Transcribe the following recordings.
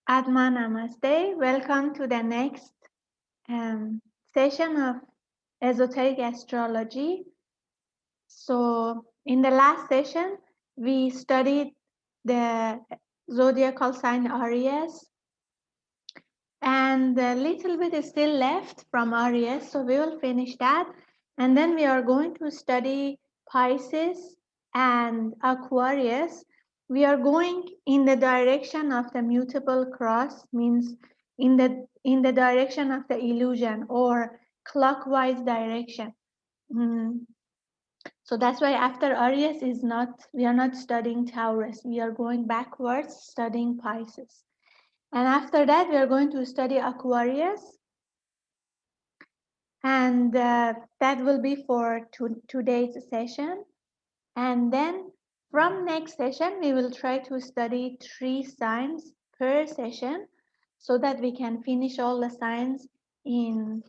Atma Namaste. Welcome to the next session of Esoteric Astrology. So, in the last session, we studied the zodiacal sign Aries, and a little bit is still left from Aries, so we will finish that. And then we are going to study Pisces and Aquarius. We are going in the direction of the mutable cross, means in the direction of the illusion or clockwise direction. So that's why after Aries we are not studying Taurus. We are going backwards, studying Pisces. And after that, we are going to study Aquarius. And that will be for today's session. And then from next session, we will try to study 3 signs per session so that we can finish all the signs in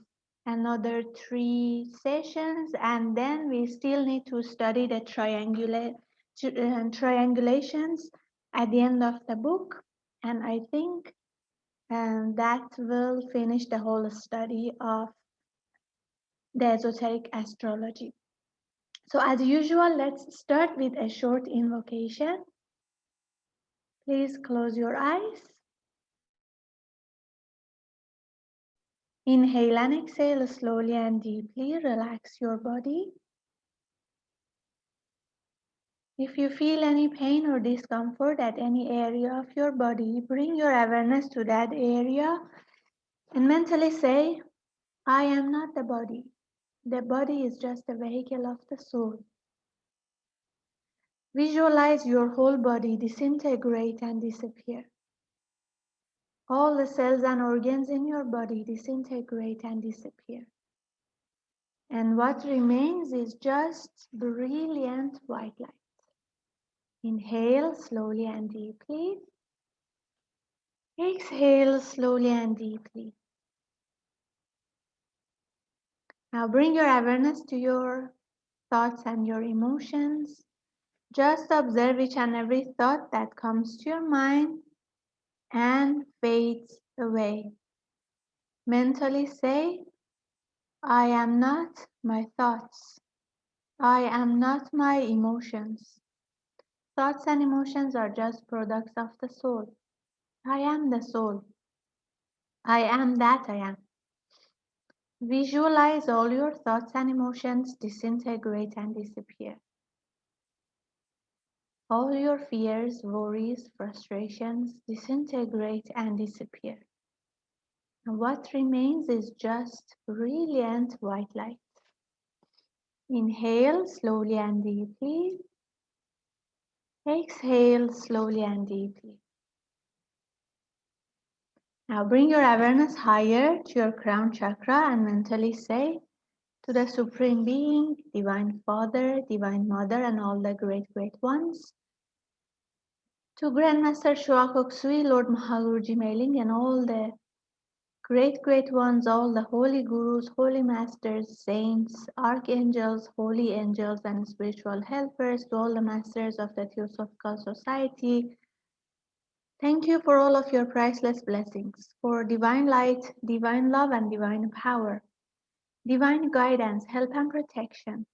another 3 sessions. And then we still need to study the triangulations at the end of the book. And I think that will finish the whole study of the esoteric astrology. So as usual, let's start with a short invocation. Please close your eyes. Inhale and exhale slowly and deeply. Relax your body. If you feel any pain or discomfort at any area of your body, bring your awareness to that area and mentally say, I am not the body. The body is just a vehicle of the soul. Visualize your whole body disintegrate and disappear. All the cells and organs in your body disintegrate and disappear. And what remains is just brilliant white light. Inhale slowly and deeply. Exhale slowly and deeply. Now bring your awareness to your thoughts and your emotions. Just observe each and every thought that comes to your mind and fades away. Mentally say, I am not my thoughts. I am not my emotions. Thoughts and emotions are just products of the soul. I am the soul. I am that I am. Visualize all your thoughts and emotions disintegrate and disappear. All your fears, worries, frustrations disintegrate and disappear. And what remains is just brilliant white light. Inhale slowly and deeply. Exhale slowly and deeply. Now bring your awareness higher to your crown chakra and mentally say to the Supreme Being, Divine Father, Divine Mother, and all the great, great ones, to Grandmaster Shuakok Sui, Lord Mahaguruji Mailing, and all the great, great ones, all the holy gurus, holy masters, saints, archangels, holy angels, and spiritual helpers, to all the masters of the Theosophical Society. Thank you for all of your priceless blessings, for divine light, divine love, and divine power, divine guidance, help, and protection.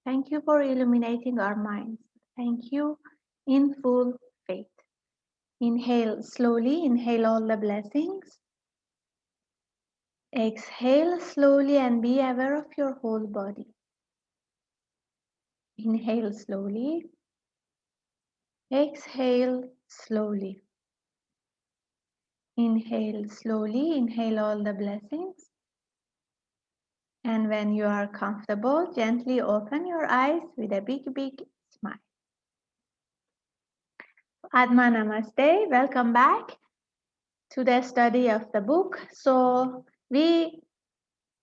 Thank you for illuminating our minds. Thank you in full faith. Inhale slowly, inhale all the blessings. Exhale slowly and be aware of your whole body. Inhale slowly. Exhale slowly. Inhale slowly, inhale all the blessings. And when you are comfortable, gently open your eyes with a big, big smile. Atma Namaste, welcome back to the study of the book. So we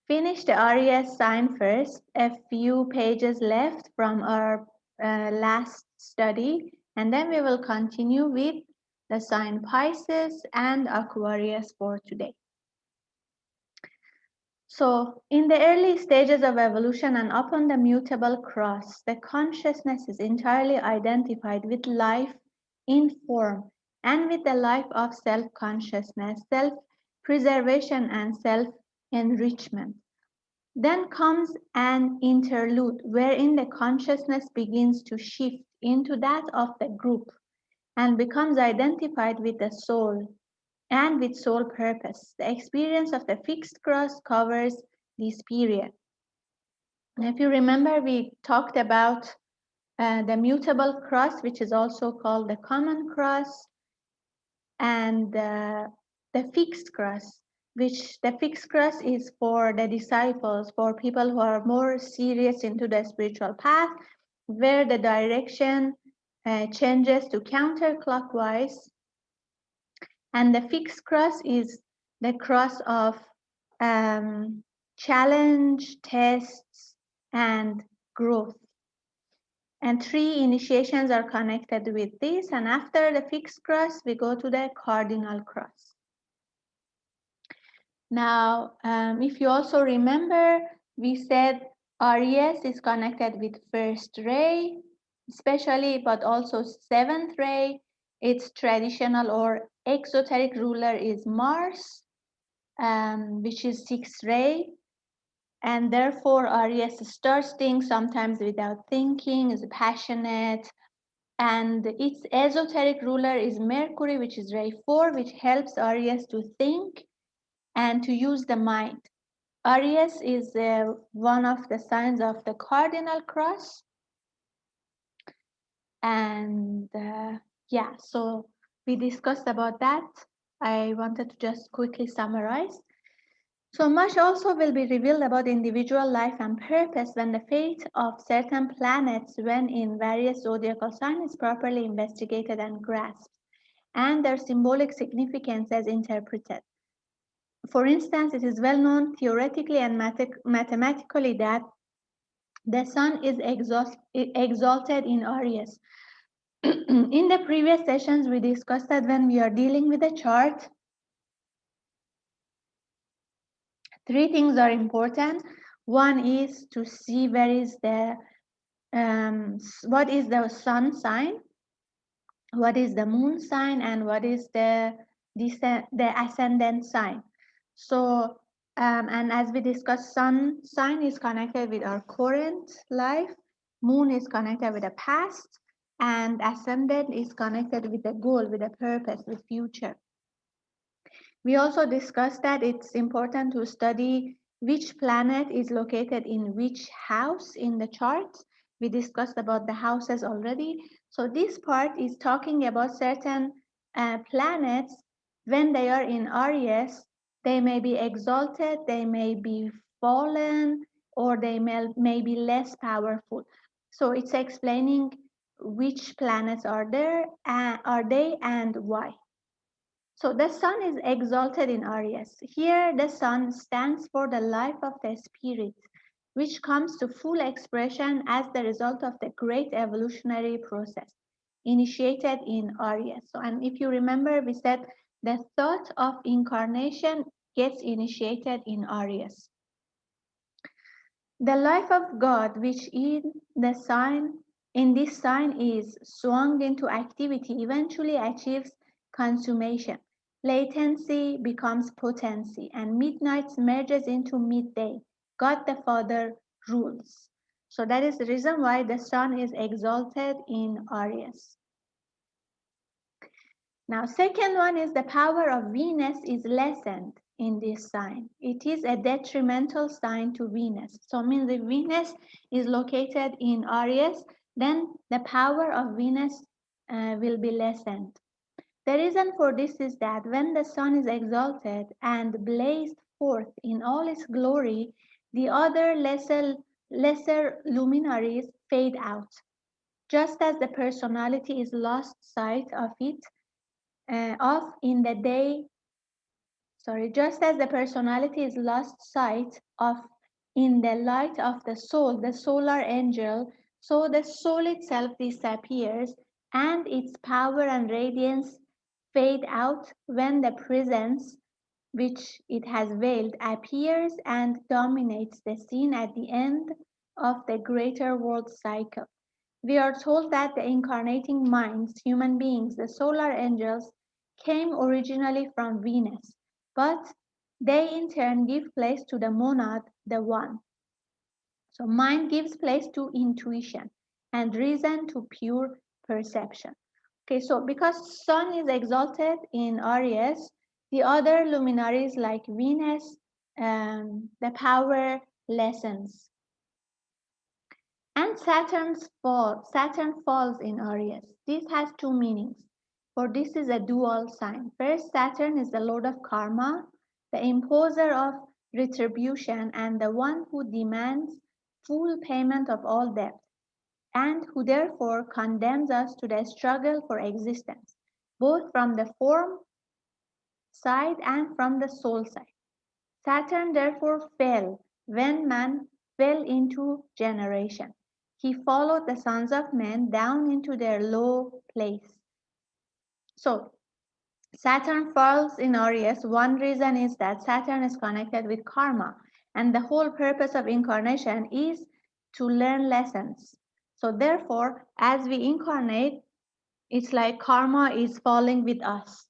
finished the Aries sign first, a few pages left from our last study, and then we will continue with the sign Pisces and Aquarius for today. So, in the early stages of evolution and upon the mutable cross, the consciousness is entirely identified with life in form and with the life of self-consciousness, self-preservation, and self-enrichment. Then comes an interlude wherein the consciousness begins to shift into that of the group and becomes identified with the soul and with soul purpose. The experience of the fixed cross covers this period. And if you remember, we talked about the mutable cross, which is also called the common cross, and the fixed cross, which the fixed cross is for the disciples, for people who are more serious into the spiritual path, where the direction changes to counterclockwise. And the fixed cross is the cross of challenge, tests, and growth. And 3 initiations are connected with this. And after the fixed cross, we go to the cardinal cross. Now, if you also remember, we said Aries is connected with first ray, especially, but also seventh ray. Its traditional or exoteric ruler is Mars, which is sixth ray. And therefore, Aries starts things sometimes without thinking, is passionate. And its esoteric ruler is Mercury, which is ray 4, which helps Aries to think and to use the mind. Aries is one of the signs of the cardinal cross. And yeah, so we discussed about that. I wanted to just quickly summarize. So much also will be revealed about individual life and purpose when the fate of certain planets when in various zodiacal signs is properly investigated and grasped, and their symbolic significance as interpreted. For instance, it is well known theoretically and mathematically that the sun is exalted in Aries. In the previous sessions, we discussed that when we are dealing with a chart, 3 things are important. One is to see where is the what is the sun sign, what is the moon sign, and what is the ascendant sign. So, and as we discussed, sun sign is connected with our current life, moon is connected with the past, and ascendant is connected with the goal, with the purpose, with future. We also discussed that it's important to study which planet is located in which house in the chart. We discussed about the houses already. So this part is talking about certain planets. When they are in Aries, they may be exalted, they may be fallen, or they may be less powerful. So it's explaining which planets are there, are they, and why. So the sun is exalted in Aries. Here the sun stands for the life of the spirit, which comes to full expression as the result of the great evolutionary process initiated in Aries. So, and if you remember, we said the thought of incarnation gets initiated in Aries. The life of God, which in this sign is swung into activity, eventually achieves consummation. Latency becomes potency, and midnight merges into midday. God the Father rules. So that is the reason why the sun is exalted in Aries. Now, second one is the power of Venus is lessened in this sign. It is a detrimental sign to Venus. So means if Venus is located in Aries, then the power of Venus will be lessened. The reason for this is that when the sun is exalted and blazed forth in all its glory, the other lesser luminaries fade out. Just as the personality is lost sight of it, in the day, just as the personality is lost sight of in the light of the soul, the solar angel, so the soul itself disappears and its power and radiance fade out when the presence which it has veiled appears and dominates the scene at the end of the greater world cycle. We are told that the incarnating minds, human beings, the solar angels, came originally from Venus, but they in turn give place to the monad, the one. So mind gives place to intuition and reason to pure perception. Okay, so because Sun is exalted in Aries, the other luminaries like Venus, the power lessens. And Saturn falls in Aries. This has two meanings, for this is a dual sign. First, Saturn is the lord of karma, the imposer of retribution, and the one who demands full payment of all debt, and who therefore condemns us to the struggle for existence, both from the form side and from the soul side. Saturn therefore fell when man fell into generation. He followed the sons of men down into their low place. So Saturn falls in Aries. One reason is that Saturn is connected with karma, and the whole purpose of incarnation is to learn lessons. So therefore, as we incarnate, it's like karma is falling with us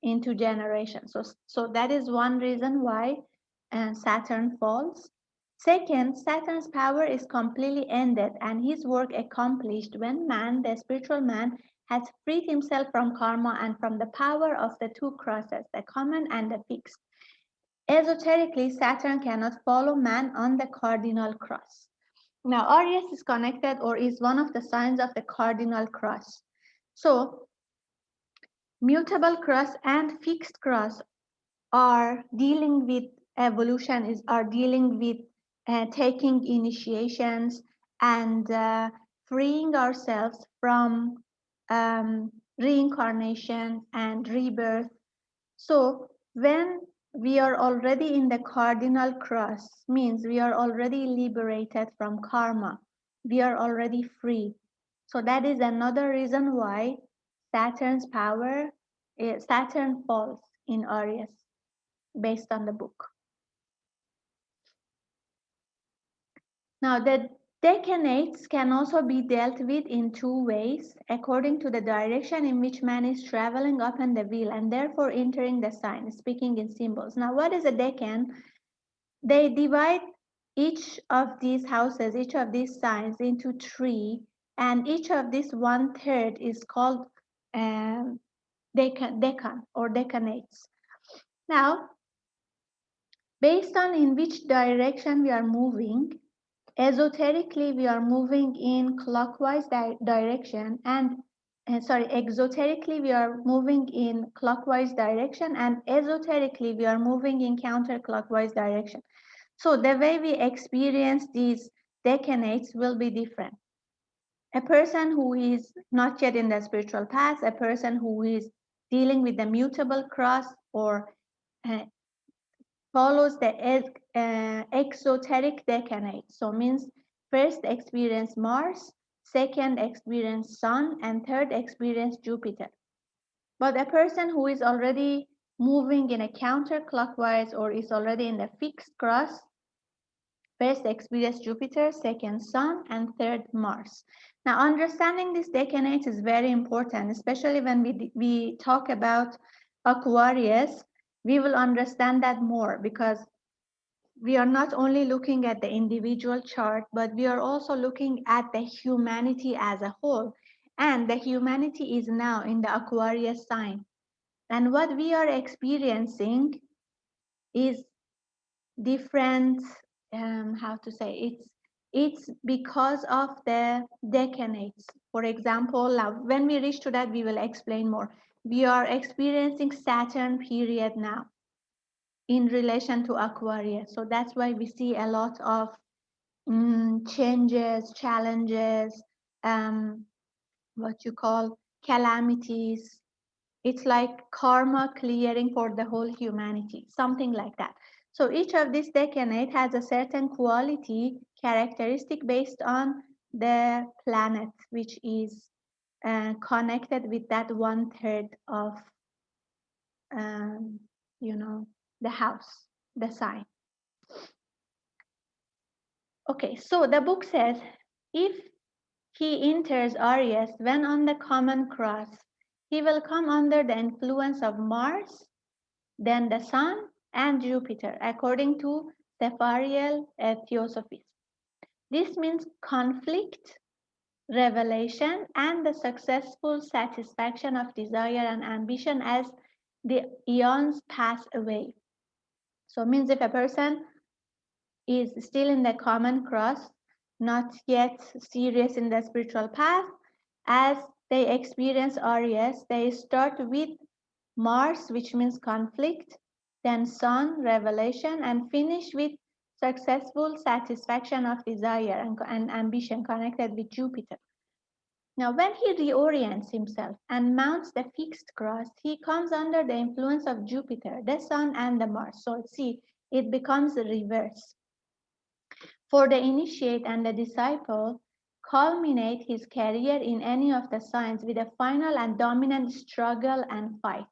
into generations. So that is one reason why Saturn falls. Second, Saturn's power is completely ended and his work accomplished when man, the spiritual man, has freed himself from karma and from the power of the two crosses, the common and the fixed. Esoterically, Saturn cannot follow man on the cardinal cross. Now, Aries is connected or is one of the signs of the cardinal cross. So, mutable cross and fixed cross are dealing with evolution, are dealing with taking initiations and freeing ourselves from reincarnation and rebirth. So when we are already in the cardinal cross, means we are already liberated from karma. We are already free. So that is another reason why Saturn's power, Saturn falls in Aries based on the book. Now, the decanates can also be dealt with in two ways, according to the direction in which man is traveling up on the wheel and therefore entering the sign, speaking in symbols. Now, what is a decan? They divide each of these houses, each of these signs into three, and each of these 1/3 is called decan or decanates. Now, based on in which direction we are moving, esoterically we are moving in clockwise direction and exoterically we are moving in clockwise direction and esoterically we are moving in counterclockwise direction. So the way we experience these decanates will be different. A person who is not yet in the spiritual path, a person who is dealing with the mutable cross or uh, follows the exoteric decanate. So means first experience Mars, second experience Sun, and third experience Jupiter. But a person who is already moving in a counterclockwise or is already in the fixed cross, first experience Jupiter, second Sun, and third Mars. Now, understanding this decanate is very important, especially when we talk about Aquarius. We will understand that more because we are not only looking at the individual chart, but we are also looking at the humanity as a whole. And the humanity is now in the Aquarius sign. And what we are experiencing is different, how to say, it's because of the decanates. For example, now when we reach to that, we will explain more. We are experiencing Saturn period now in relation to Aquarius. So that's why we see a lot of changes, challenges, what you call calamities. It's like karma clearing for the whole humanity, something like that. So each of these decanate has a certain quality characteristic based on the planet, which is connected with that 1/3 of, um, the house, the sign. Okay, so the book says, if he enters Aries when on the common cross, he will come under the influence of Mars, then the Sun, and Jupiter, according to Sephariel Theosophies. This means conflict, revelation, and the successful satisfaction of desire and ambition as the eons pass away. So it means if a person is still in the common cross, not yet serious in the spiritual path, as they experience Aries, they start with Mars, which means conflict, then Sun, revelation, and finish with successful satisfaction of desire and ambition connected with Jupiter. Now, when he reorients himself and mounts the fixed cross, he comes under the influence of Jupiter, the Sun, and the Mars. So, see, it becomes the reverse. For the initiate and the disciple, culminate his career in any of the signs with a final and dominant struggle and fight.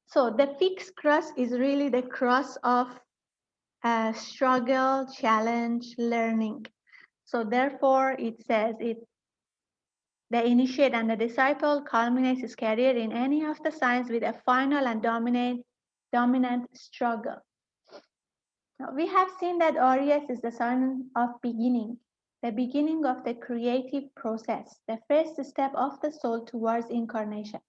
So the fixed cross is really the cross of struggle, challenge, learning. So therefore, it says the initiate and the disciple culminates his career in any of the signs with a final and dominant struggle. Now, we have seen that Aries is the sign of beginning, the beginning of the creative process, the first step of the soul towards incarnation,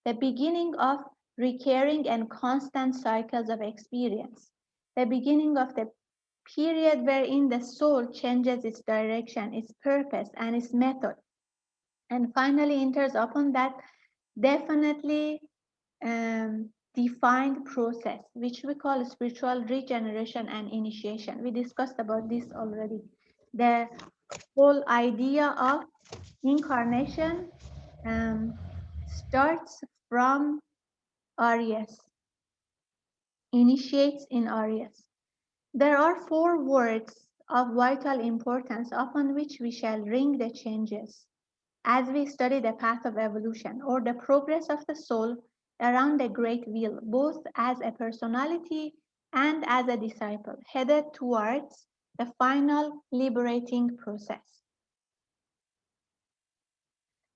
the beginning of recurring and constant cycles of experience, the beginning of the period wherein the soul changes its direction, its purpose, and its method, and finally enters upon that definitely defined process, which we call spiritual regeneration and initiation. We discussed about this already. The whole idea of incarnation starts from Aries, initiates in Aries. There are 4 words of vital importance upon which we shall ring the changes as we study the path of evolution or the progress of the soul around the great wheel, both as a personality and as a disciple, headed towards the final liberating process.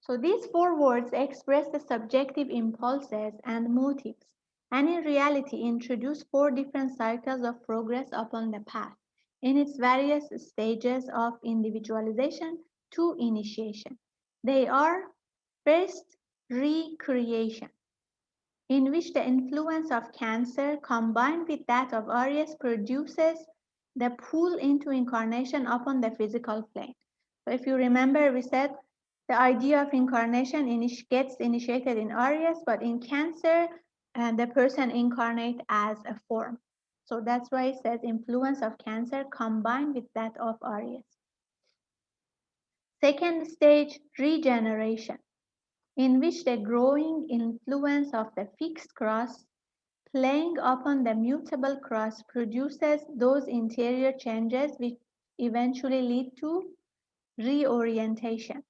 So these 4 words express the subjective impulses and motives, and in reality introduce 4 different cycles of progress upon the path in its various stages of individualization to initiation. They are first, recreation, in which the influence of Cancer combined with that of Aries produces the pull into incarnation upon the physical plane. So if you remember, we said the idea of incarnation gets initiated in Aries, but in Cancer, the person incarnate as a form. So that's why it says influence of Cancer combined with that of Aries. Second stage, regeneration, in which the growing influence of the fixed cross playing upon the mutable cross produces those interior changes which eventually lead to reorientation,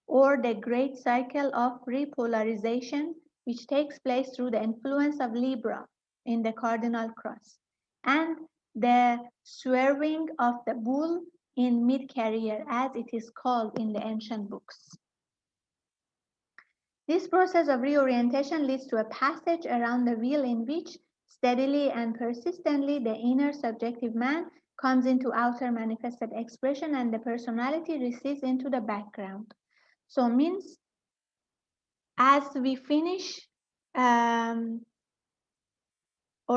or the great cycle of repolarization which takes place through the influence of Libra in the cardinal cross, and the swerving of the bull in mid-career, as it is called in the ancient books. This process of reorientation leads to a passage around the wheel in which steadily and persistently the inner subjective man comes into outer manifested expression and the personality recedes into the background. So means as we finish or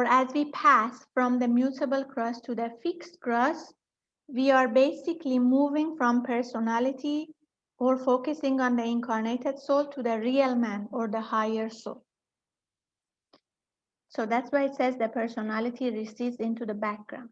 as we pass from the mutable cross to the fixed cross, we are basically moving from personality or focusing on the incarnated soul to the real man or the higher soul. So that's why it says the personality recedes into the background.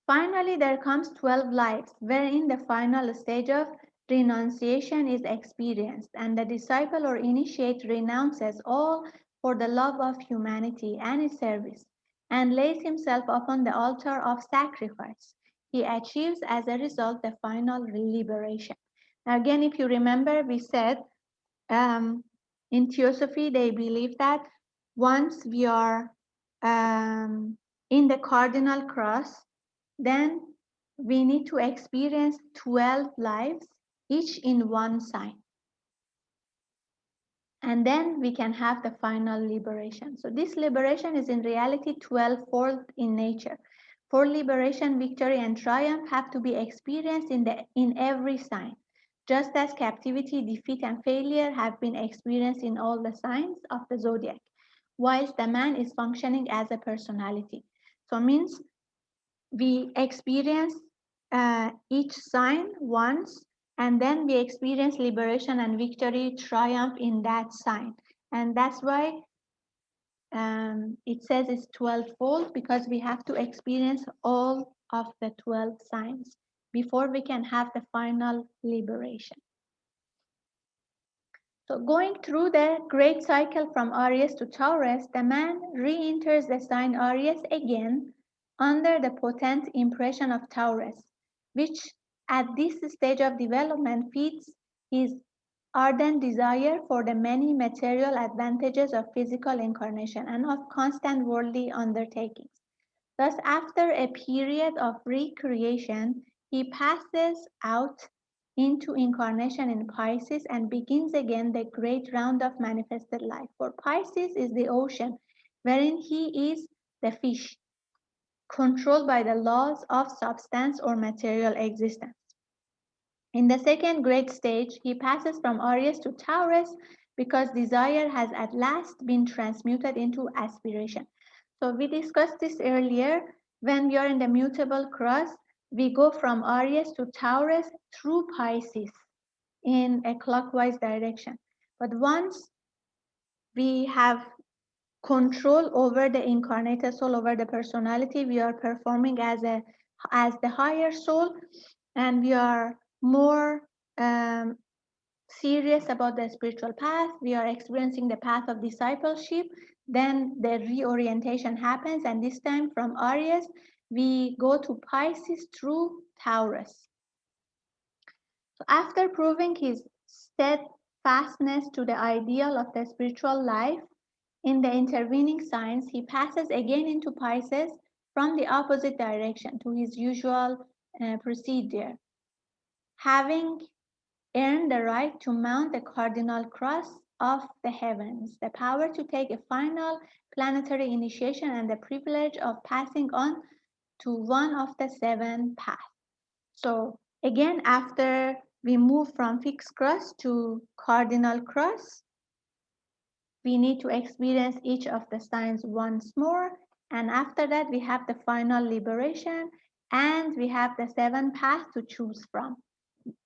Finally, there comes 12 lives, wherein the final stage of renunciation is experienced, and the disciple or initiate renounces all for the love of humanity and its service, and lays himself upon the altar of sacrifice. He achieves as a result the final liberation. Now again, if you remember, we said in Theosophy, they believe that once we are in the cardinal cross, then we need to experience 12 lives, each in one sign. And then we can have the final liberation. So this liberation is in reality 12-fold in nature. For liberation, victory, and triumph have to be experienced in every sign, just as captivity, defeat, and failure have been experienced in all the signs of the zodiac, whilst the man is functioning as a personality. So means we experience each sign once, and then we experience liberation and victory, triumph in that sign. And that's why it says it's 12-fold, because we have to experience all of the 12 signs before we can have the final liberation. So going through the great cycle from Aries to Taurus, the man re-enters the sign Aries again under the potent impression of Taurus, which at this stage of development feeds his ardent desire for the many material advantages of physical incarnation and of constant worldly undertakings. Thus, after a period of recreation, he passes out into incarnation in Pisces and begins again the great round of manifested life. For Pisces is the ocean, wherein he is the fish, controlled by the laws of substance or material existence. In the second great stage, he passes from Aries to Taurus because desire has at last been transmuted into aspiration. So we discussed this earlier. When we are in the mutable cross, we go from Aries to Taurus through Pisces in a clockwise direction. But once we have control over the incarnated soul, over the personality, we are performing as the higher soul, and we are more um, serious about the spiritual path. We are experiencing the path of discipleship. Then the reorientation happens, and this time from Aries, we go to Pisces through Taurus. So after proving his steadfastness to the ideal of the spiritual life in the intervening signs, he passes again into Pisces from the opposite direction to his usual procedure, having earned the right to mount the cardinal cross of the heavens, the power to take a final planetary initiation, and the privilege of passing on to one of the seven paths. So again, after we move from fixed cross to cardinal cross, we need to experience each of the signs once more. And after that, we have the final liberation, and we have the seven paths to choose from.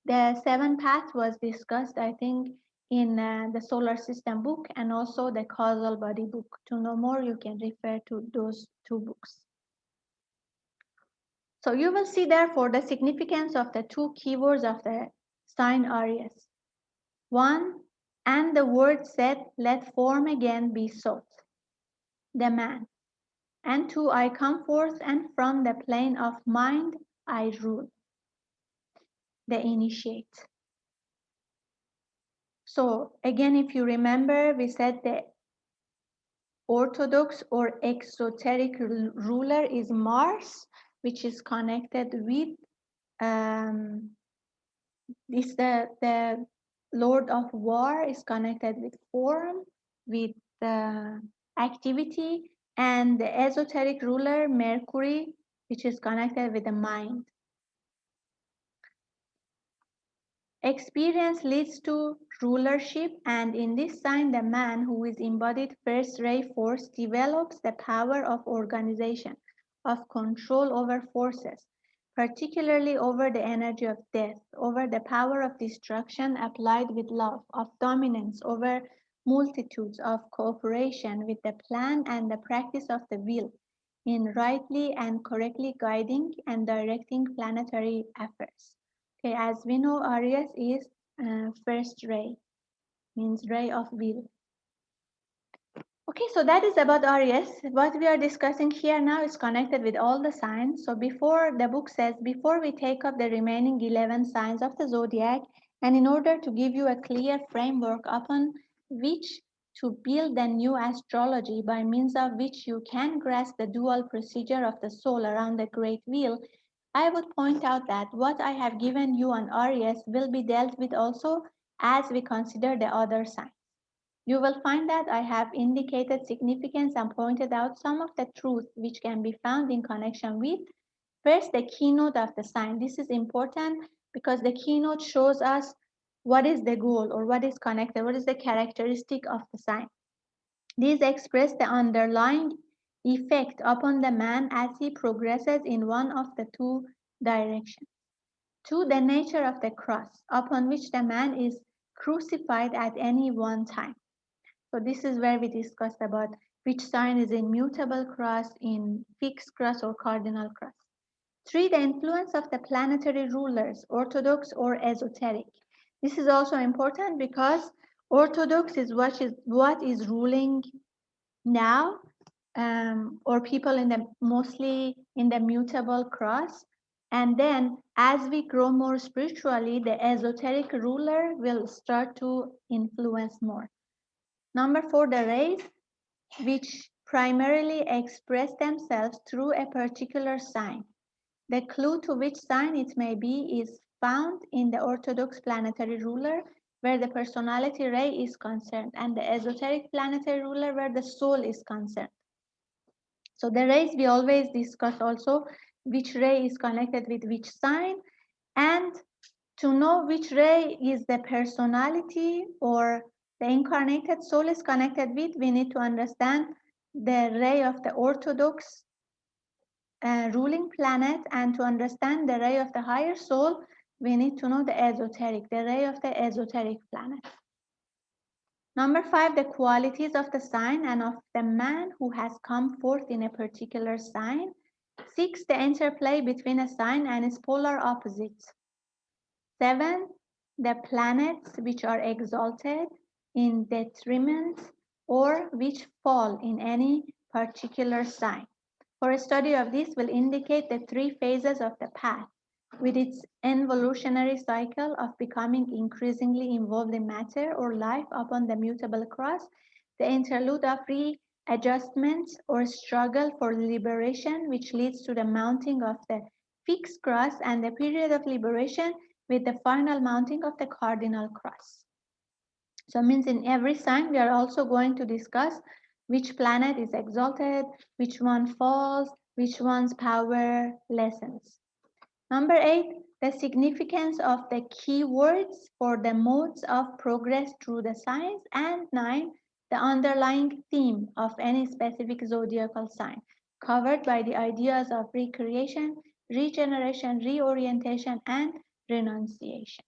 The seven paths was discussed, I think, in the solar system book and also the causal body book. To know more, you can refer to those two books. So you will see therefore the significance of the two keywords of the sign Aries. One, and the word said, let form again be sought, the man. And two, I come forth, and from the plane of mind I rule, the initiate. So again, if you remember, we said the orthodox or exoteric ruler is Mars, which is connected with the Lord of War is connected with form, with activity, and the esoteric ruler Mercury, which is connected with the mind. Experience leads to rulership, and in this sign, the man who is embodied first ray force develops the power of organization, of control over forces, particularly over the energy of death, over the power of destruction applied with love, of dominance over multitudes, of cooperation with the plan and the practice of the will, in rightly and correctly guiding and directing planetary affairs. Okay, as we know, Aries is first ray, means ray of will. Okay, so that is about Aries. What we are discussing here now is connected with all the signs. So before the book says, before we take up the remaining 11 signs of the zodiac, and in order to give you a clear framework upon which to build a new astrology by means of which you can grasp the dual procedure of the soul around the great wheel, I would point out that what I have given you on Aries will be dealt with also as we consider the other signs. You will find that I have indicated significance and pointed out some of the truth which can be found in connection with first the keynote of the sign. This is important because the keynote shows us what is the goal or what is connected, what is the characteristic of the sign. These express the underlying effect upon the man as he progresses in one of the two directions. Two, the nature of the cross upon which the man is crucified at any one time. So this is where we discussed about which sign is immutable cross, in fixed cross or cardinal cross. Three, the influence of the planetary rulers, orthodox or esoteric. This is also important because orthodox is what is ruling now, or people in the mostly in the mutable cross. And then as we grow more spiritually, the esoteric ruler will start to influence more. Number four, the rays, which primarily express themselves through a particular sign. The clue to which sign it may be is found in the orthodox planetary ruler, where the personality ray is concerned, and the esoteric planetary ruler, where the soul is concerned. So the rays we always discuss also which ray is connected with which sign, and to know which ray is the personality or the incarnated soul is connected with, we need to understand the ray of the orthodox ruling planet, and to understand the ray of the higher soul, we need to know the esoteric, the ray of the esoteric planet. Number five, the qualities of the sign and of the man who has come forth in a particular sign. Six, the interplay between a sign and its polar opposites. Seven, the planets which are exalted, in detriment, or which fall in any particular sign. For a study of this will indicate the three phases of the path, with its evolutionary cycle of becoming increasingly involved in matter or life upon the mutable cross, the interlude of readjustment or struggle for liberation, which leads to the mounting of the fixed cross, and the period of liberation with the final mounting of the cardinal cross. So it means in every sign we are also going to discuss which planet is exalted, which one falls, which one's power lessens. Number eight, the significance of the key words for the modes of progress through the signs. And nine, the underlying theme of any specific zodiacal sign, covered by the ideas of recreation, regeneration, reorientation, and renunciation.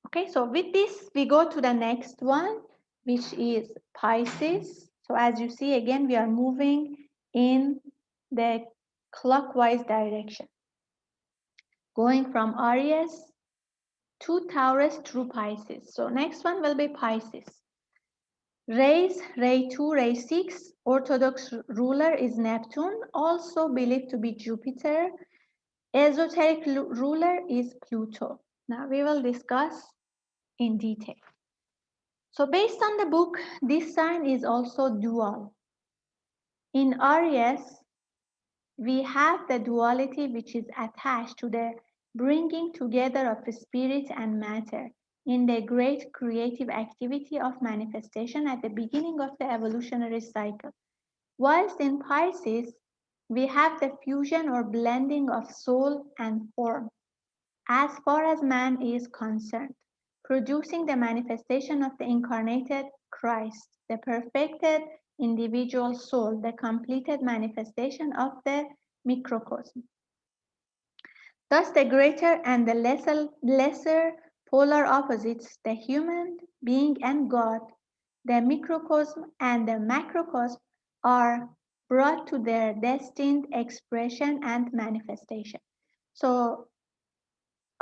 Okay, so with this, we go to the next one, which is Pisces. So as you see, again, we are moving in the clockwise direction, going from Aries to Taurus through Pisces. So next one will be Pisces. Rays, Ray 2, Ray 6, Orthodox ruler is Neptune, also believed to be Jupiter. Esoteric ruler is Pluto. Now we will discuss in detail. So based on the book, this sign is also dual. In Aries, we have the duality which is attached to the bringing together of spirit and matter in the great creative activity of manifestation at the beginning of the evolutionary cycle. Whilst in Pisces, we have the fusion or blending of soul and form, as far as man is concerned, producing the manifestation of the incarnated Christ, the perfected individual soul, the completed manifestation of the microcosm. Thus, the greater and the lesser polar opposites, the human being and God, the microcosm and the macrocosm, are brought to their destined expression and manifestation. So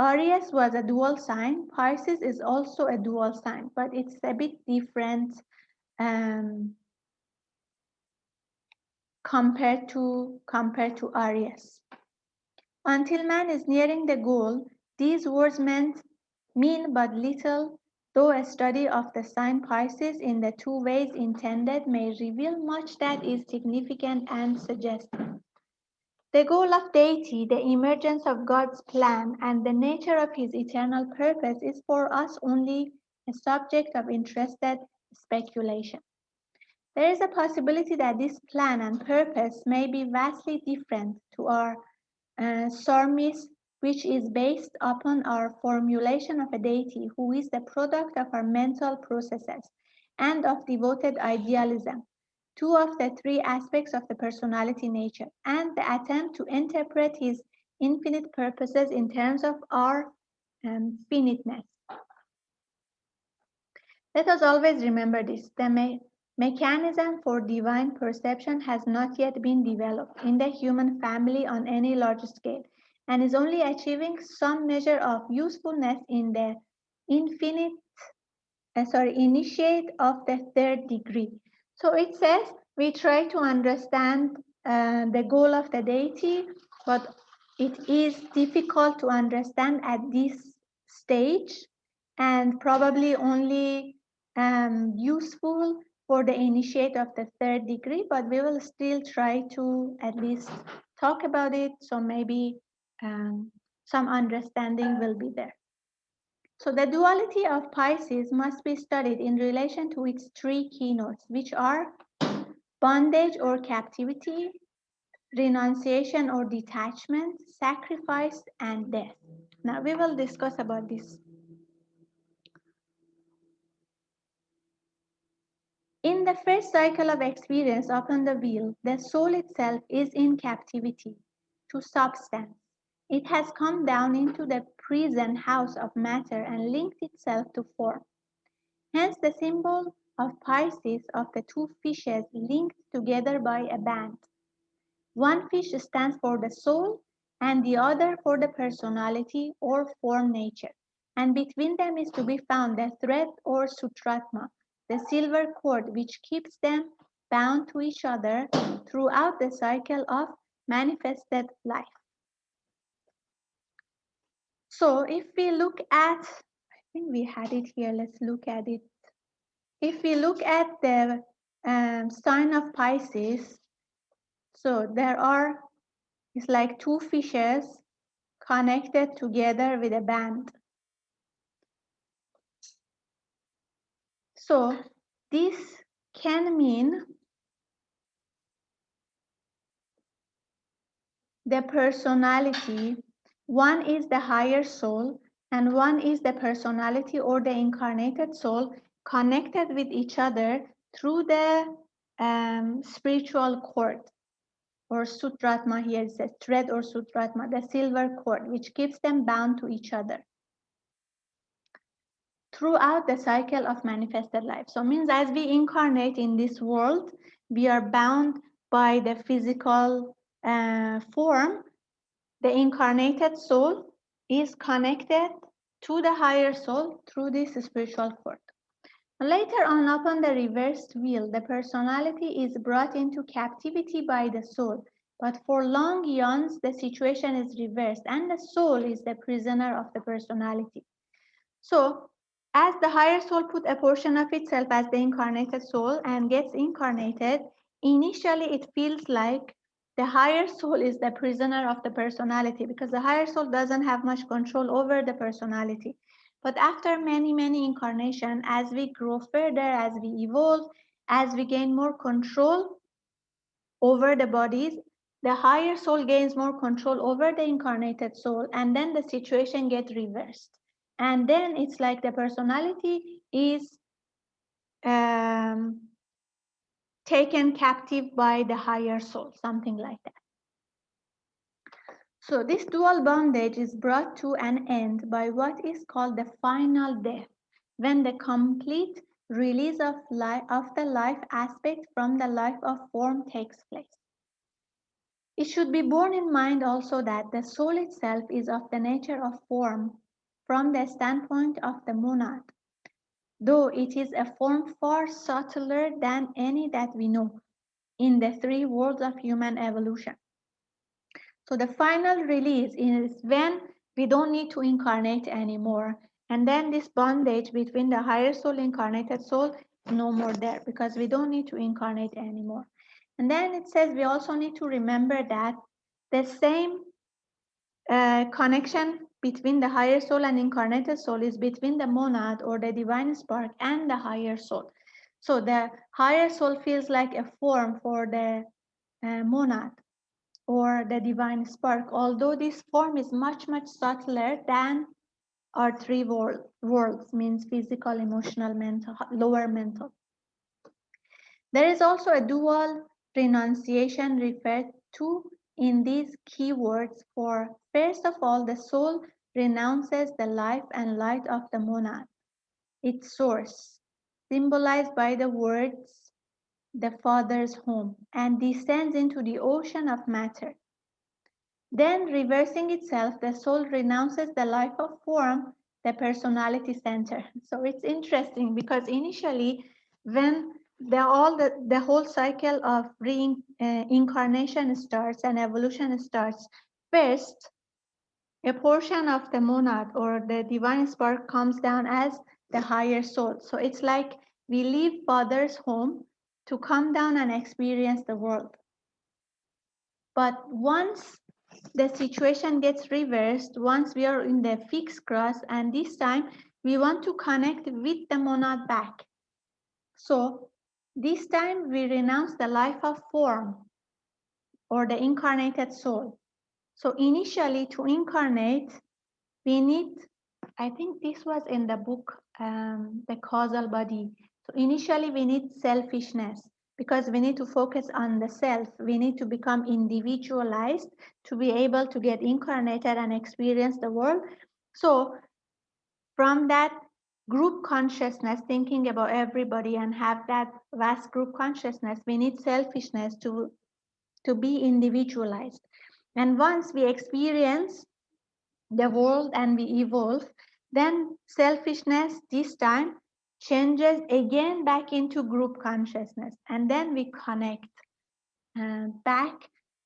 Aries was a dual sign. Pisces is also a dual sign, but it's a bit different compared to Aries. Until man is nearing the goal, these words mean but little, though a study of the sign Pisces in the two ways intended may reveal much that is significant and suggestive. The goal of deity, the emergence of God's plan, and the nature of his eternal purpose is for us only a subject of interested speculation. There is a possibility that this plan and purpose may be vastly different to our Sarmis, which is based upon our formulation of a deity who is the product of our mental processes and of devoted idealism, two of the three aspects of the personality nature, and the attempt to interpret his infinite purposes in terms of our finiteness. Let us always remember this. The mechanism for divine perception has not yet been developed in the human family on any large scale and is only achieving some measure of usefulness in the initiate of the third degree. So it says we try to understand the goal of the deity, but it is difficult to understand at this stage and probably only useful for the initiate of the third degree, but we will still try to at least talk about it, so maybe some understanding will be there. So the duality of Pisces must be studied in relation to its three keynotes, which are bondage or captivity, renunciation or detachment, sacrifice, and death. Now we will discuss about this. In the first cycle of experience upon the wheel, the soul itself is in captivity to substance. It has come down into the prison house of matter and linked itself to form. Hence the symbol of Pisces of the two fishes linked together by a band. One fish stands for the soul and the other for the personality or form nature. And between them is to be found the thread or sutratma, the silver cord which keeps them bound to each other throughout the cycle of manifested life. So if we look at, I think we had it here, let's look at it. If we look at the sign of Pisces, so there are, it's like two fishes connected together with a band. So this can mean the personality. One is the higher soul and one is the personality or the incarnated soul connected with each other through the spiritual cord. Or sutratma, here it says thread or sutratma, the silver cord, which keeps them bound to each other throughout the cycle of manifested life. So it means as we incarnate in this world, we are bound by the physical form. The incarnated soul is connected to the higher soul through this spiritual cord. Later on, upon the reversed wheel, the personality is brought into captivity by the soul. But for long eons, the situation is reversed, and the soul is the prisoner of the personality. So, as the higher soul put a portion of itself as the incarnated soul and gets incarnated, initially it feels like the higher soul is the prisoner of the personality because the higher soul doesn't have much control over the personality. But after many, many incarnations, as we grow further, as we evolve, as we gain more control over the bodies, the higher soul gains more control over the incarnated soul, and then the situation gets reversed. And then it's like the personality is taken captive by the higher soul, something like that. So this dual bondage is brought to an end by what is called the final death, when the complete release of the life aspect from the life of form takes place. It should be borne in mind also that the soul itself is of the nature of form from the standpoint of the monad, though it is a form far subtler than any that we know in the three worlds of human evolution. So the final release is when we don't need to incarnate anymore. And then this bondage between the higher soul, incarnated soul, is no more there because we don't need to incarnate anymore. And then it says we also need to remember that the same connection between the higher soul and incarnated soul is between the monad or the divine spark and the higher soul. So the higher soul feels like a form for the monad or the divine spark, although this form is much, much subtler than our three worlds, means physical, emotional, mental, lower mental. There is also a dual renunciation referred to in these keywords for, first of all, the soul renounces the life and light of the monad, its source, symbolized by the words, the Father's home, and descends into the ocean of matter. Then, reversing itself, the soul renounces the life of form, the personality center. So it's interesting because initially, when the whole cycle of reincarnation starts and evolution starts, first, a portion of the monad or the divine spark comes down as the higher soul. So it's like we leave Father's home to come down and experience the world. But once the situation gets reversed, once we are in the fixed cross, and this time we want to connect with the monad back. So this time we renounce the life of form or the incarnated soul. So initially to incarnate, we need, I think this was in the book, The Causal Body. So initially we need selfishness because we need to focus on the self. We need to become individualized to be able to get incarnated and experience the world. So from that group consciousness, thinking about everybody and have that vast group consciousness, we need selfishness to be individualized. And once we experience the world and we evolve, then selfishness this time changes again back into group consciousness, and then we connect back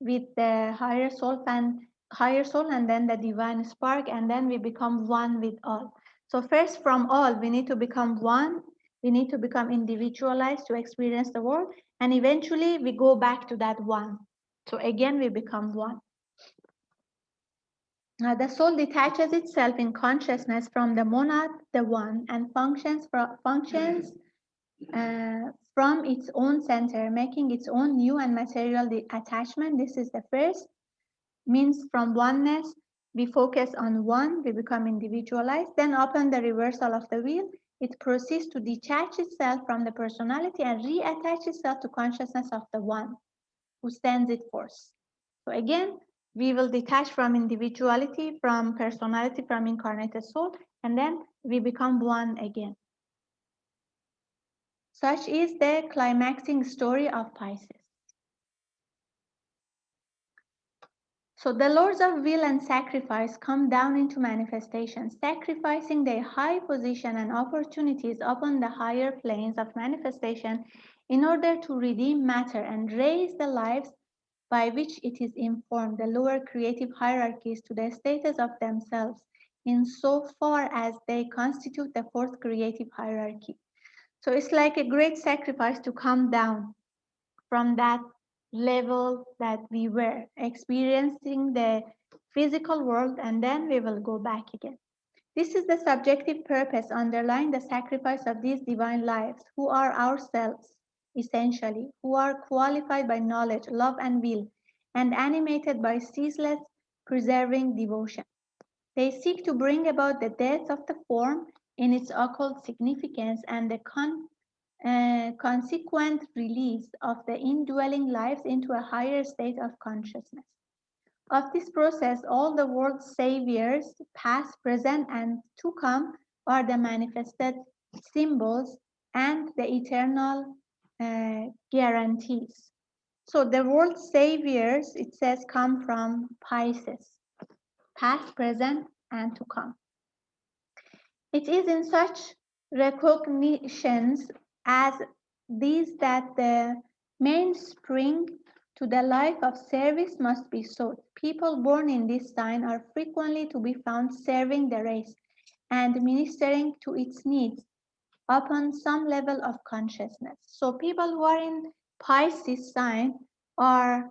with the higher soul and then the divine spark, and then we become one with all. So first, from all, we need to become one. We need to become individualized to experience the world, and eventually we go back to that one. So again we become one. The soul detaches itself in consciousness from the monad, the one, and functions from its own center, making its own new and material attachment. This is the first. Means from oneness, we focus on one, we become individualized. Then upon the reversal of the wheel, it proceeds to detach itself from the personality and reattach itself to consciousness of the one who sends it forth. So again, we will detach from individuality, from personality, from incarnated soul, and then we become one again. Such is the climaxing story of Pisces. So the lords of will and sacrifice come down into manifestation, sacrificing their high position and opportunities upon the higher planes of manifestation in order to redeem matter and raise the lives by which it is informed, the lower creative hierarchies, to the status of themselves, in so far as they constitute the fourth creative hierarchy. So it's like a great sacrifice to come down from that level that we were experiencing the physical world, and then we will go back again. This is the subjective purpose underlying the sacrifice of these divine lives, who are ourselves, essentially, who are qualified by knowledge, love, and will, and animated by ceaseless preserving devotion. They seek to bring about the death of the form in its occult significance and the consequent release of the indwelling lives into a higher state of consciousness. Of this process, all the world's saviors, past, present, and to come, are the manifested symbols and the eternal guarantees. So the world's saviors, it says, come from Pisces, past, present, and to come. It is in such recognitions as these that the mainspring to the life of service must be sought. People born in this sign are frequently to be found serving the race and ministering to its needs upon some level of consciousness. So people who are in Pisces sign are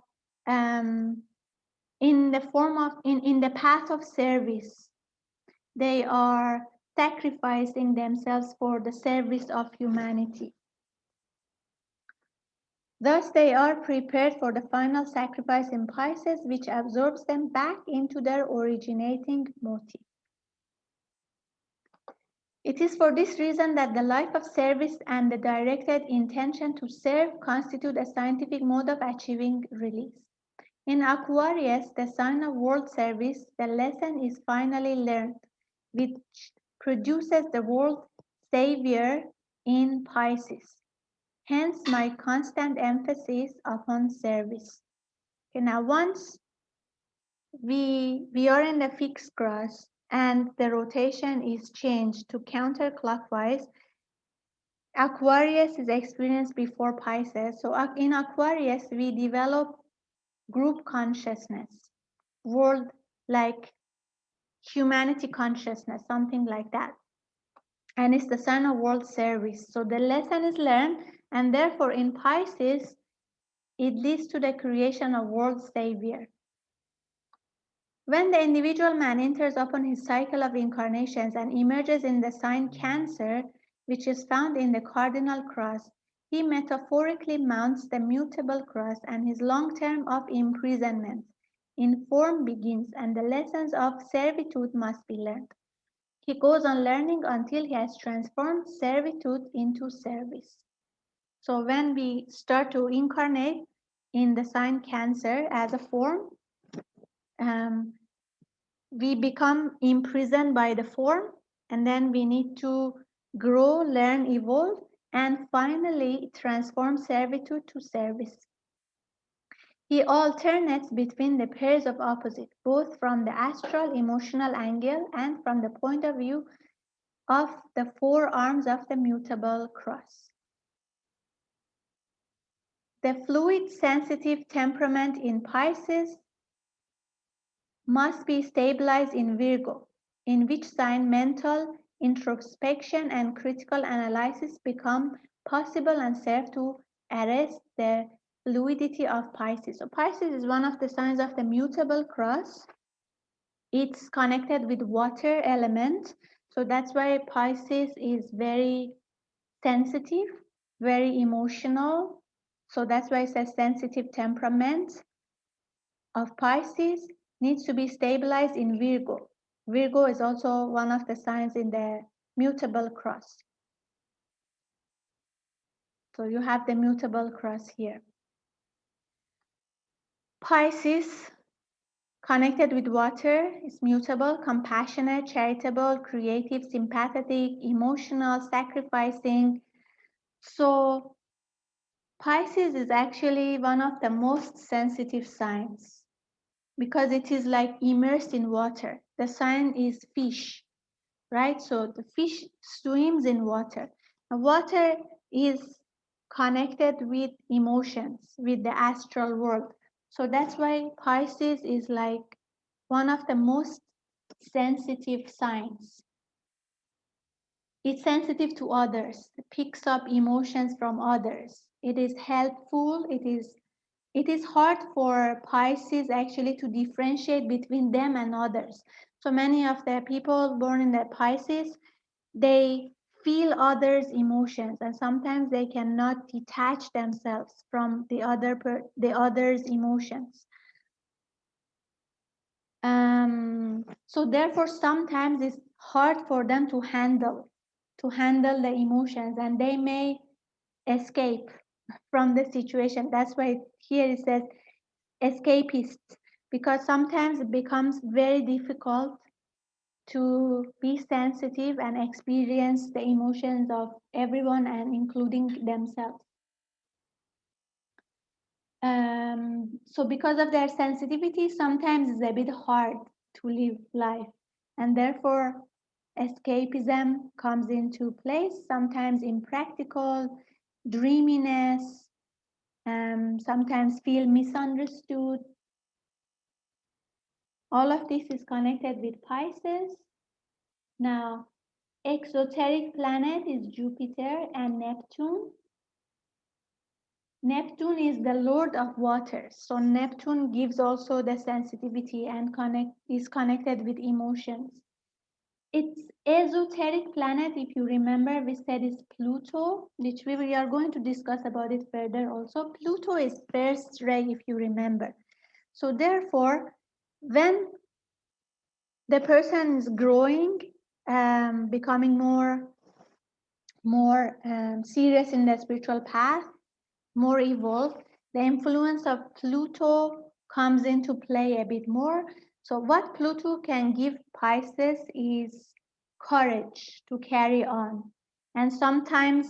in the form of, in the path of service. They are sacrificing themselves for the service of humanity. Thus, they are prepared for the final sacrifice in Pisces, which absorbs them back into their originating motive. It is for this reason that the life of service and the directed intention to serve constitute a scientific mode of achieving release. In Aquarius, the sign of world service, the lesson is finally learned, which produces the world savior in Pisces. Hence my constant emphasis upon service. Okay, now once we are in the fixed cross and the rotation is changed to counterclockwise, Aquarius is experienced before Pisces. So in Aquarius, we develop group consciousness, world like humanity consciousness, something like that. And it's the sign of world service. So the lesson is learned, and therefore in Pisces, it leads to the creation of world savior. When the individual man enters upon his cycle of incarnations and emerges in the sign Cancer, which is found in the cardinal cross, he metaphorically mounts the mutable cross, and his long term of imprisonment in form begins, and the lessons of servitude must be learned. He goes on learning until he has transformed servitude into service. So when we start to incarnate in the sign Cancer as a form, we become imprisoned by the form, and then we need to grow, learn, evolve, and finally transform servitude to service. He alternates between the pairs of opposites, both from the astral emotional angle and from the point of view of the four arms of the mutable cross. The fluid sensitive temperament in Pisces must be stabilized in Virgo, in which sign mental introspection and critical analysis become possible and serve to arrest the fluidity of Pisces. So Pisces is one of the signs of the mutable cross. It's connected with water element. So that's why Pisces is very sensitive, very emotional. So that's why it says sensitive temperament of Pisces needs to be stabilized in Virgo. Virgo is also one of the signs in the mutable cross. So you have the mutable cross here. Pisces, connected with water, is mutable, compassionate, charitable, creative, sympathetic, emotional, sacrificing. So Pisces is actually one of the most sensitive signs because it is like immersed in water. The sign is fish, right? So the fish swims in water. Now, water is connected with emotions, with the astral world. So that's why Pisces is like one of the most sensitive signs. It's sensitive to others, it picks up emotions from others. It is helpful, it is hard for Pisces actually to differentiate between them and others. So many of the people born in the Pisces, they feel others' emotions, and sometimes they cannot detach themselves from the other's emotions. So therefore, sometimes it's hard for them to handle the emotions, and they may escape from the situation. That's why here it says escapists, because sometimes it becomes very difficult to be sensitive and experience the emotions of everyone and including themselves. So because of their sensitivity, sometimes it's a bit hard to live life, and therefore escapism comes into place, sometimes impractical, dreaminess, sometimes feel misunderstood. All of this is connected with Pisces. Now, exoteric planet is Jupiter and Neptune. Neptune is the lord of water. So Neptune gives also the sensitivity and is connected with emotions. Its esoteric planet, if you remember, we said is Pluto, which we are going to discuss about it further also. Pluto is first ray, if you remember. So therefore, when the person is growing, becoming more serious in the spiritual path, more evolved, the influence of Pluto comes into play a bit more. So what Pluto can give Pisces is courage to carry on. And sometimes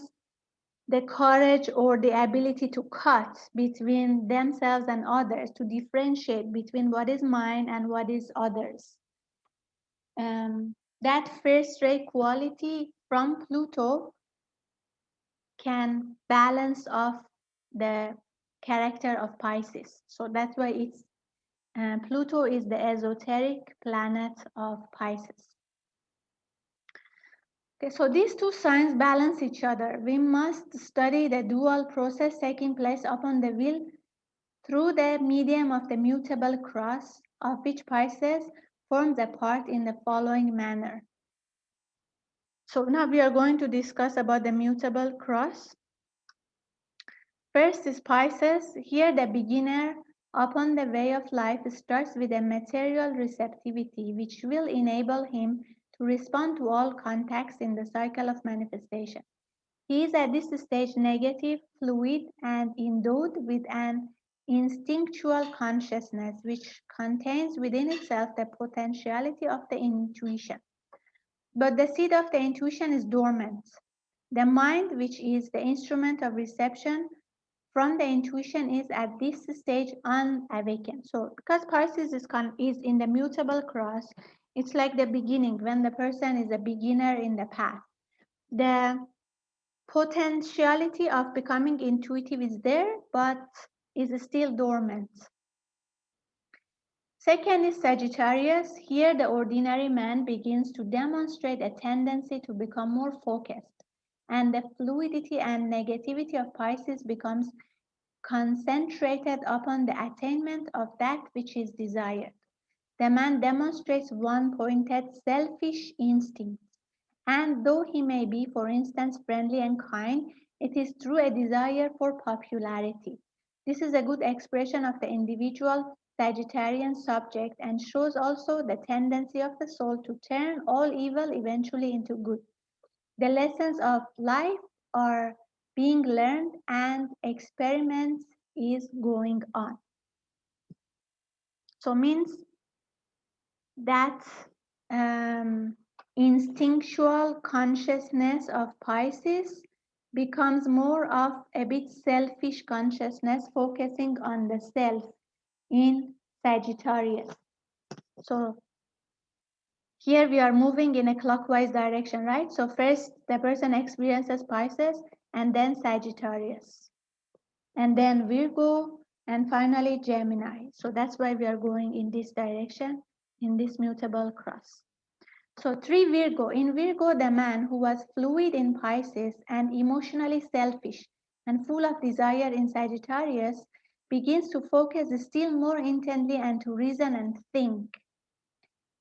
the courage or the ability to cut between themselves and others, to differentiate between what is mine and what is others. That first rate quality from Pluto can balance off the character of Pisces. So that's why it's Pluto is the esoteric planet of Pisces. Okay, so these two signs balance each other. We must study the dual process taking place upon the wheel through the medium of the mutable cross, of which Pisces forms a part in the following manner. So now we are going to discuss about the mutable cross. First is Pisces. Here the beginner upon the way of life starts with a material receptivity which will enable him to respond to all contacts in the cycle of manifestation. He is at this stage negative, fluid, and endowed with an instinctual consciousness which contains within itself the potentiality of the intuition. But the seed of the intuition is dormant. The mind, which is the instrument of reception from the intuition, is at this stage unawakened. So because Pisces is in the mutable cross, it's like the beginning when the person is a beginner in the path. The potentiality of becoming intuitive is there, but is still dormant. Second is Sagittarius. Here the ordinary man begins to demonstrate a tendency to become more focused, and the fluidity and negativity of Pisces becomes concentrated upon the attainment of that which is desired. The man demonstrates one-pointed selfish instincts, and though he may be, for instance, friendly and kind, it is through a desire for popularity. This is a good expression of the individual Sagittarian subject and shows also the tendency of the soul to turn all evil eventually into good. The lessons of life are being learned and experiments is going on. So means that instinctual consciousness of Pisces becomes more of a bit selfish consciousness focusing on the self in Sagittarius. So here we are moving in a clockwise direction, right? So first the person experiences Pisces and then Sagittarius and then Virgo and finally Gemini. So that's why we are going in this direction in this mutable cross. So 3 Virgo. In Virgo, the man who was fluid in Pisces and emotionally selfish and full of desire in Sagittarius begins to focus still more intently and to reason and think.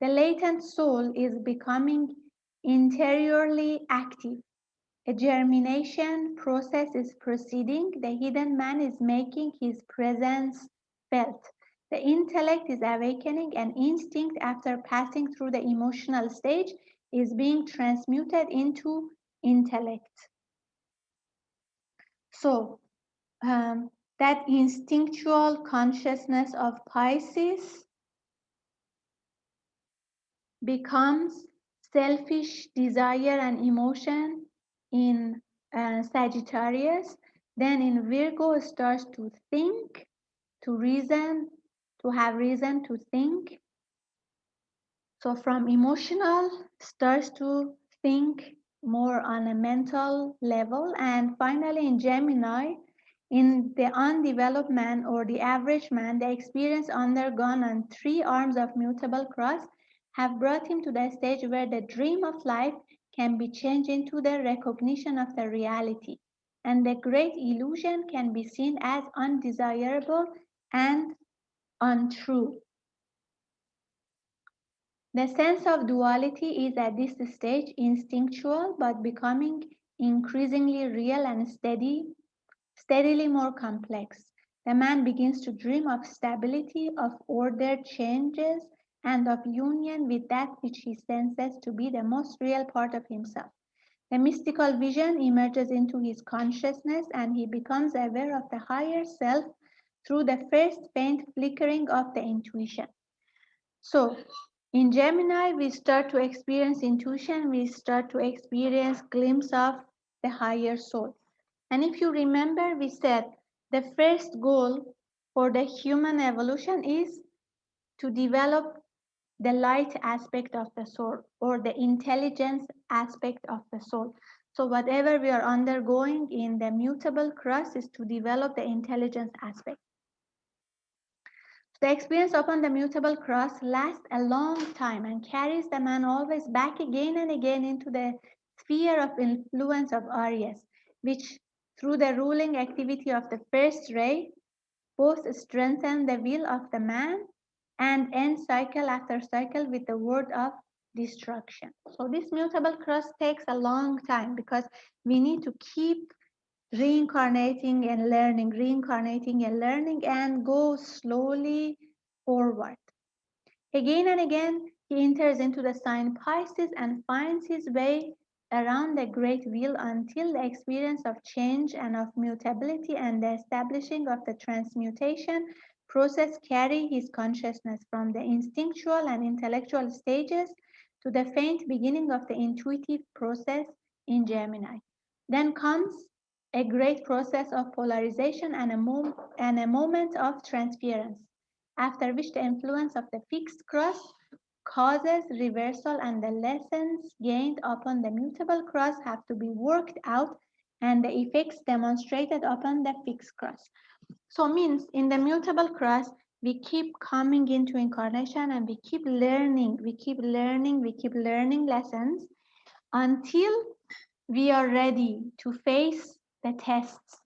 The latent soul is becoming interiorly active. A germination process is proceeding. The hidden man is making his presence felt. The intellect is awakening, and instinct, after passing through the emotional stage, is being transmuted into intellect. So, that instinctual consciousness of Pisces becomes selfish desire and emotion in Sagittarius. Then in Virgo starts to think, to reason, to have reason to think. So from emotional starts to think more on a mental level. And finally in Gemini, in the undeveloped man or the average man, the experience undergone on 3 arms of mutable cross have brought him to the stage where the dream of life can be changed into the recognition of the reality. and the great illusion can be seen as undesirable and untrue. The sense of duality is at this stage instinctual but becoming increasingly real and steadily more complex. The man begins to dream of stability, of ordered changes, and of union with that which he senses to be the most real part of himself. The mystical vision emerges into his consciousness and he becomes aware of the higher self through the first faint flickering of the intuition. So, in Gemini, we start to experience intuition, we start to experience glimpse of the higher soul. And if you remember, we said the first goal for the human evolution is to develop the light aspect of the soul or the intelligence aspect of the soul. So whatever we are undergoing in the mutable cross is to develop the intelligence aspect. The experience upon the mutable cross lasts a long time and carries the man always back again and again into the sphere of influence of Aries, which through the ruling activity of the first ray both strengthen the will of the man and end cycle after cycle with the word of destruction. So this mutable cross takes a long time because we need to keep reincarnating and learning, and go slowly forward. Again and again, he enters into the sign Pisces and finds his way around the great wheel until the experience of change and of mutability and the establishing of the transmutation process carry his consciousness from the instinctual and intellectual stages to the faint beginning of the intuitive process in Gemini. Then comes a great process of polarization and a moment of transference, after which the influence of the fixed cross causes reversal and the lessons gained upon the mutable cross have to be worked out and the effects demonstrated upon the fixed cross. So means in the mutable cross, we keep coming into incarnation and we keep learning lessons until we are ready to face the tests,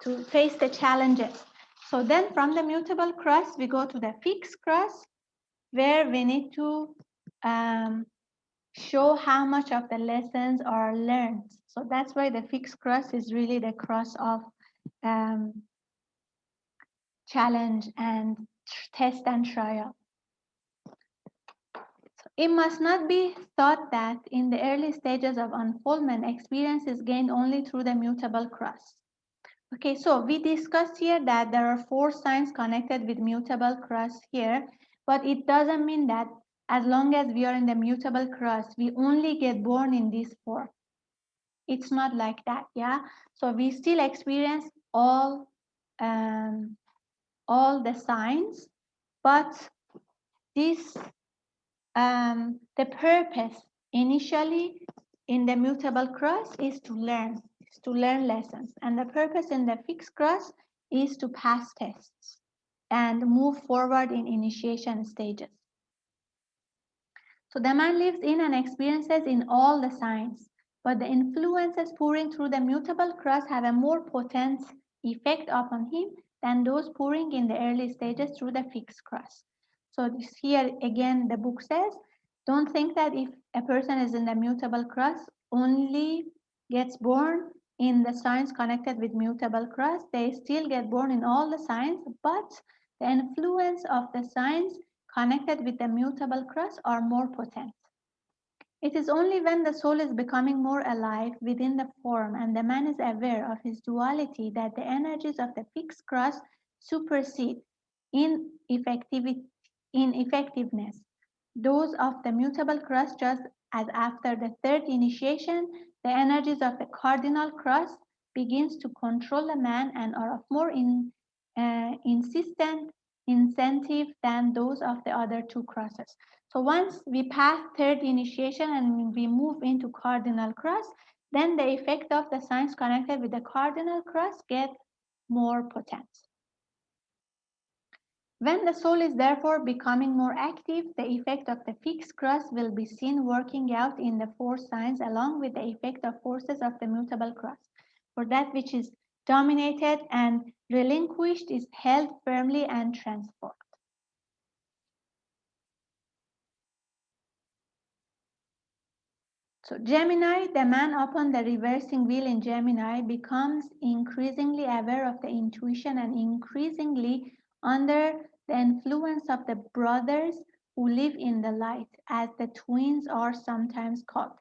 to face the challenges. So then from the mutable cross, we go to the fixed cross where we need to show how much of the lessons are learned. So that's why the fixed cross is really the cross of challenge and test and trial. It must not be thought that in the early stages of unfoldment, experience is gained only through the mutable cross. Okay, so we discussed here that there are 4 signs connected with mutable cross here, but it doesn't mean that as long as we are in the mutable cross, we only get born in these 4. It's not like that, yeah? So we still experience all the signs, but this the purpose initially in the mutable cross is to learn lessons, and the purpose in the fixed cross is to pass tests and move forward in initiation stages. So the man lives in and experiences in all the signs, but the influences pouring through the mutable cross have a more potent effect upon him than those pouring in the early stages through the fixed cross. So this here again, the book says, don't think that if a person is in the mutable cross, only gets born in the signs connected with mutable cross. They still get born in all the signs, but the influence of the signs connected with the mutable cross are more potent. It is only when the soul is becoming more alive within the form and the man is aware of his duality that the energies of the fixed cross supersede in effectiveness those of the mutable cross, just as after the third initiation, the energies of the cardinal cross begins to control the man and are of more insistent incentive than those of the other 2 crosses. So once we pass third initiation and we move into cardinal cross, then the effect of the signs connected with the cardinal cross get more potent. When the soul is therefore becoming more active, the effect of the fixed cross will be seen working out in the 4 signs along with the effect of forces of the mutable cross. For that which is dominated and relinquished is held firmly and transformed. So Gemini, the man upon the reversing wheel in Gemini becomes increasingly aware of the intuition and increasingly under the influence of the brothers who live in the light, as the twins are sometimes called.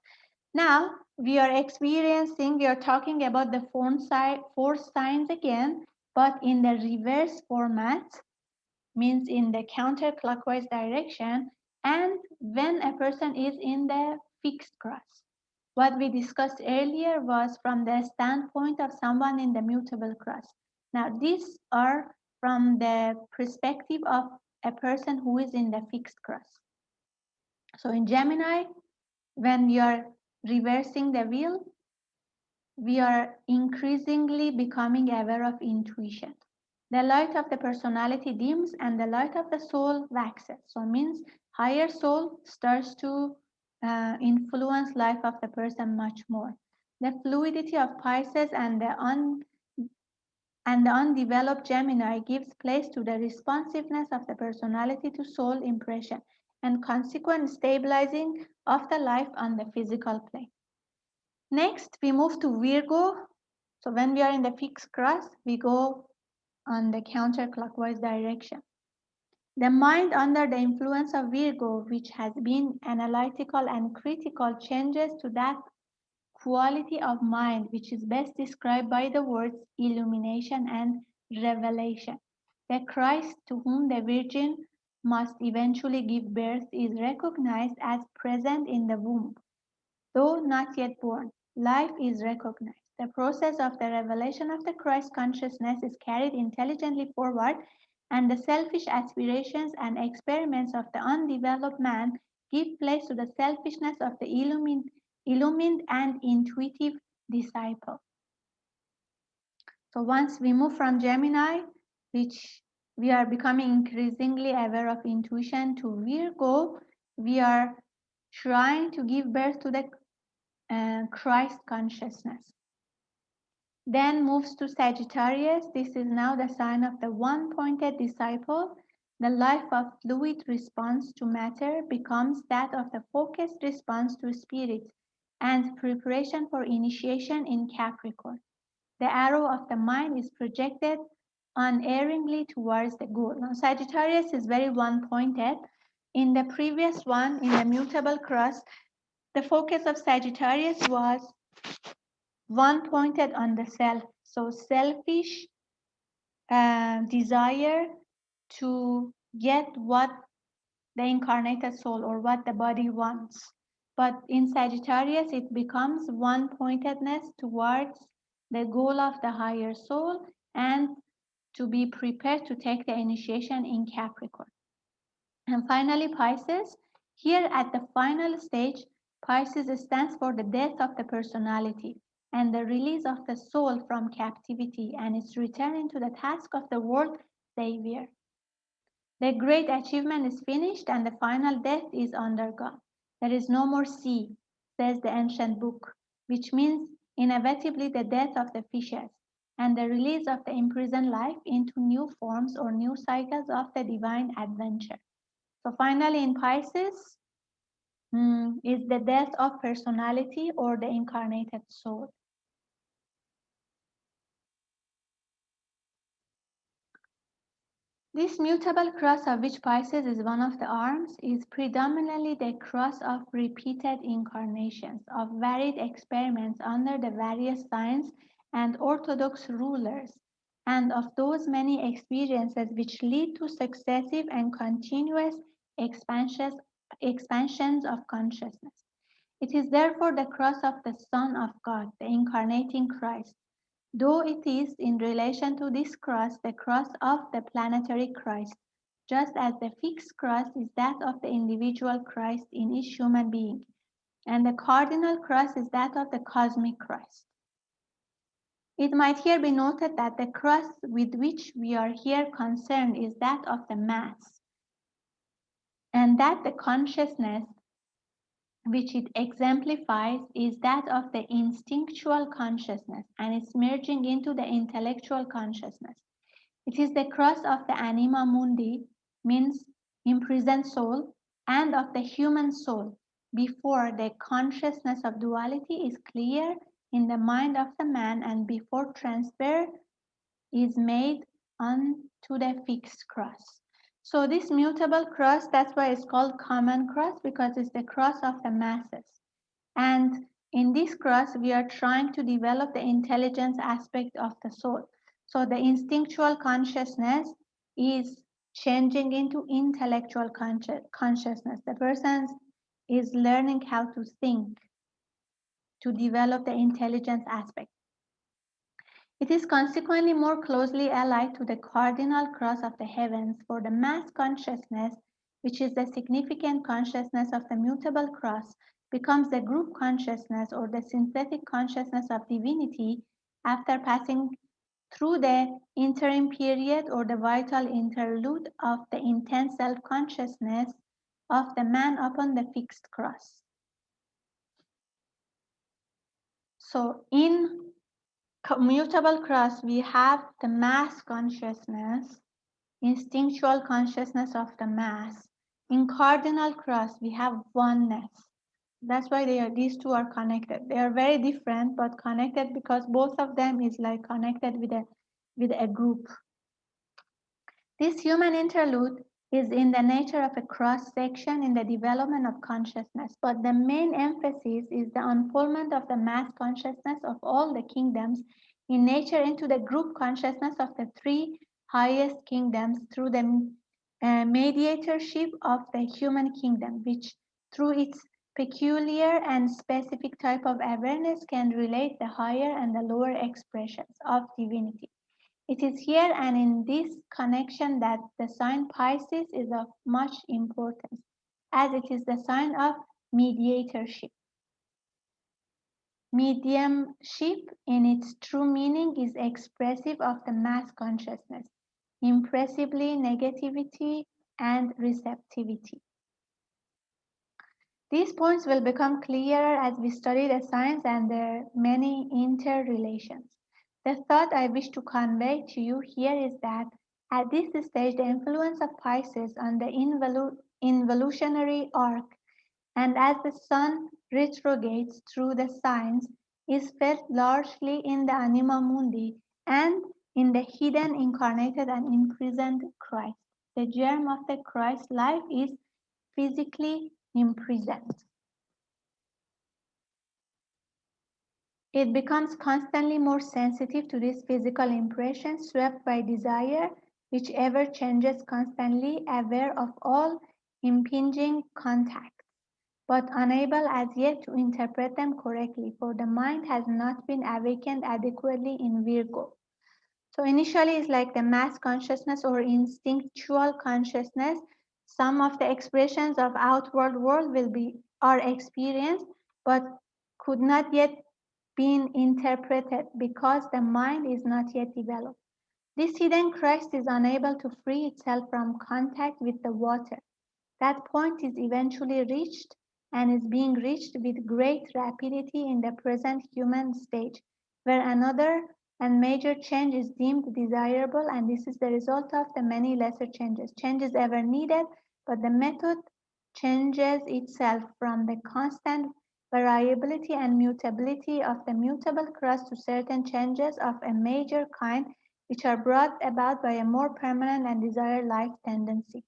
Now we are talking about the four signs again, but in the reverse format, means in the counterclockwise direction, and when a person is in the fixed cross. What we discussed earlier was from the standpoint of someone in the mutable cross. Now these are from the perspective of a person who is in the fixed cross. So in Gemini, when we are reversing the wheel, we are increasingly becoming aware of intuition. The light of the personality dims and the light of the soul waxes. So it means higher soul starts to influence life of the person much more. The fluidity of Pisces and the undeveloped Gemini gives place to the responsiveness of the personality to soul impression and consequent stabilizing of the life on the physical plane. Next, we move to Virgo. So when we are in the fixed cross, we go on the counterclockwise direction. The mind under the influence of Virgo, which has been analytical and critical, changes to that quality of mind which is best described by the words illumination and revelation. The Christ to whom the Virgin must eventually give birth is recognized as present in the womb, though not yet born. Life is recognized. The process of the revelation of the Christ consciousness is carried intelligently forward, and the selfish aspirations and experiments of the undeveloped man give place to the selfishness of the illumined and intuitive disciple. So once we move from Gemini, which we are becoming increasingly aware of intuition, to Virgo, we are trying to give birth to the Christ consciousness. Then moves to Sagittarius. This is now the sign of the one-pointed disciple. The life of fluid response to matter becomes that of the focused response to spirit and preparation for initiation in Capricorn. The arrow of the mind is projected unerringly towards the goal. Now, Sagittarius is very one-pointed. In the previous one, in the mutable cross, the focus of Sagittarius was one pointed on the self. So selfish desire to get what the incarnated soul or what the body wants. But in Sagittarius, it becomes one pointedness towards the goal of the higher soul and to be prepared to take the initiation in Capricorn. And finally, Pisces. Here at the final stage, Pisces stands for the death of the personality and the release of the soul from captivity and its return into the task of the world savior. The great achievement is finished and the final death is undergone. There is no more sea, says the ancient book, which means inevitably the death of the fishes and the release of the imprisoned life into new forms or new cycles of the divine adventure. So finally in Pisces is the death of personality or the incarnated soul. This mutable cross of which Pisces is one of the arms is predominantly the cross of repeated incarnations, of varied experiments under the various signs and orthodox rulers, and of those many experiences which lead to successive and continuous expansions of consciousness. It is therefore the cross of the Son of God, the incarnating Christ, though it is in relation to this cross the cross of the planetary Christ, just as the fixed cross is that of the individual Christ in each human being, and the cardinal cross is that of the cosmic Christ. It might here be noted that the cross with which we are here concerned is that of the mass, and that the consciousness which it exemplifies, is that of the instinctual consciousness, and it's merging into the intellectual consciousness. It is the cross of the anima mundi, means imprisoned soul, and of the human soul, before the consciousness of duality is clear in the mind of the man and before transfer is made onto the fixed cross. So this mutable cross, that's why it's called common cross, because it's the cross of the masses. And in this cross, we are trying to develop the intelligence aspect of the soul. So the instinctual consciousness is changing into intellectual consciousness. The person is learning how to think, to develop the intelligence aspect. It is consequently more closely allied to the cardinal cross of the heavens, for the mass consciousness, which is the significant consciousness of the mutable cross, becomes the group consciousness or the synthetic consciousness of divinity after passing through the interim period or the vital interlude of the intense self-consciousness of the man upon the fixed cross. So in commutable cross, we have the mass consciousness, instinctual consciousness of the mass. In cardinal cross, we have oneness. That's why these two are connected. They are very different, but connected because both of them is like connected with a group. This human interlude is in the nature of a cross section in the development of consciousness, but the main emphasis is the unfoldment of the mass consciousness of all the kingdoms in nature into the group consciousness of the three highest kingdoms through the mediatorship of the human kingdom, which through its peculiar and specific type of awareness can relate the higher and the lower expressions of divinity. It is here and in this connection that the sign Pisces is of much importance, as it is the sign of mediatorship. Mediumship, in its true meaning, is expressive of the mass consciousness, impressively negativity and receptivity. These points will become clearer as we study the signs and their many interrelations. The thought I wish to convey to you here is that at this stage, the influence of Pisces on the involutionary arc, and as the sun retrogrades through the signs, is felt largely in the anima mundi and in the hidden, incarnated, and imprisoned Christ. The germ of the Christ life is physically imprisoned. It becomes constantly more sensitive to this physical impression, swept by desire, which ever changes, constantly aware of all impinging contacts, but unable as yet to interpret them correctly, for the mind has not been awakened adequately in Virgo. So initially it's like the mass consciousness or instinctual consciousness. Some of the expressions of outward world are experienced, but could not yet been interpreted because the mind is not yet developed. This hidden Christ is unable to free itself from contact with the water. That point is eventually reached and is being reached with great rapidity in the present human stage, where another and major change is deemed desirable, and this is the result of the many lesser changes. Change is ever needed, but the method changes itself from the constant variability and mutability of the mutable cross to certain changes of a major kind, which are brought about by a more permanent and desired life tendency.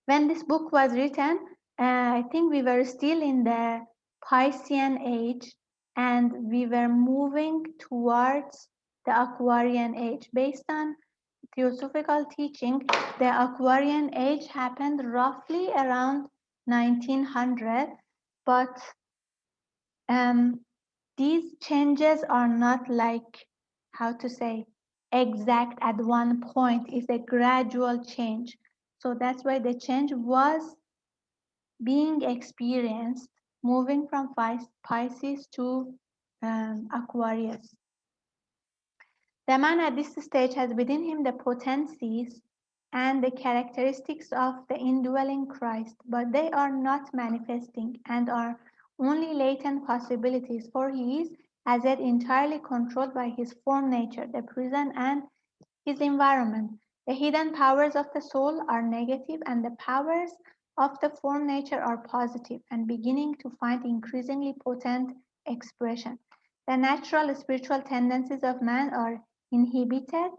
When this book was written, I think we were still in the Piscean age and we were moving towards the Aquarian age. Based on theosophical teaching, the Aquarian age happened roughly around 1900, but these changes are not like, how to say, exact at one point. It's a gradual change. So that's why the change was being experienced moving from Pisces to Aquarius. The man at this stage has within him the potencies and the characteristics of the indwelling Christ, but they are not manifesting and are only latent possibilities, for he is as yet entirely controlled by his form nature, the prison, and his environment. The hidden powers of the soul are negative, and the powers of the form nature are positive and beginning to find increasingly potent expression. The natural spiritual tendencies of man are inhibited,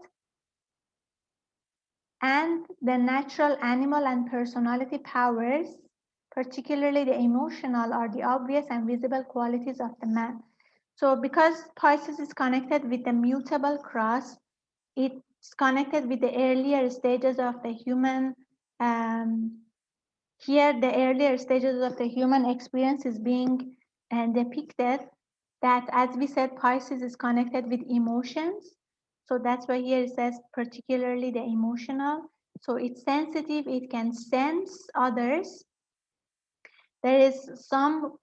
and the natural animal and personality powers, particularly the emotional, are the obvious and visible qualities of the man. So, because Pisces is connected with the mutable cross, it's connected with the earlier stages of the human. Um, Here, the earlier stages of the human experience is being depicted. That, as we said, Pisces is connected with emotions. So that's why here it says particularly the emotional. So it's sensitive, it can sense others. There is some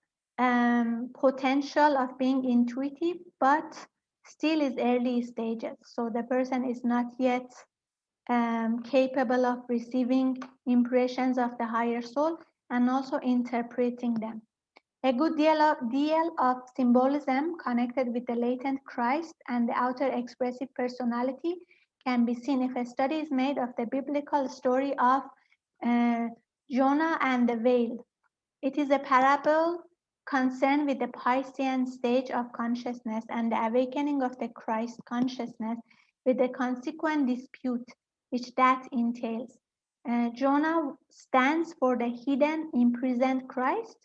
potential of being intuitive, but still is early stages. So the person is not yet capable of receiving impressions of the higher soul and also interpreting them. A good deal of symbolism connected with the latent Christ and the outer expressive personality can be seen if a study is made of the biblical story of uh, Jonah and the whale. It is a parable concerned with the Piscean stage of consciousness and the awakening of the Christ consciousness with the consequent dispute which that entails. Jonah stands for the hidden, imprisoned Christ,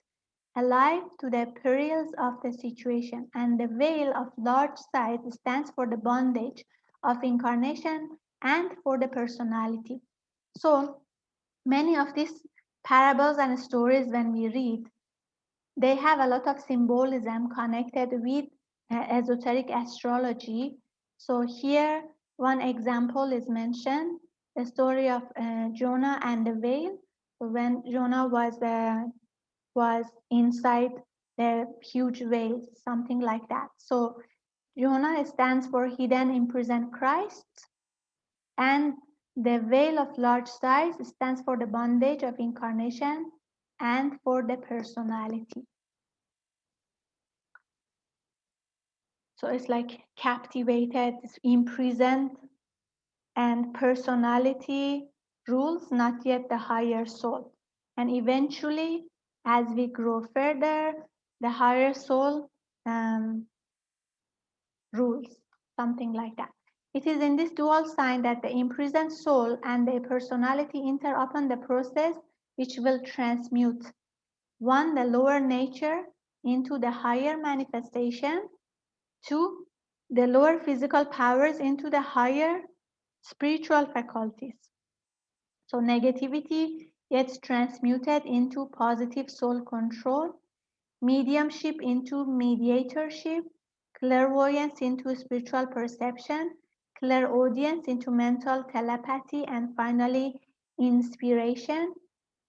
alive to the perils of the situation, and the veil of large size stands for the bondage of incarnation and for the personality. So, many of these parables and stories, when we read, they have a lot of symbolism connected with esoteric astrology. So here, one example is mentioned, the story of Jonah and the whale. So when Jonah was inside the huge whale, something like that. So Jonah stands for hidden imprisoned Christ, and the veil of large size stands for the bondage of incarnation and for the personality. So it's like captivated, imprisoned, and personality rules, not yet the higher soul. And eventually, as we grow further, the higher soul rules, something like that. It is in this dual sign that the imprisoned soul and the personality enter upon the process which will transmute one, the lower nature, into the higher manifestation, two, the lower physical powers into the higher spiritual faculties. So negativity gets transmuted into positive soul control, mediumship into mediatorship, clairvoyance into spiritual perception, clairaudience into mental telepathy, and finally inspiration,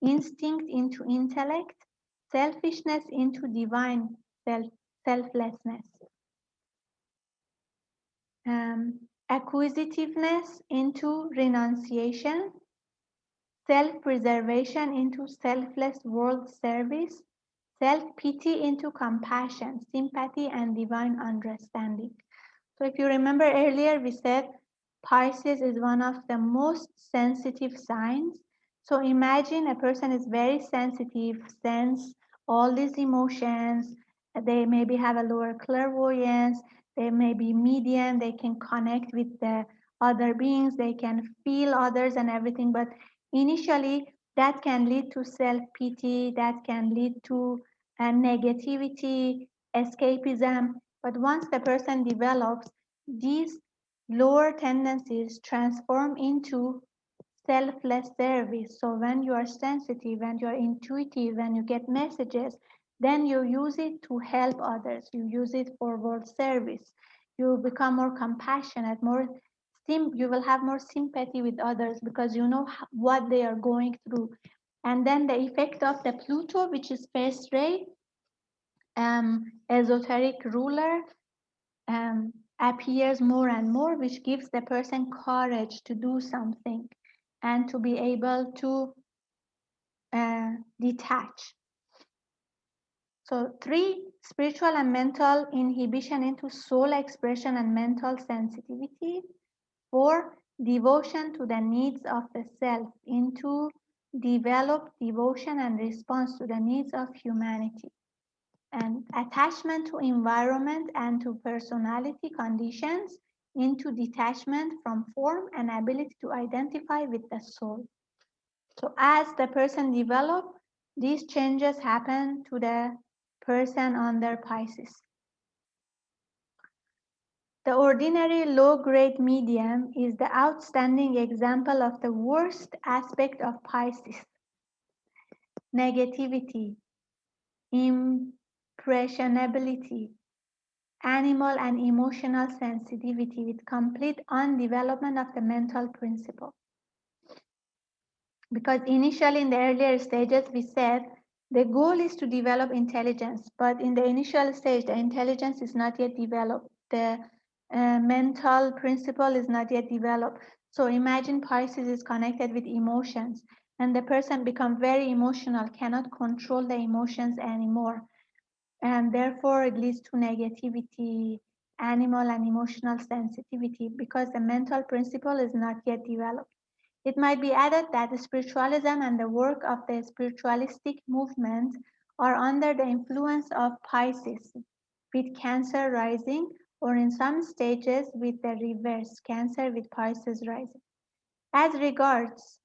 instinct into intellect, selfishness into divine selflessness, acquisitiveness into renunciation, self-preservation into selfless world service, self-pity into compassion, sympathy, and divine understanding. So if you remember earlier, we said Pisces is one of the most sensitive signs. So imagine a person is very sensitive, sense all these emotions. They maybe have a lower clairvoyance. They may be medium. They can connect with the other beings. They can feel others and everything. But initially, that can lead to self-pity. That can lead to negativity, escapism. But once the person develops, these lower tendencies transform into selfless service. So when you are sensitive, when you are intuitive, when you get messages, then you use it to help others. You use it for world service. You become more compassionate, you will have more sympathy with others because you know what they are going through. And then the effect of the Pluto, which is first ray, esoteric ruler, appears more and more, which gives the person courage to do something. and to be able to detach. So 3, spiritual and mental inhibition into soul expression and mental sensitivity. 4, devotion to the needs of the self into develop devotion and response to the needs of humanity. And attachment to environment and to personality conditions into detachment from form and ability to identify with the soul. So as the person develops, these changes happen to the person under Pisces. The ordinary low-grade medium is the outstanding example of the worst aspect of Pisces: negativity, impressionability, animal and emotional sensitivity with complete undevelopment of the mental principle. Because initially in the earlier stages we said the goal is to develop intelligence, but in the initial stage the intelligence is not yet developed. The mental principle is not yet developed. So imagine Pisces is connected with emotions and the person becomes very emotional, cannot control the emotions anymore. And therefore it leads to negativity, animal and emotional sensitivity because the mental principle is not yet developed. It might be added that spiritualism and the work of the spiritualistic movement are under the influence of Pisces, with Cancer rising, or in some stages with the reverse, Cancer with Pisces rising. As regards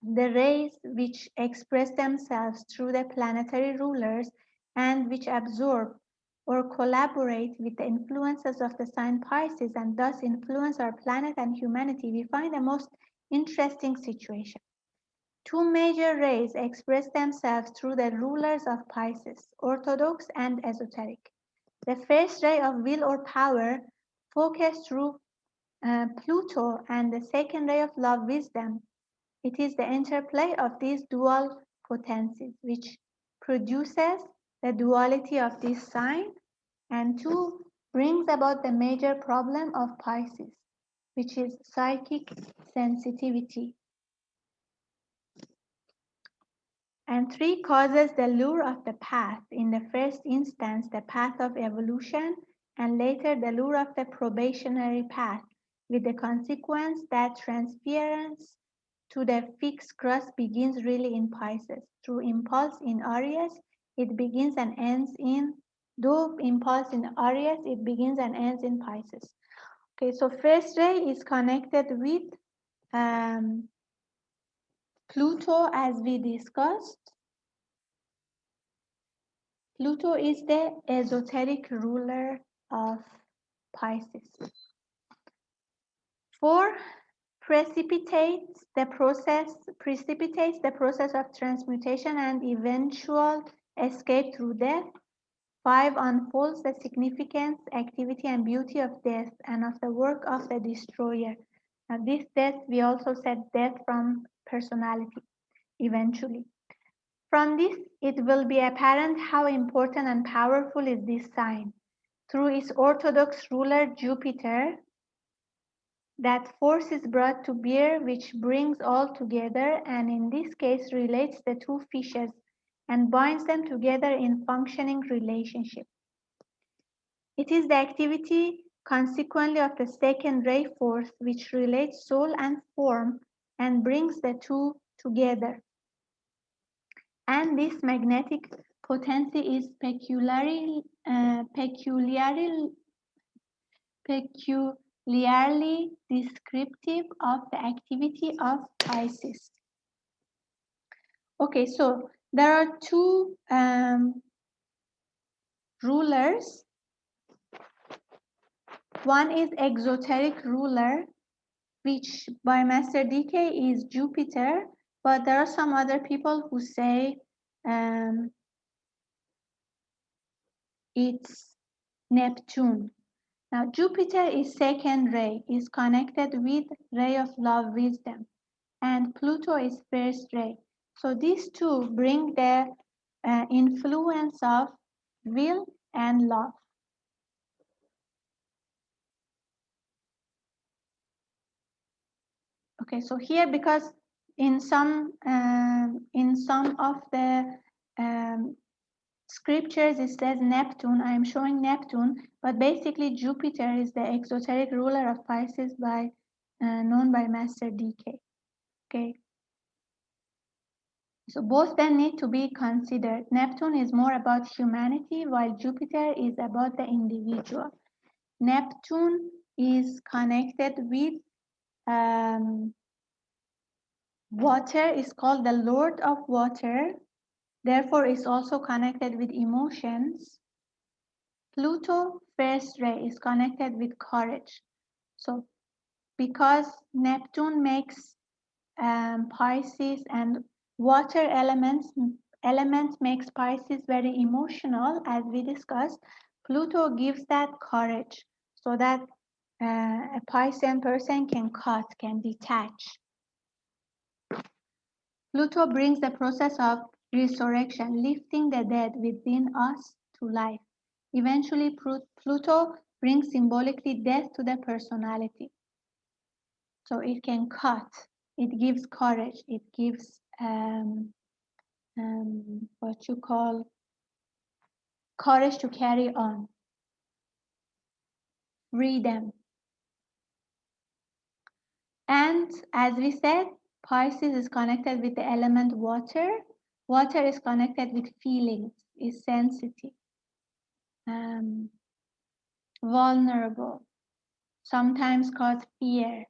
the rays which express themselves through the planetary rulers and which absorb or collaborate with the influences of the sign Pisces and thus influence our planet and humanity, we find a most interesting situation. 2 major rays express themselves through the rulers of Pisces, Orthodox and Esoteric. The first ray of will or power focused through Pluto, and the second ray of love wisdom. It is the interplay of these dual potencies which produces the duality of this sign, and 2, brings about the major problem of Pisces, which is psychic sensitivity. And 3, causes the lure of the path. In the first instance, the path of evolution, and later the lure of the probationary path, with the consequence that transference to the fixed cross begins really in Pisces. Through impulse in Aries, it begins and ends in, though impulse in Aries, it begins and ends in Pisces. Okay, so first ray is connected with Pluto, as we discussed. Pluto is the esoteric ruler of Pisces. 4, precipitates the process of transmutation and eventual escape through death. 5, unfolds the significance, activity, and beauty of death and of the work of the destroyer. Now, this death, we also said death from personality, eventually. From this, it will be apparent how important and powerful is this sign. Through its orthodox ruler Jupiter, that force is brought to bear which brings all together, and in this case relates the 2 fishes and binds them together in functioning relationship. It is the activity consequently of the second ray force which relates soul and form and brings the 2 together. And this magnetic potency is peculiarly descriptive of the activity of Pisces. Okay, so there are 2 rulers. One is exoteric ruler, which by Master DK is Jupiter, but there are some other people who say it's Neptune. Now, Jupiter is second ray, is connected with ray of love wisdom, and Pluto is first ray. So these 2 bring the influence of will and love. Okay, so here, because in some of the scriptures it says Neptune, I am showing Neptune, but basically Jupiter is the exoteric ruler of Pisces by known by Master DK. Okay, so both then need to be considered. Neptune is more about humanity, while Jupiter is about the individual. Neptune is connected with water, is called the Lord of Water, therefore is also connected with emotions. Pluto, first ray, is connected with courage. So because Neptune makes Pisces and water element makes Pisces very emotional, as we discussed, Pluto gives that courage so that a Piscean person can cut, can detach. Pluto brings the process of resurrection, lifting the dead within us to life. Eventually, Pluto brings symbolically death to the personality. So it can cut, it gives courage, it gives what you call courage to carry on, freedom. And as we said, Pisces is connected with the element water. Water is connected with feelings, is sensitive, vulnerable, sometimes cause fear.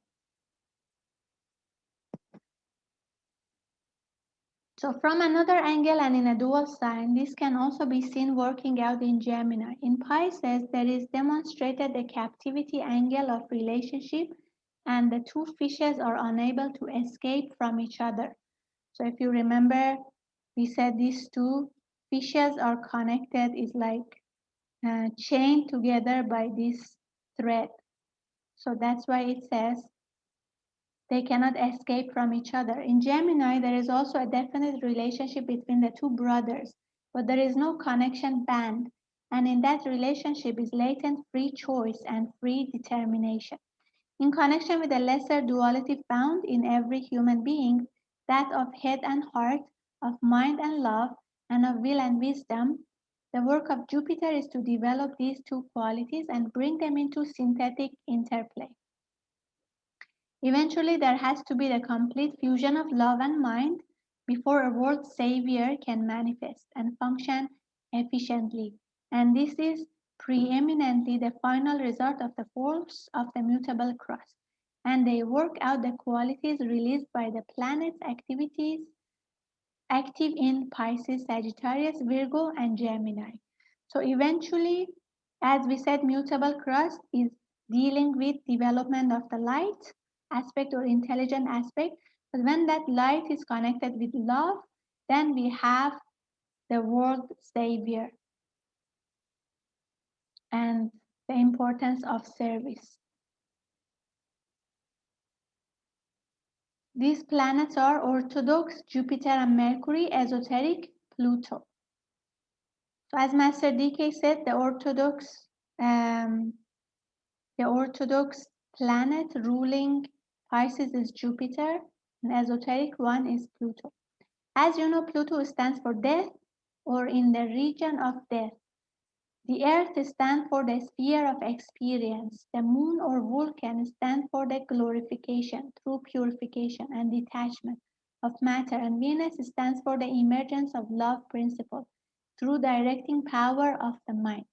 So from another angle and in a dual sign, this can also be seen working out in Gemini. In Pisces, there is demonstrated the captivity angle of relationship, and the two fishes are unable to escape from each other. So if you remember, we said these two fishes are connected, is like chained together by this thread. So that's why it says they cannot escape from each other. In Gemini, there is also a definite relationship between the two brothers, but there is no connection band. And in that relationship is latent free choice and free determination. In connection with the lesser duality found in every human being, that of head and heart, of mind and love, and of will and wisdom, the work of Jupiter is to develop these two qualities and bring them into synthetic interplay. Eventually, there has to be the complete fusion of love and mind before a world savior can manifest and function efficiently. And this is preeminently the final result of the force of the mutable cross. And they work out the qualities released by the planets' activities active in Pisces, Sagittarius, Virgo, and Gemini. So eventually, as we said, mutable crust is dealing with development of the light aspect or intelligent aspect. But when that light is connected with love, then we have the world savior and the importance of service. These planets are orthodox, Jupiter and Mercury, esoteric, Pluto. So as Master DK said, um, the orthodox planet ruling Pisces is Jupiter, and esoteric one is Pluto. As you know, Pluto stands for death or in the region of death. The Earth stands for the sphere of experience. The Moon or Vulcan stands for the glorification through purification and detachment of matter, and Venus stands for the emergence of love principle through directing power of the mind.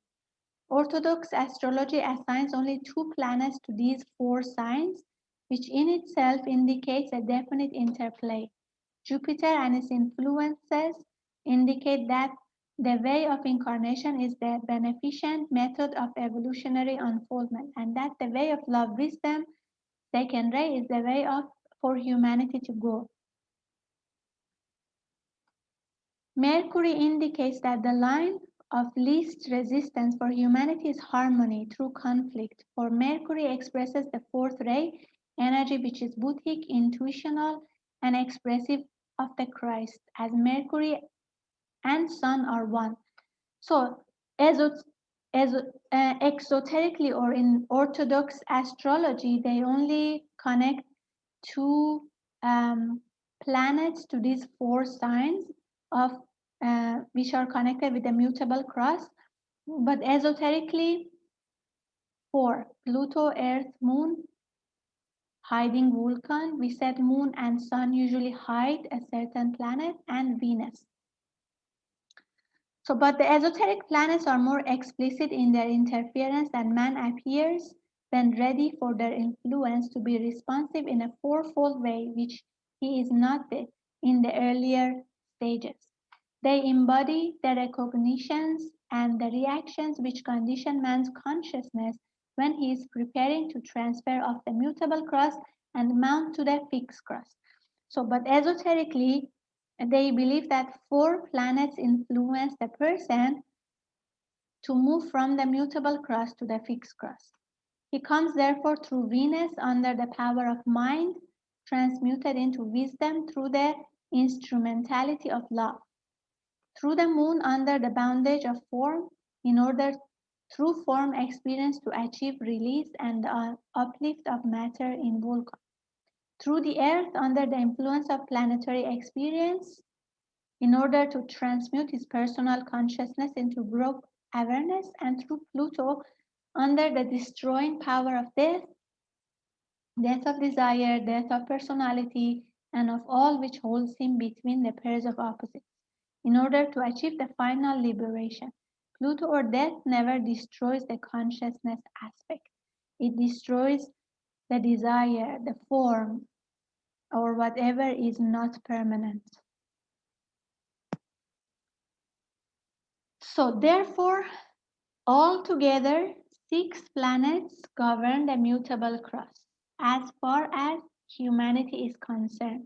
Orthodox astrology assigns only two planets to these four signs, which in itself indicates a definite interplay. Jupiter and its influences indicate that the way of incarnation is the beneficent method of evolutionary unfoldment, and that the way of love wisdom, second ray, is the way of for humanity to go. Mercury indicates that the line of least resistance for humanity is harmony through conflict, for Mercury expresses the fourth ray energy, which is Buddhic, intuitional, and expressive of the Christ, as Mercury and Sun are one. So, exoterically or in Orthodox astrology, they only connect two planets to these four signs of which are connected with the mutable cross, but esoterically four: Pluto, Earth, Moon, hiding Vulcan. We said Moon and Sun usually hide a certain planet, and Venus. So, but the esoteric planets are more explicit in their interference, and man appears when ready for their influence to be responsive in a fourfold way, which he is not in the earlier stages. They embody the recognitions and the reactions which condition man's consciousness when he is preparing to transfer off the mutable cross and mount to the fixed cross. So, but esoterically, they believe that four planets influence the person to move from the mutable cross to the fixed cross. He comes therefore through Venus under the power of mind, transmuted into wisdom through the instrumentality of love. Through the moon under the bondage of form, in order through form experience to achieve release and the uplift of matter in Vulcan. Through the earth under the influence of planetary experience, in order to transmute his personal consciousness into broad awareness, and through Pluto under the destroying power of death, death of desire, death of personality, and of all which holds him between the pairs of opposites, in order to achieve the final liberation. Pluto or death never destroys the consciousness aspect. It destroys the desire, the form, or whatever is not permanent. So therefore, altogether, 6 planets govern the mutable cross as far as humanity is concerned.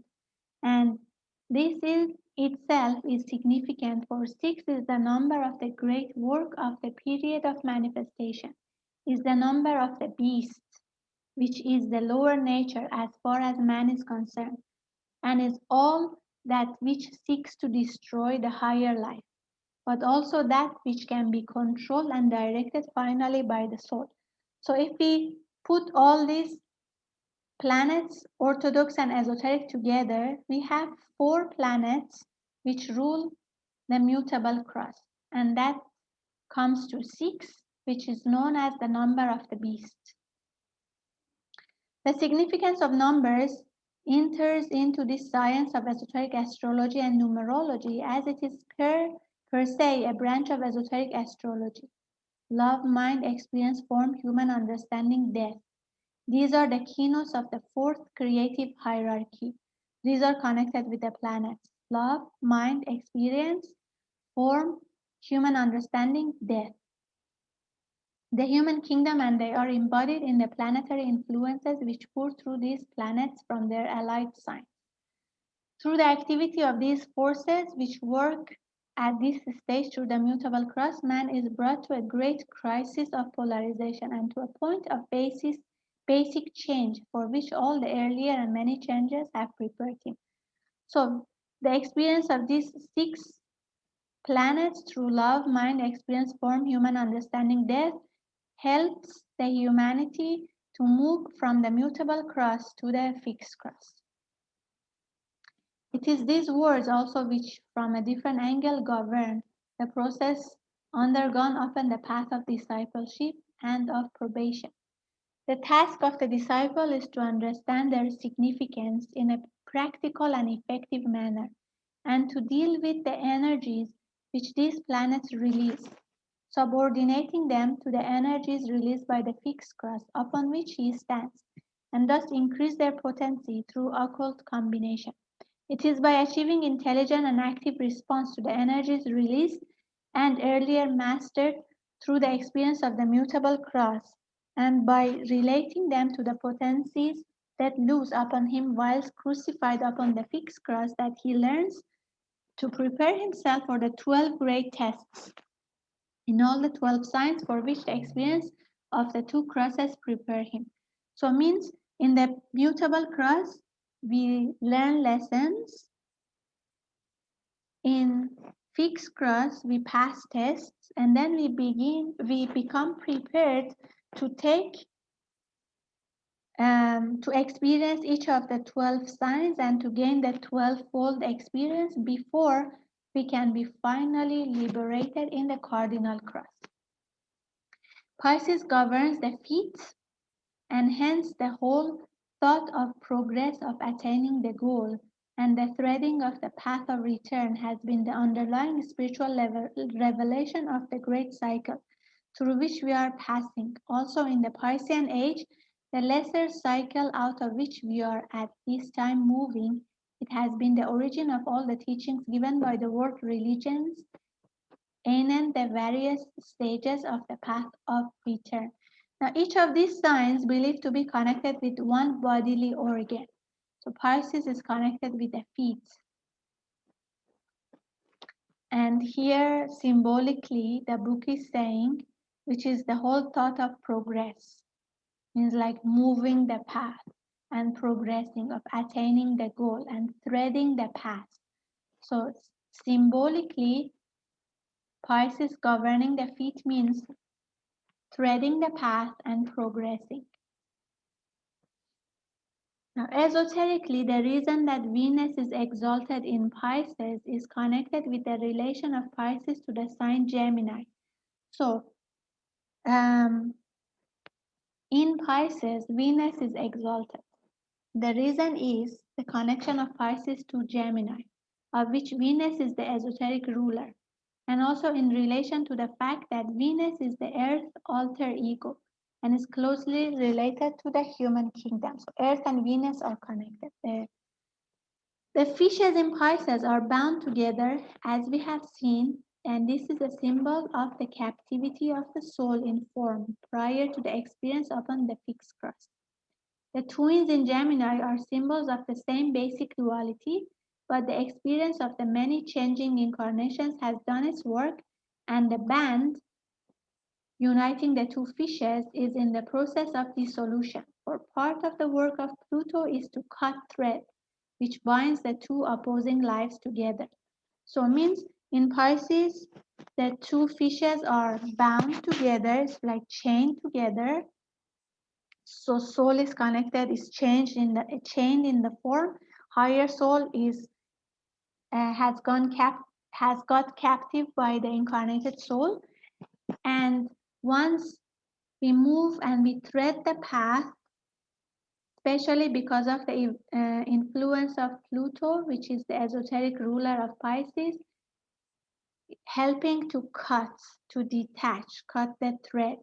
And this is itself is significant, for 6 is the number of the great work of the period of manifestation, is the number of the beast, which is the lower nature as far as man is concerned, and is all that which seeks to destroy the higher life, but also that which can be controlled and directed finally by the soul. So if we put all these planets, orthodox and esoteric, together, we have 4 planets which rule the mutable cross, and that comes to 6, which is known as the number of the beast. The significance of numbers enters into this science of esoteric astrology and numerology, as it is per se a branch of esoteric astrology. Love, mind, experience, form, human understanding, death. These are the keynotes of the 4th creative hierarchy. These are connected with the planets: love, mind, experience, form, human understanding, death. The human kingdom, and they are embodied in the planetary influences which pour through these planets from their allied signs. Through the activity of these forces which work at this stage through the mutable cross, man is brought to a great crisis of polarization and to a point of basic change for which all the earlier and many changes have prepared him. So the experience of these 6 planets through love, mind, experience, form, human understanding, death helps the humanity to move from the mutable cross to the fixed cross. It is these words also which, from a different angle, govern the process undergone, often the path of discipleship and of probation. The task of the disciple is to understand their significance in a practical and effective manner, and to deal with the energies which these planets release, subordinating them to the energies released by the fixed cross upon which he stands, and thus increase their potency through occult combination. It is by achieving intelligent and active response to the energies released and earlier mastered through the experience of the mutable cross, and by relating them to the potencies that loose upon him whilst crucified upon the fixed cross, that he learns to prepare himself for the 12 great tests in all the 12 signs for which the experience of the 2 crosses prepare him. So means in the mutable cross, we learn lessons. In fixed cross, we pass tests, and then we become prepared to take to experience each of the 12 signs and to gain the 12-fold experience before we can be finally liberated in the cardinal cross. Pisces governs the feet, and hence the whole thought of progress, of attaining the goal, and the threading of the path of return has been the underlying spiritual revelation of the great cycle through which we are passing. Also in the Piscean age, the lesser cycle out of which we are at this time moving, it has been the origin of all the teachings given by the world religions and the various stages of the path of return. Now, each of these signs believed to be connected with one bodily organ. So Pisces is connected with the feet. And here, symbolically, the book is saying, which is the whole thought of progress, means like moving the path and progressing, of attaining the goal and threading the path. So symbolically, Pisces governing the feet means threading the path and progressing. Now, esoterically, the reason that Venus is exalted in Pisces is connected with the relation of Pisces to the sign Gemini. So, in Pisces, Venus is exalted. The reason is the connection of Pisces to Gemini, of which Venus is the esoteric ruler, and also in relation to the fact that Venus is the Earth's alter ego and is closely related to the human kingdom. So Earth and Venus are connected. The fishes in Pisces are bound together, as we have seen, and this is a symbol of the captivity of the soul in form prior to the experience upon the fixed crust. The twins in Gemini are symbols of the same basic duality, but the experience of the many changing incarnations has done its work, and the band uniting the two fishes is in the process of dissolution. For part of the work of Pluto is to cut thread, which binds the two opposing lives together. So it means in Pisces, the two fishes are bound together, it's like chained together. So soul is connected, is chained in the form. Higher soul is has got captive by the incarnated soul, and once we move and we thread the path, especially because of the influence of Pluto, which is the esoteric ruler of Pisces, helping to cut, to detach, cut the thread.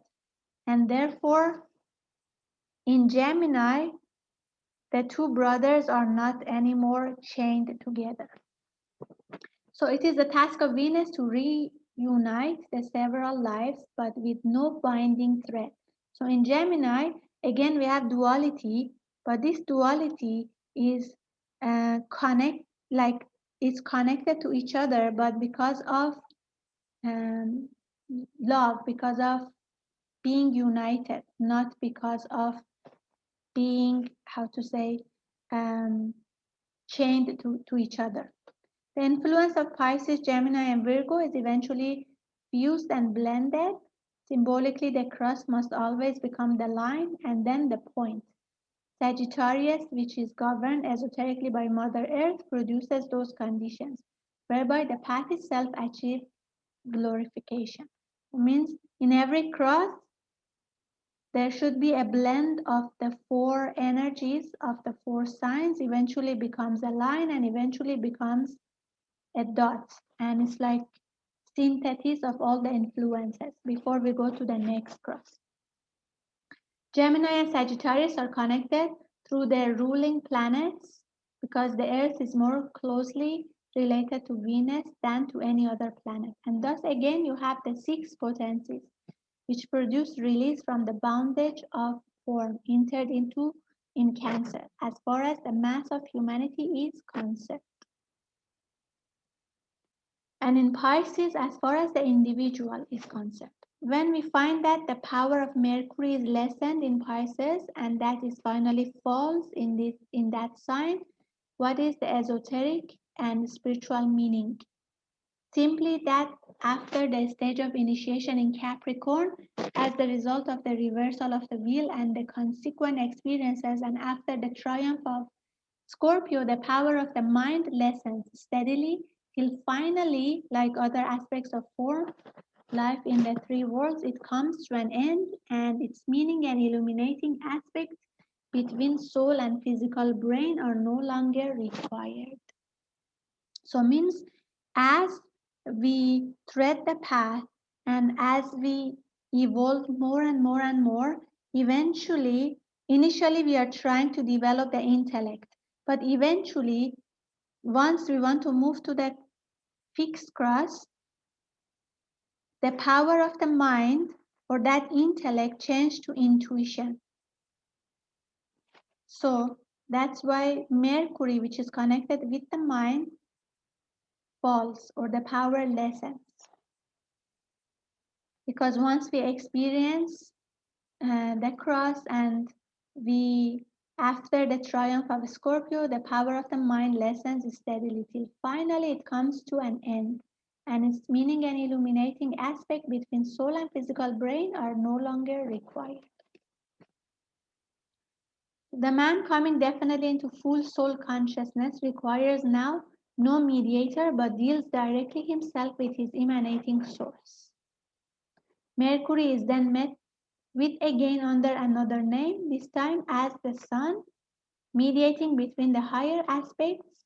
And therefore, in Gemini, the two brothers are not anymore chained together. So it is the task of Venus to reunite the several lives, but with no binding thread. So in Gemini, again, we have duality, but this duality is it's connected to each other, but because of love, because of being united, not because of being, how to say, chained to each other. The influence of Pisces, Gemini, and Virgo is eventually fused and blended. Symbolically, the cross must always become the line and then the point. Sagittarius, which is governed esoterically by Mother Earth, produces those conditions, whereby the path itself achieves glorification. It means in every cross, there should be a blend of the four energies of the four signs, eventually becomes a line and eventually becomes a dot, and it's like synthesis of all the influences before we go to the next cross. Gemini and Sagittarius are connected through their ruling planets because the Earth is more closely related to Venus than to any other planet. And thus again you have the six potencies which produce release from the bondage of form entered into in Cancer as far as the mass of humanity is concerned. And in Pisces, as far as the individual is concerned. When we find that the power of Mercury is lessened in Pisces and that is finally false in that sign, what is the esoteric and spiritual meaning? Simply that after the stage of initiation in Capricorn as the result of the reversal of the wheel and the consequent experiences, and after the triumph of Scorpio, the power of the mind lessens steadily till finally, like other aspects of form, life in the three worlds, it comes to an end and its meaning and illuminating aspects between soul and physical brain are no longer required. So means as we tread the path and as we evolve more and more and more, eventually, initially we are trying to develop the intellect, but eventually, once we want to move to the fixed cross, the power of the mind or that intellect change to intuition. So that's why Mercury, which is connected with the mind, falls or the power lessens. Because once we experience the cross and after the triumph of Scorpio, the power of the mind lessens steadily till finally it comes to an end. And its meaning and illuminating aspect between soul and physical brain are no longer required. The man coming definitely into full soul consciousness requires now no mediator but deals directly himself with his emanating source. Mercury is then met with again under another name, this time as the sun, mediating between the higher aspects.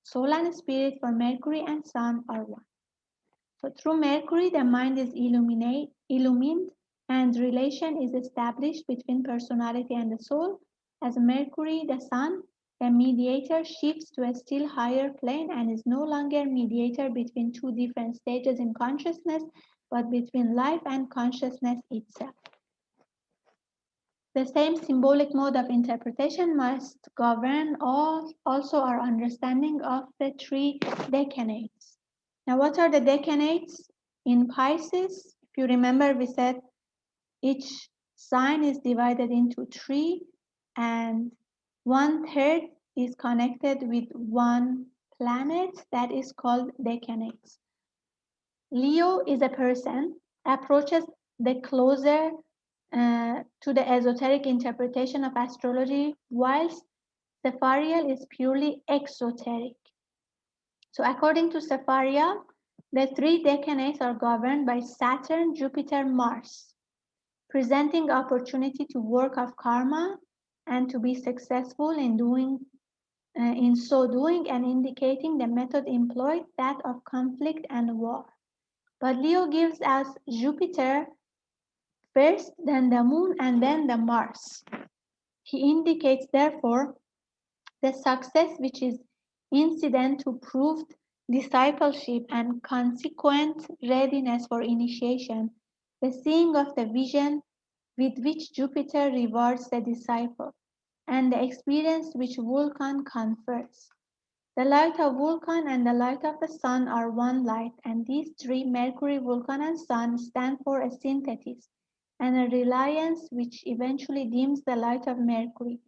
Soul and spirit for Mercury and sun are one. So through Mercury, the mind is illumined and relation is established between personality and the soul. As Mercury, the sun, the mediator shifts to a still higher plane and is no longer mediator between two different stages in consciousness, but between life and consciousness itself. The same symbolic mode of interpretation must govern also our understanding of the three decanates. Now, what are the decanates? In Pisces, if you remember, we said each sign is divided into three, and 1/3 is connected with one planet that is called decanates. Leo is a person, approaches the closer to the esoteric interpretation of astrology, whilst Saphariel is purely exoteric. So according to Saphariel, the three decanates are governed by Saturn, Jupiter, Mars, presenting opportunity to work of karma and to be successful in so doing, and indicating the method employed, that of conflict and war. But Leo gives us Jupiter first, then the moon, and then the Mars. He indicates, therefore, the success which is incident to proved discipleship and consequent readiness for initiation, the seeing of the vision with which Jupiter rewards the disciple, and the experience which Vulcan confers. The light of Vulcan and the light of the sun are one light, and these three, Mercury, Vulcan, and Sun, stand for a synthesis and a reliance which eventually dims the light of Mercury,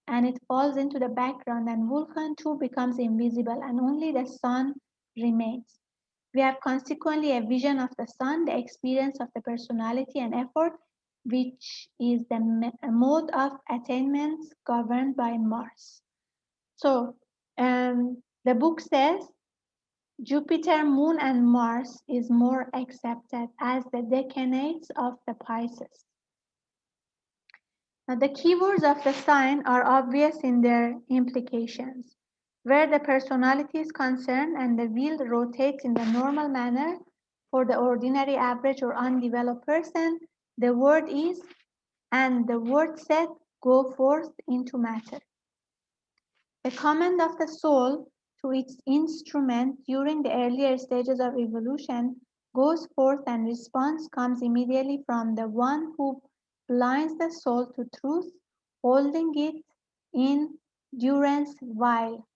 and it falls into the background, and Vulcan too becomes invisible, and only the sun remains. We have consequently a vision of the sun, the experience of the personality and effort, which is the mode of attainment governed by Mars. So the book says Jupiter, Moon, and Mars is more accepted as the decanates of the Pisces. Now, the keywords of the sign are obvious in their implications. Where the personality is concerned and the wheel rotates in the normal manner for the ordinary, average, or undeveloped person, the word is, and the word said, go forth into matter. The command of the soul to its instrument during the earlier stages of evolution goes forth, and response comes immediately from the one who blinds the soul to truth, holding it in durance while.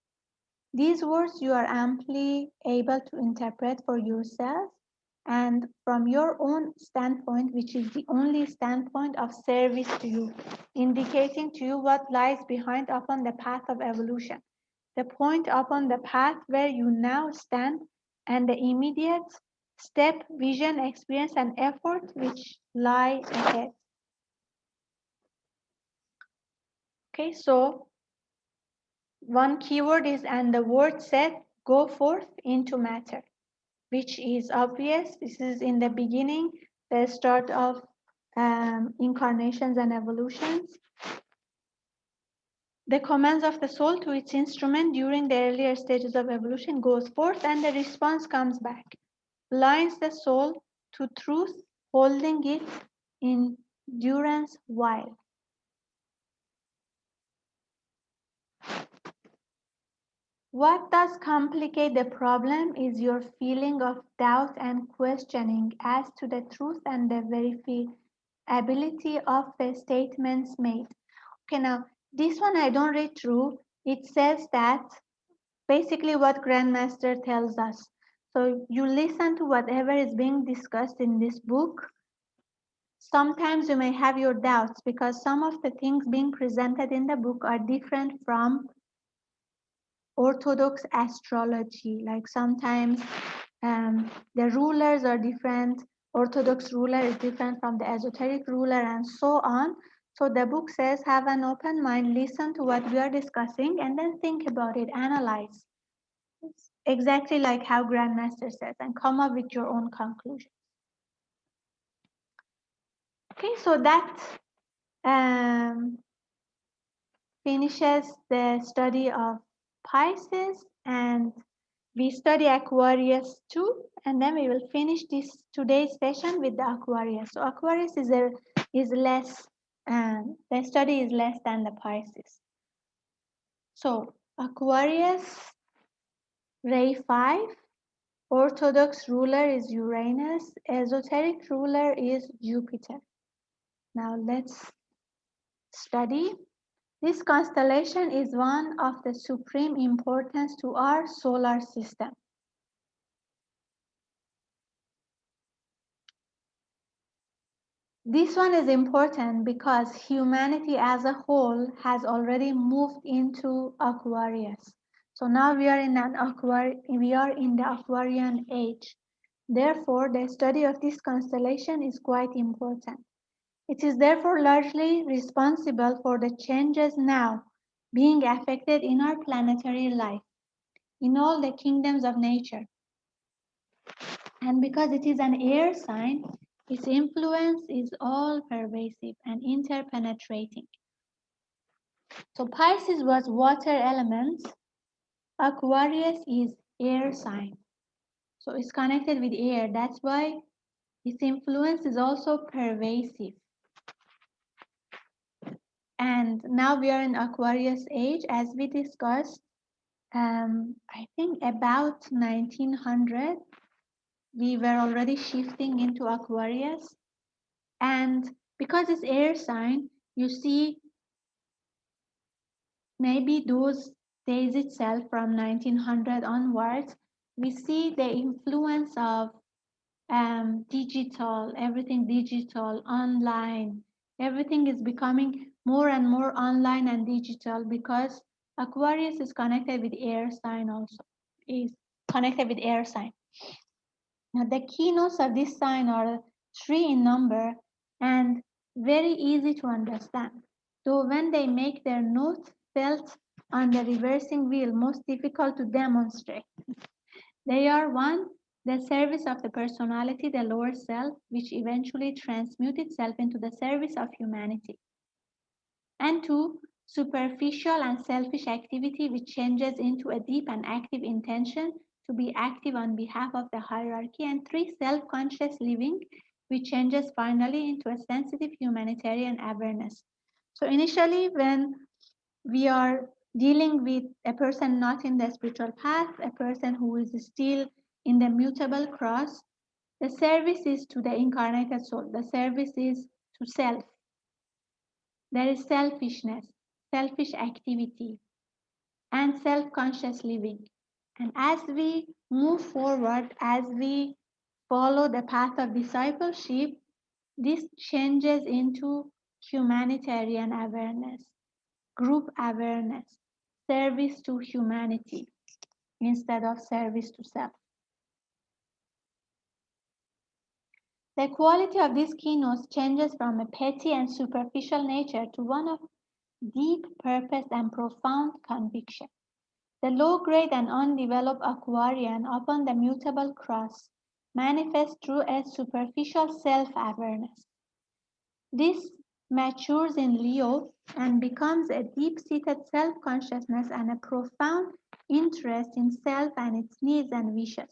These words you are amply able to interpret for yourself and from your own standpoint, which is the only standpoint of service to you, indicating to you what lies behind upon the path of evolution, the point upon the path where you now stand, and the immediate step, vision, experience, and effort which lie ahead. Okay, so one keyword is, and the word said, go forth into matter, which is obvious. This is in the beginning, the start of incarnations and evolutions. The commands of the soul to its instrument during the earlier stages of evolution goes forth, and the response comes back. Blinds the soul to truth, holding it in durance while. What does complicate the problem is your feeling of doubt and questioning as to the truth and the verifiability of the statements made. Okay, now this one I don't read through. It says that basically what Grandmaster tells us. So you listen to whatever is being discussed in this book. Sometimes you may have your doubts because some of the things being presented in the book are different from orthodox astrology. Like sometimes the rulers are different. Orthodox ruler is different from the esoteric ruler and so on. So the book says have an open mind, listen to what we are discussing and then think about it, analyze. Exactly like how Grandmaster says, and come up with your own conclusion. Okay, so that finishes the study of Pisces, and we study Aquarius too, and then we will finish this today's session with the Aquarius. So Aquarius is less, the study is less than the Pisces. So Aquarius, Ray 5, Orthodox ruler is Uranus, esoteric ruler is Jupiter. Now let's study. This constellation is one of the supreme importance to our solar system. This one is important because humanity as a whole has already moved into Aquarius. So now we are in the Aquarian age. Therefore, the study of this constellation is quite important. It is therefore largely responsible for the changes now being affected in our planetary life, in all the kingdoms of nature. And because it is an air sign, its influence is all pervasive and interpenetrating. So Pisces was water element, Aquarius is air sign. So it's connected with air. That's why its influence is also pervasive. And now we are in Aquarius age, as we discussed. I think about 1900, we were already shifting into Aquarius. And because it's air sign, you see maybe those days itself from 1900 onwards, we see the influence of digital, everything digital, online. Everything is becoming more and more online and digital because Aquarius is connected with air sign also, is connected with air sign. Now the keynotes of this sign are 3 in number and very easy to understand. Though when they make their note felt on the reversing wheel, most difficult to demonstrate. They are 1, the service of the personality, the lower self, which eventually transmutes itself into the service of humanity. And 2, superficial and selfish activity, which changes into a deep and active intention to be active on behalf of the hierarchy. And 3, self-conscious living, which changes finally into a sensitive humanitarian awareness. So initially, when we are dealing with a person not in the spiritual path, a person who is still in the mutable cross, the service is to the incarnated soul. The service is to self. There is selfishness, selfish activity, and self-conscious living. And as we move forward, as we follow the path of discipleship, this changes into humanitarian awareness, group awareness, service to humanity instead of service to self. The quality of these keynotes changes from a petty and superficial nature to one of deep purpose and profound conviction. The low-grade and undeveloped Aquarian upon the mutable cross manifests through a superficial self-awareness. This matures in Leo and becomes a deep-seated self-consciousness and a profound interest in self and its needs and wishes.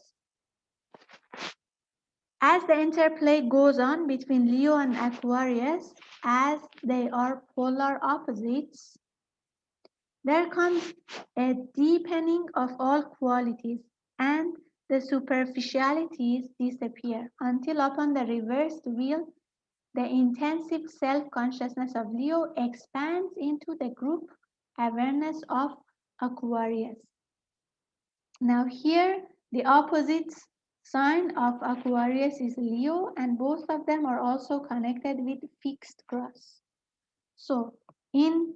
As the interplay goes on between Leo and Aquarius, as they are polar opposites, there comes a deepening of all qualities, and the superficialities disappear until upon the reversed wheel, the intensive self-consciousness of Leo expands into the group awareness of Aquarius. Now here, the opposite sign of Aquarius is Leo, and both of them are also connected with fixed cross. So in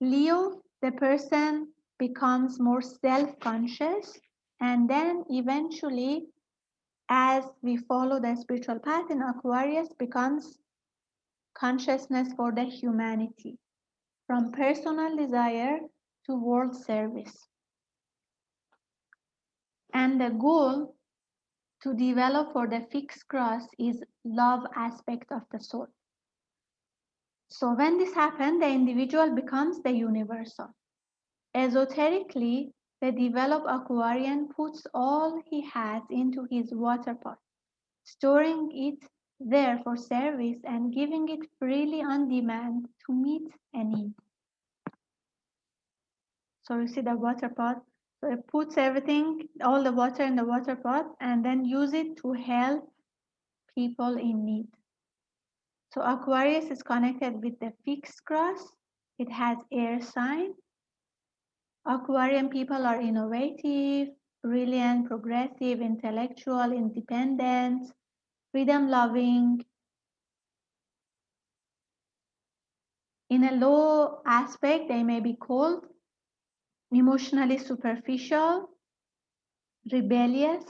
Leo, the person becomes more self-conscious, and then eventually, as we follow the spiritual path in Aquarius, becomes consciousness for the humanity, from personal desire to world service. And the goal to develop for the fixed cross is love aspect of the soul. So when this happens, the individual becomes the universal. Esoterically, the developed Aquarian puts all he has into his water pot, storing it there for service and giving it freely on demand to meet a need. So you see the water pot. So it puts everything, all the water in the water pot, and then use it to help people in need. So Aquarius is connected with the fixed cross. It has air sign. Aquarian people are innovative, brilliant, progressive, intellectual, independent, freedom-loving. In a low aspect, they may be called emotionally superficial, rebellious.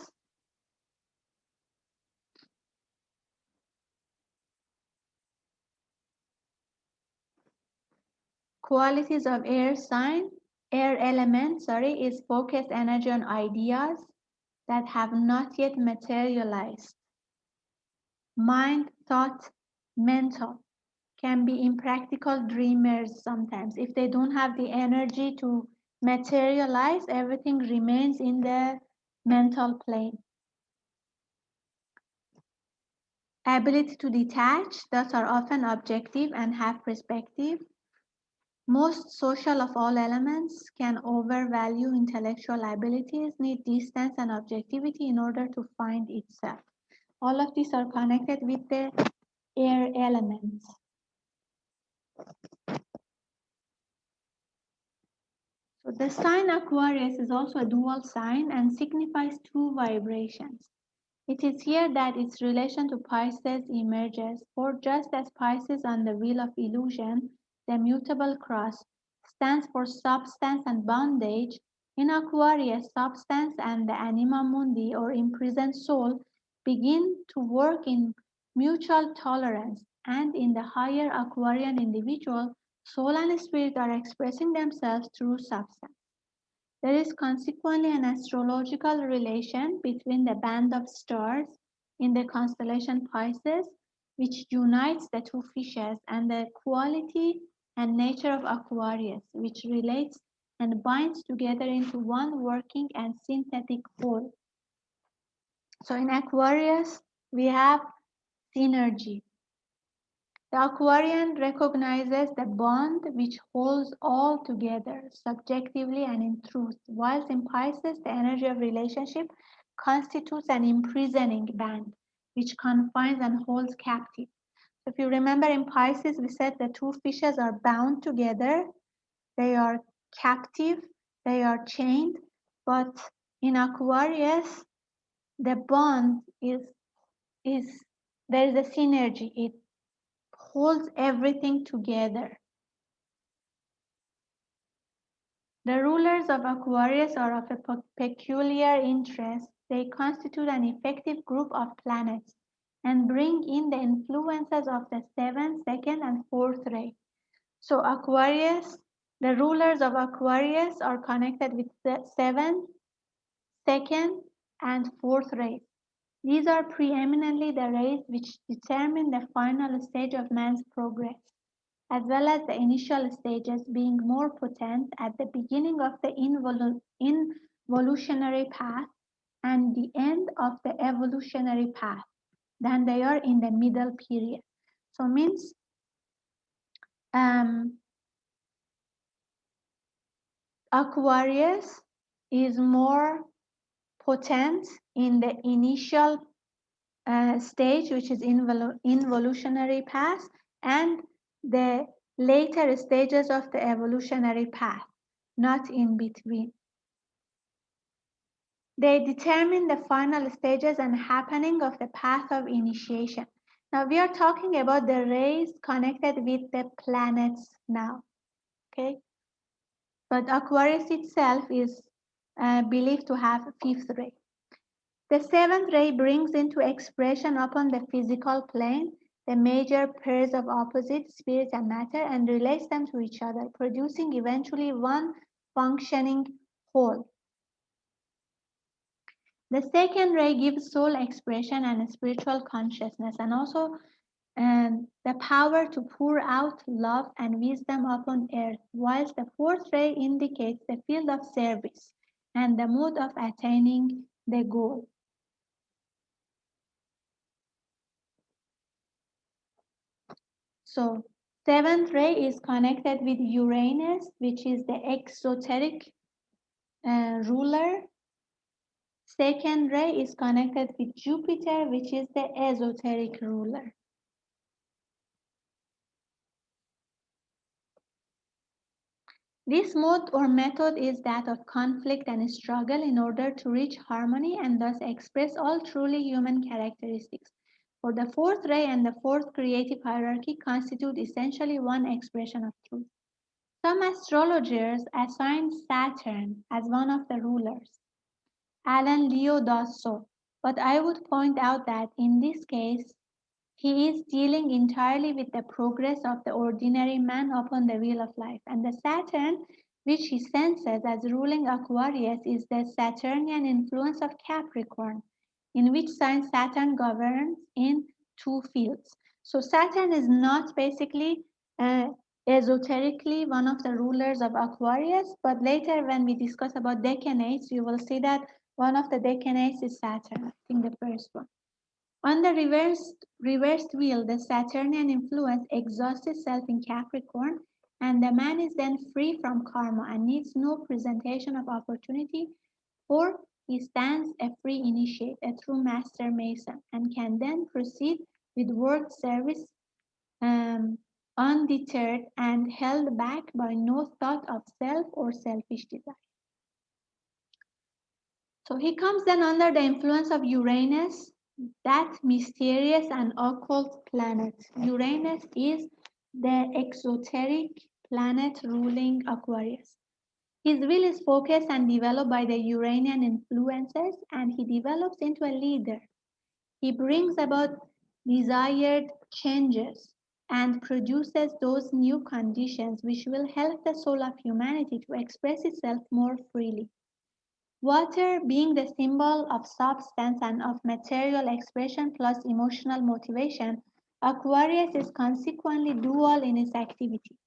Qualities of air sign, air element, is focused energy on ideas that have not yet materialized. Mind, thought, mental can be impractical dreamers sometimes. If they don't have the energy to materialize, everything remains in the mental plane. Ability to detach, that are often objective and have perspective. Most social of all elements can overvalue intellectual abilities, need distance and objectivity in order to find itself. All of these are connected with the air elements. So the sign Aquarius is also a dual sign and signifies two vibrations. It is here that its relation to Pisces emerges, for just as Pisces on the wheel of illusion, the mutable cross, stands for substance and bondage, in Aquarius, substance and the anima mundi or imprisoned soul begin to work in mutual tolerance, and in the higher Aquarian individual, soul and spirit are expressing themselves through substance. There is consequently an astrological relation between the band of stars in the constellation Pisces, which unites the two fishes, and the quality and nature of Aquarius, which relates and binds together into one working and synthetic whole. So in Aquarius, we have synergy. The Aquarian recognizes the bond which holds all together subjectively and in truth, whilst in Pisces, the energy of relationship constitutes an imprisoning band which confines and holds captive. So if you remember in Pisces, we said the two fishes are bound together, they are captive, they are chained, but in Aquarius, the bond is there is a synergy. It holds everything together. The rulers of Aquarius are of a peculiar interest. They constitute an effective group of planets and bring in the influences of the 7th, 2nd, and 4th ray. So Aquarius, the rulers of Aquarius are connected with the 7th, 2nd, and 4th rays. These are preeminently the rays which determine the final stage of man's progress, as well as the initial stages being more potent at the beginning of the involutionary path and the end of the evolutionary path than they are in the middle period. So means um, Aquarius is more potent in the initial stage, which is involutionary path, and the later stages of the evolutionary path, not in between. They determine the final stages and happening of the path of initiation. Now we are talking about the rays connected with the planets now, okay? But Aquarius itself is believed to have a 5th ray. The 7th ray brings into expression upon the physical plane the major pairs of opposites, spirit and matter, and relates them to each other, producing eventually one functioning whole. The 2nd ray gives soul expression and spiritual consciousness, and also the power to pour out love and wisdom upon earth, whilst the 4th ray indicates the field of service and the mode of attaining the goal. So 7th ray is connected with Uranus, which is the exoteric ruler. 2nd ray is connected with Jupiter, which is the esoteric ruler. This mode or method is that of conflict and struggle in order to reach harmony and thus express all truly human characteristics. For the 4th ray and the 4th creative hierarchy constitute essentially one expression of truth. Some astrologers assign Saturn as one of the rulers. Alan Leo does so, but I would point out that in this case, he is dealing entirely with the progress of the ordinary man upon the wheel of life, and the Saturn, which he senses as ruling Aquarius, is the Saturnian influence of Capricorn, in which sign Saturn governs in 2 fields. So Saturn is not basically esoterically one of the rulers of Aquarius, but later when we discuss about decanates, you will see that one of the decanates is Saturn, I think the first one. On the reversed wheel, the Saturnian influence exhausts itself in Capricorn, and the man is then free from karma and needs no presentation of opportunity, for he stands a free initiate, a true master mason, and can then proceed with work service undeterred and held back by no thought of self or selfish desire. So he comes then under the influence of Uranus, that mysterious and occult planet. Uranus is the exoteric planet ruling Aquarius. His will is focused and developed by the Uranian influences, and he develops into a leader. He brings about desired changes and produces those new conditions which will help the soul of humanity to express itself more freely. Water being the symbol of substance and of material expression plus emotional motivation, Aquarius is consequently dual in its activity.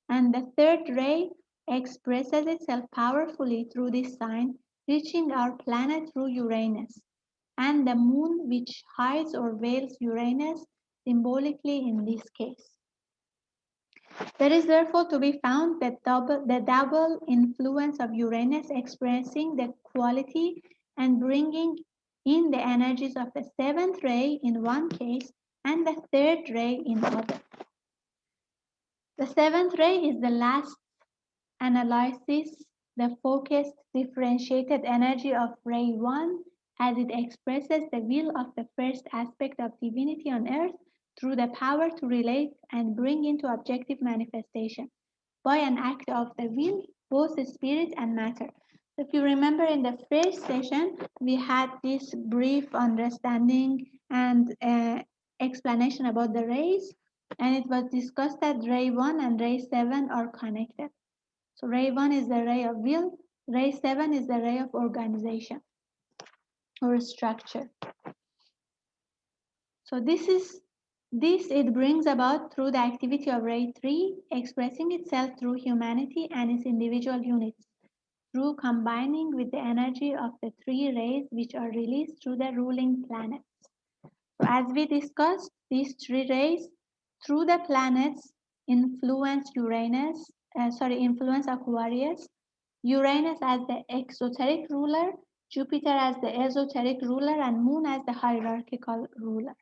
And the 3rd ray expresses itself powerfully through this sign, reaching our planet through Uranus, and the moon which hides or veils Uranus symbolically in this case. There is therefore to be found the double influence of Uranus expressing the quality and bringing in the energies of the 7th ray in one case and the 3rd ray in other. The 7th ray is the last analysis, the focused differentiated energy of ray 1 as it expresses the will of the first aspect of divinity on earth through the power to relate and bring into objective manifestation by an act of the will, both spirit and matter. If you remember in the first session, we had this brief understanding and explanation about the rays. And it was discussed that ray 1 and ray 7 are connected. So ray 1 is the ray of will, ray 7 is the ray of organization or structure. So this it brings about through the activity of ray 3, expressing itself through humanity and its individual units, through combining with the energy of the 3 rays which are released through the ruling planets. So as we discussed, these 3 rays through the planets influence influence Aquarius, Uranus as the exoteric ruler, Jupiter as the esoteric ruler, and Moon as the hierarchical ruler.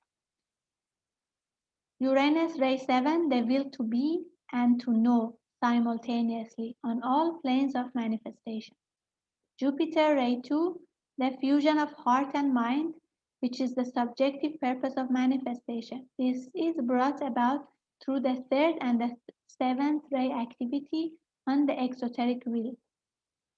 Uranus ray 7, the will to be and to know simultaneously on all planes of manifestation. Jupiter ray 2, the fusion of heart and mind, which is the subjective purpose of manifestation. This is brought about through the 3rd and the 7th ray activity on the exoteric will.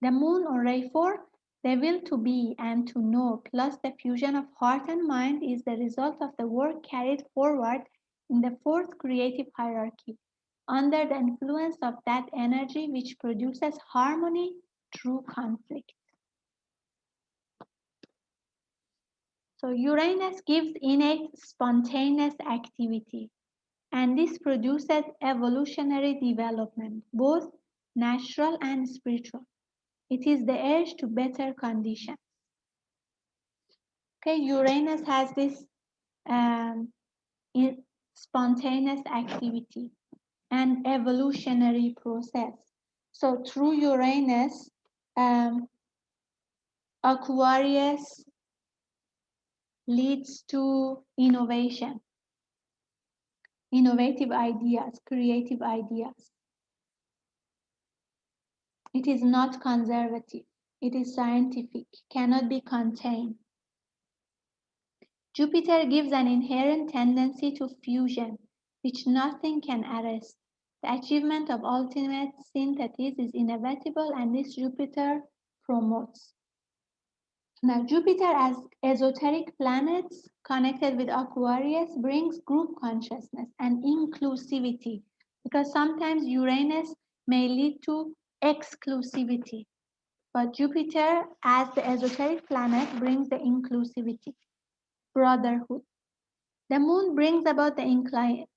The moon or ray 4, the will to be and to know plus the fusion of heart and mind is the result of the work carried forward in the 4th creative hierarchy under the influence of that energy which produces harmony through conflict. So Uranus gives innate spontaneous activity, and this produces evolutionary development, both natural and spiritual. It is the urge to better conditions. Okay, Uranus has this spontaneous activity and evolutionary process. So through Uranus, Aquarius leads to innovation, innovative ideas, creative ideas. It is not conservative. It is scientific, cannot be contained. Jupiter gives an inherent tendency to fusion, which nothing can arrest. The achievement of ultimate synthesis is inevitable, and this Jupiter promotes. Now, Jupiter as esoteric planets connected with Aquarius brings group consciousness and inclusivity, because sometimes Uranus may lead to exclusivity, but Jupiter as the esoteric planet brings the inclusivity, brotherhood. The moon brings about the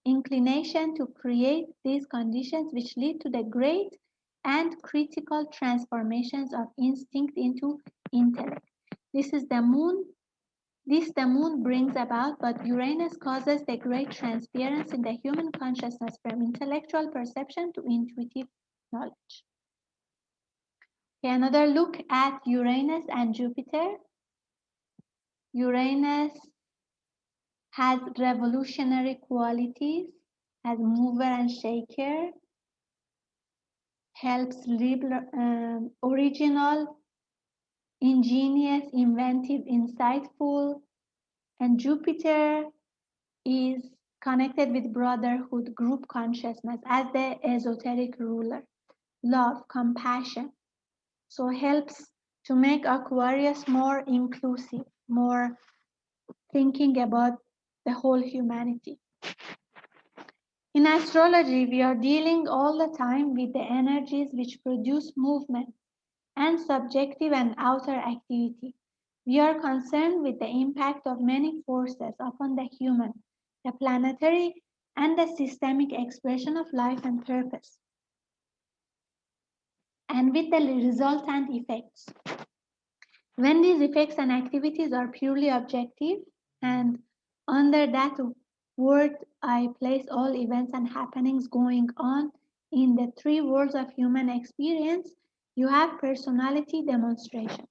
inclination to create these conditions which lead to the great and critical transformations of instinct into intellect. This is the moon. This the moon brings about, but Uranus causes the great transference in the human consciousness from intellectual perception to intuitive knowledge. Okay, another look at Uranus and Jupiter. Uranus has revolutionary qualities, as mover and shaker, helps original, ingenious, inventive, insightful, and Jupiter is connected with brotherhood, group consciousness as the esoteric ruler, love, compassion. So helps to make Aquarius more inclusive, more thinking about the whole humanity. In astrology, we are dealing all the time with the energies which produce movement and subjective and outer activity. We are concerned with the impact of many forces upon the human, the planetary, and the systemic expression of life and purpose, and with the resultant effects. When these effects and activities are purely objective, and under that word I place all events and happenings going on in the 3 worlds of human experience, you have personality demonstration.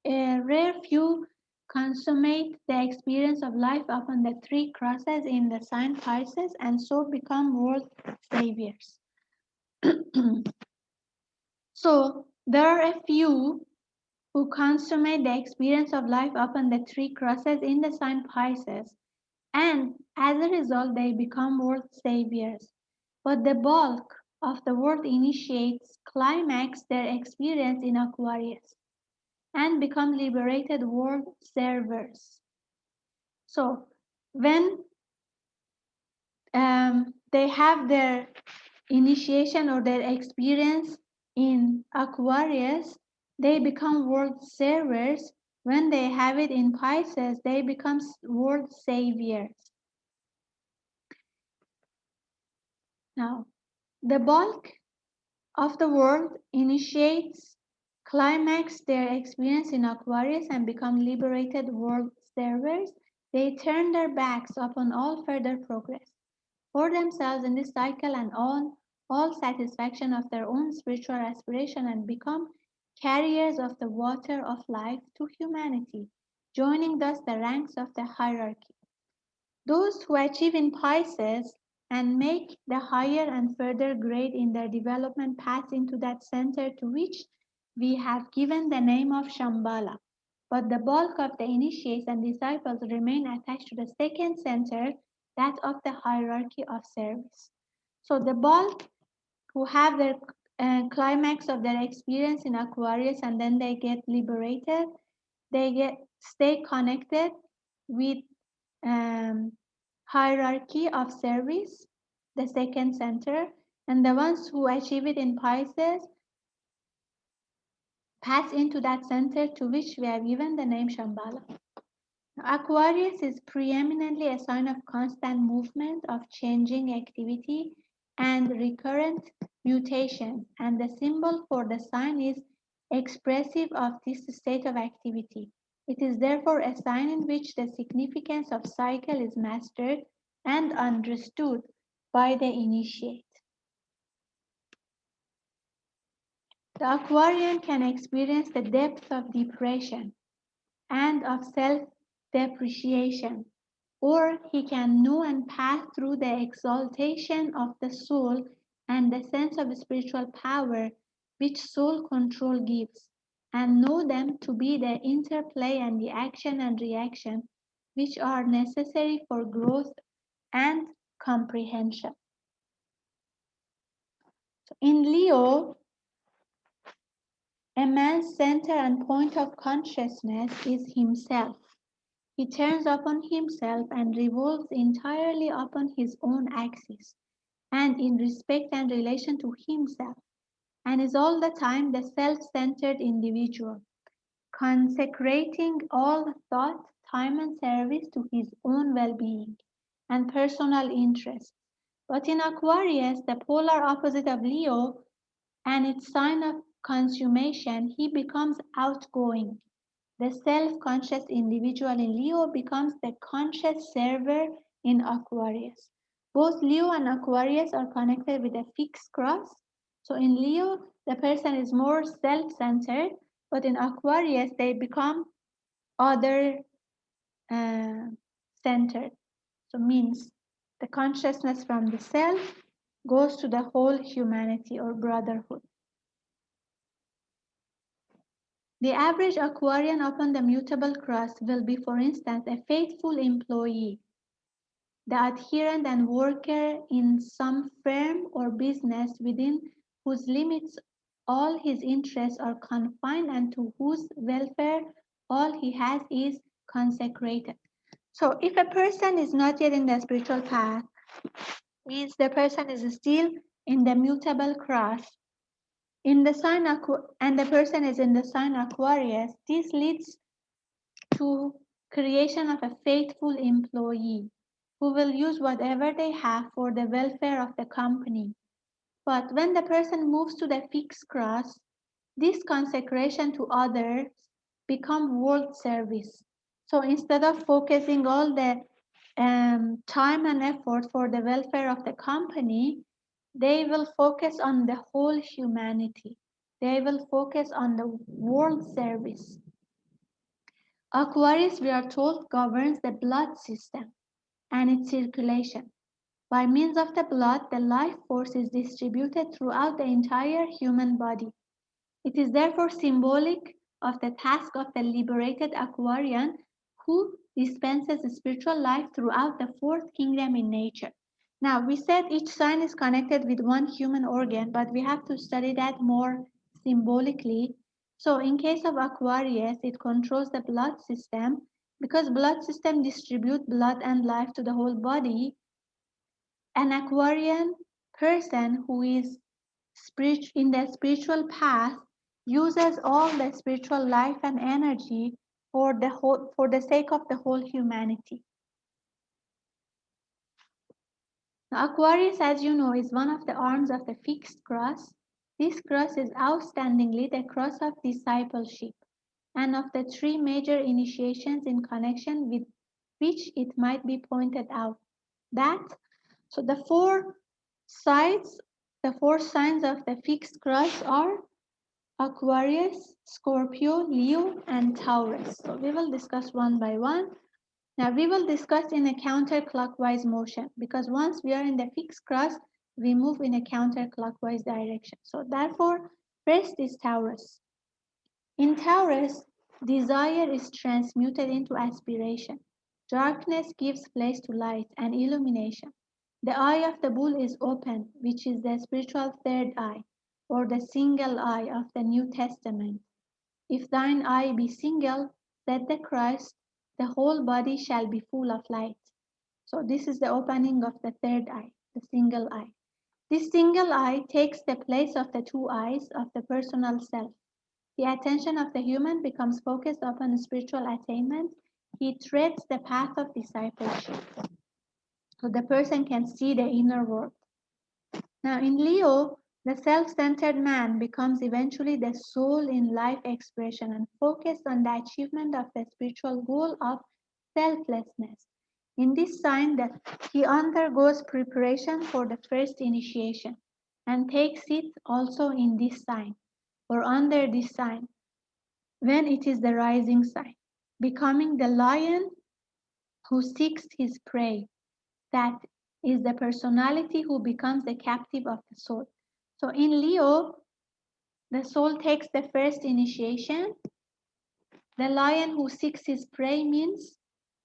A rare few consummate the experience of life upon the 3 crosses in the sign Pisces and so become world saviors. So there are a few who consummate the experience of life upon the 3 crosses in the sign Pisces, and as a result they become world saviors. But the bulk of the world initiates climax their experience in Aquarius and become liberated world servers. So when they have their initiation or their experience in Aquarius, they become world servers. When they have it in Pisces, they become world saviors. Now, the bulk of the world initiates, climax their experience in Aquarius and become liberated world servers. They turn their backs upon all further progress for themselves in this cycle and on all satisfaction of their own spiritual aspiration and become carriers of the water of life to humanity, joining thus the ranks of the hierarchy. Those who achieve in Pisces and make the higher and further grade in their development pass into that center to which we have given the name of Shambhala. But the bulk of the initiates and disciples remain attached to the second center, that of the hierarchy of service. So the bulk who have their climax of their experience in Aquarius and then they get liberated, they stay connected with um, hierarchy of service, the second center, and the ones who achieve it in Pisces pass into that center to which we have given the name Shambhala. Aquarius is preeminently a sign of constant movement, of changing activity, and recurrent mutation, and the symbol for the sign is expressive of this state of activity. It is therefore a sign in which the significance of cycle is mastered and understood by the initiate. The Aquarian can experience the depth of depression and of self-depreciation, or he can know and pass through the exaltation of the soul and the sense of spiritual power which soul control gives, and know them to be the interplay and the action and reaction which are necessary for growth and comprehension. So in Leo, a man's center and point of consciousness is himself. He turns upon himself and revolves entirely upon his own axis and in respect and relation to himself, and is all the time the self-centered individual, consecrating all thought, time, and service to his own well-being and personal interests. But in Aquarius, the polar opposite of Leo and its sign of consummation, he becomes outgoing. The self-conscious individual in Leo becomes the conscious server in Aquarius. Both Leo and Aquarius are connected with a fixed cross. So in Leo, the person is more self-centered, but in Aquarius, they become other centered. So means the consciousness from the self goes to the whole humanity or brotherhood. The average Aquarian upon the mutable cross will be, for instance, a faithful employee, the adherent and worker in some firm or business within whose limits all his interests are confined and to whose welfare all he has is consecrated. So if a person is not yet in the spiritual path, means the person is still in the mutable cross, in the sign and the person is in the sign Aquarius, this leads to creation of a faithful employee who will use whatever they have for the welfare of the company. But when the person moves to the fixed cross, this consecration to others become world service. So instead of focusing all the time and effort for the welfare of the company, they will focus on the whole humanity. They will focus on the world service. Aquarius, we are told, governs the blood system and its circulation. By means of the blood, the life force is distributed throughout the entire human body. It is therefore symbolic of the task of the liberated Aquarian who dispenses spiritual life throughout the fourth kingdom in nature. Now, we said each sign is connected with one human organ, but we have to study that more symbolically. So in case of Aquarius, it controls the blood system, Because blood system distribute blood and life to the whole body, an Aquarian person who is in the spiritual path uses all the spiritual life and energy for the sake of the whole humanity. Now, Aquarius, as you know, is one of the arms of the fixed cross. This cross is outstandingly the cross of discipleship and of the three major initiations in connection with which it might be pointed out that so the four signs of the fixed cross are Aquarius, Scorpio, Leo, and Taurus. So we will discuss one by one. Now we will discuss in a counterclockwise motion because once we are in the fixed cross, we move in a counterclockwise direction. So therefore, first is Taurus. In Taurus, desire is transmuted into aspiration. Darkness gives place to light and illumination. The eye of the bull is open, which is the spiritual third eye, or the single eye of the New Testament. If thine eye be single, said the Christ, the whole body shall be full of light. So this is the opening of the third eye, the single eye. This single eye takes the place of the two eyes of the personal self. The attention of the human becomes focused upon spiritual attainment. He treads the path of discipleship. So the person can see the inner world. Now in Leo, the self-centered man becomes eventually the soul in life expression and focused on the achievement of the spiritual goal of selflessness. In this sign, he undergoes preparation for the first initiation and takes it also in this sign or under this sign when it is the rising sign, becoming the lion who seeks his prey. That is the personality who becomes the captive of the soul. So in Leo, the soul takes the first initiation. The lion who seeks his prey means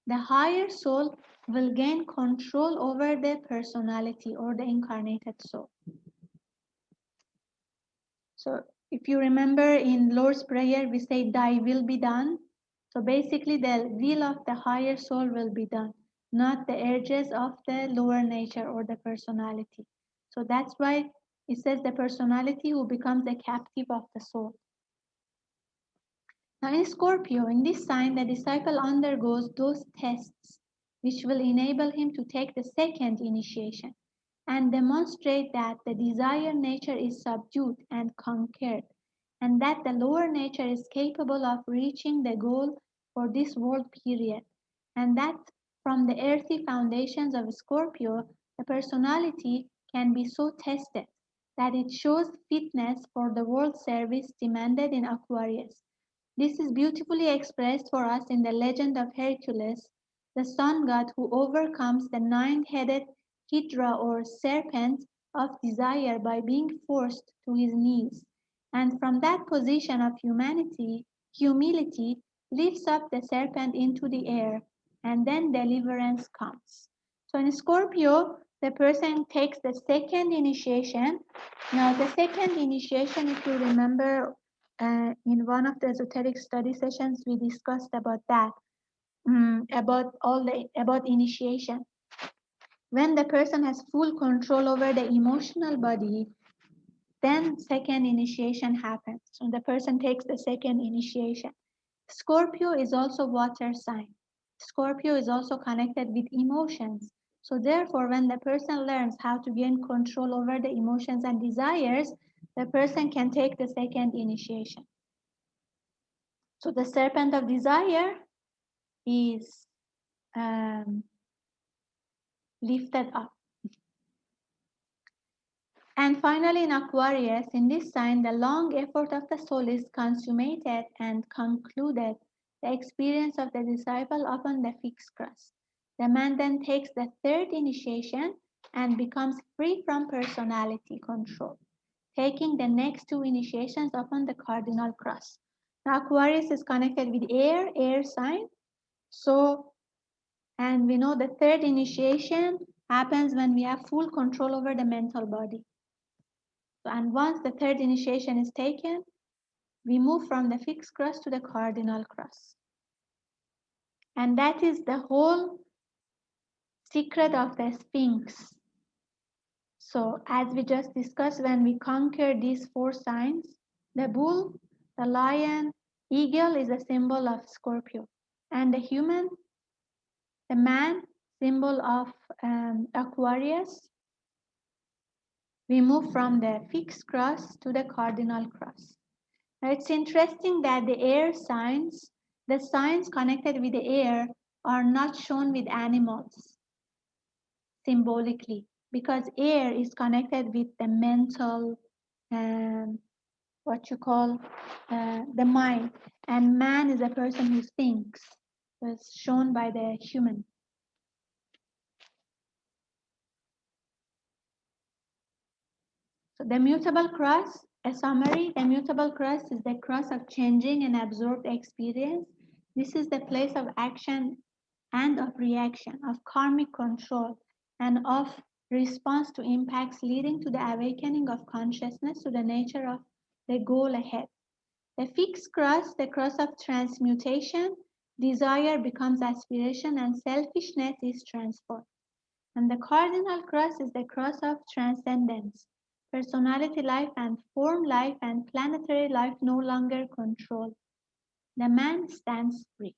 the higher soul will gain control over the personality or the incarnated soul. So if you remember in Lord's Prayer, we say, Thy will be done. So basically, the will of the higher soul will be done, not the urges of the lower nature or the personality. So that's why it says the personality who becomes the captive of the soul. Now in Scorpio, in this sign, the disciple undergoes those tests which will enable him to take the second initiation and demonstrate that the desire nature is subdued and conquered, and that the lower nature is capable of reaching the goal for this world period, and that from the earthy foundations of Scorpio, the personality can be so tested that it shows fitness for the world service demanded in Aquarius. This is beautifully expressed for us in the legend of Hercules, the sun god who overcomes the nine-headed hydra or serpent of desire by being forced to his knees, and from that position of humility, lifts up the serpent into the air, and then deliverance comes. So in Scorpio, the person takes the second initiation. Now, the second initiation, if you remember, in one of the esoteric study sessions, we discussed about that, about initiation. When the person has full control over the emotional body, then second initiation happens. So the person takes the second initiation. Scorpio is also water sign. Scorpio is also connected with emotions. So therefore, when the person learns how to gain control over the emotions and desires, the person can take the second initiation. So the serpent of desire is lifted up. And finally, in Aquarius, in this sign, the long effort of the soul is consummated and concluded, the experience of the disciple upon the fixed cross. The man then takes the third initiation and becomes free from personality control, taking the next two initiations upon the cardinal cross. Now, Aquarius is connected with air sign. So, and we know the third initiation happens when we have full control over the mental body. So, and once the third initiation is taken, we move from the fixed cross to the cardinal cross. And that is the whole secret of the Sphinx. So as we just discussed, when we conquer these 4 signs, the bull, the lion, eagle is a symbol of Scorpio. And the human, the man, symbol of Aquarius. We move from the fixed cross to the cardinal cross. Now it's interesting that the air signs, the signs connected with the air are not shown with animals symbolically, because air is connected with the mental, um, what you call the mind, and man is a person who thinks. So it's shown by the human. So the mutable cross, a summary, the mutable cross is the cross of changing and absorbed experience. This is the place of action and of reaction, of karmic control, and of response to impacts leading to the awakening of consciousness to the nature of the goal ahead. The fixed cross, the cross of transmutation, desire becomes aspiration and selfishness is transformed. And the cardinal cross is the cross of transcendence. Personality life and form life and planetary life no longer control. The man stands free.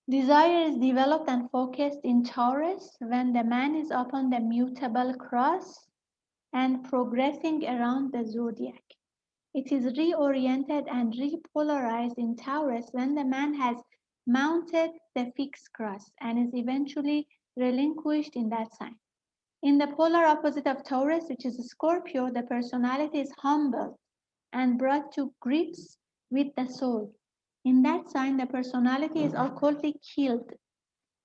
Desire is developed and focused in Taurus when the man is upon the mutable cross and progressing around the zodiac. It is reoriented and repolarized in Taurus when the man has mounted the fixed cross and is eventually relinquished in that sign. In the polar opposite of Taurus, which is Scorpio, the personality is humbled and brought to grips with the soul. In that sign, the personality is occultly killed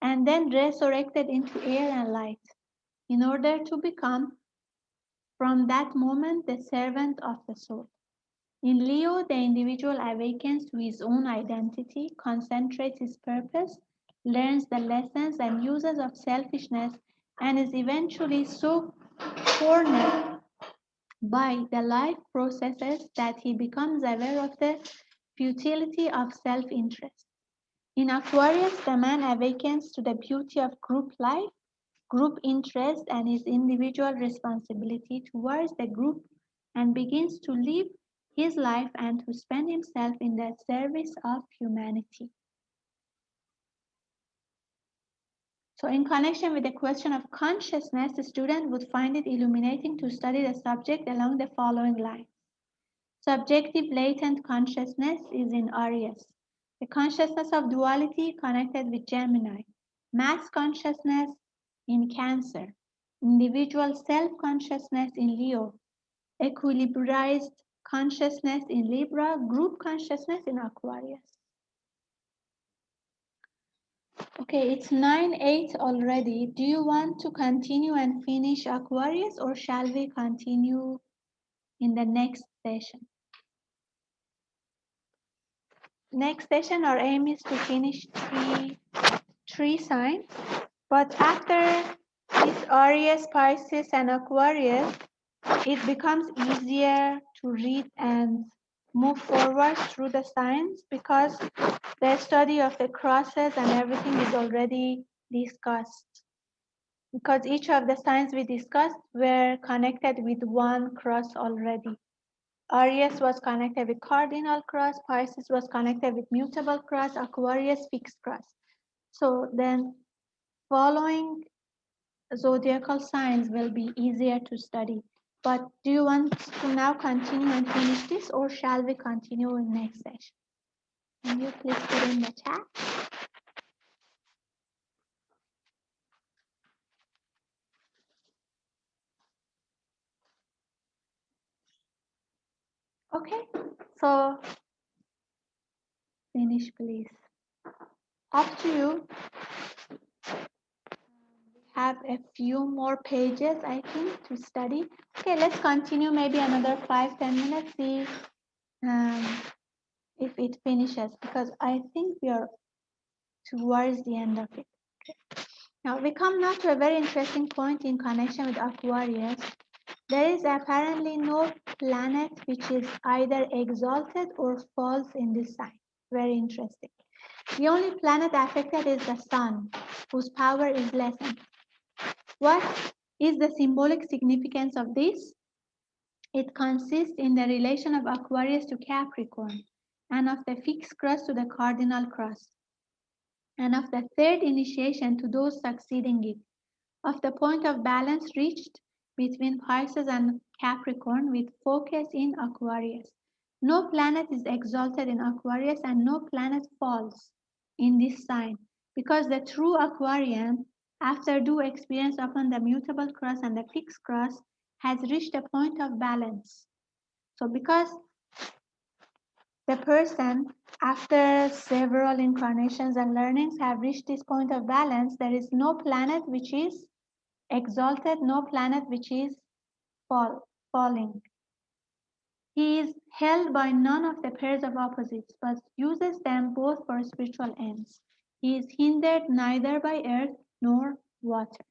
and then resurrected into air and light in order to become, from that moment, the servant of the soul. In Leo, the individual awakens to his own identity, concentrates his purpose, learns the lessons and uses of selfishness, and is eventually so cornered by the life processes that he becomes aware of the futility of self-interest. In Aquarius, the man awakens to the beauty of group life, group interest, and his individual responsibility towards the group and begins to live his life and to spend himself in the service of humanity. So in connection with the question of consciousness, the student would find it illuminating to study the subject along the following lines. Subjective latent consciousness is in Aries. The consciousness of duality connected with Gemini. Mass consciousness in Cancer. Individual self-consciousness in Leo. Equilibrized consciousness in Libra. Group consciousness in Aquarius. Okay, it's 9:08 already. Do you want to continue and finish Aquarius, or shall we continue in the next session? Next session, our aim is to finish three signs. But after this Aries, Pisces, and Aquarius, it becomes easier to read and move forward through the signs because the study of the crosses and everything is already discussed. Because each of the signs we discussed were connected with one cross already. Aries was connected with cardinal cross, Pisces was connected with mutable cross, Aquarius fixed cross. So then following zodiacal signs will be easier to study. But do you want to now continue and finish this, or shall we continue in next session? Can you please put in the chat? Okay, so finish please. Up to you. Have a few more pages, I think, to study. Okay, let's continue maybe another 5-10 minutes, see if it finishes, because I think we are towards the end of it. Okay. Now we come now to a very interesting point in connection with Aquarius. There is apparently no planet which is either exalted or false in this sign. Very interesting. The only planet affected is the sun, whose power is lessened. What is the symbolic significance of this? It consists in the relation of Aquarius to Capricorn, and of the fixed cross to the cardinal cross, and of the third initiation to those succeeding it, of the point of balance reached between Pisces and Capricorn with focus in Aquarius. No planet is exalted in Aquarius and no planet falls in this sign, because the true Aquarian, after due experience upon the mutable cross and the fixed cross, has reached a point of balance. So because the person, after several incarnations and learnings, have reached this point of balance, there is no planet which is exalted, no planet which is falling. He is held by none of the pairs of opposites, but uses them both for spiritual ends. He is hindered neither by earth nor water.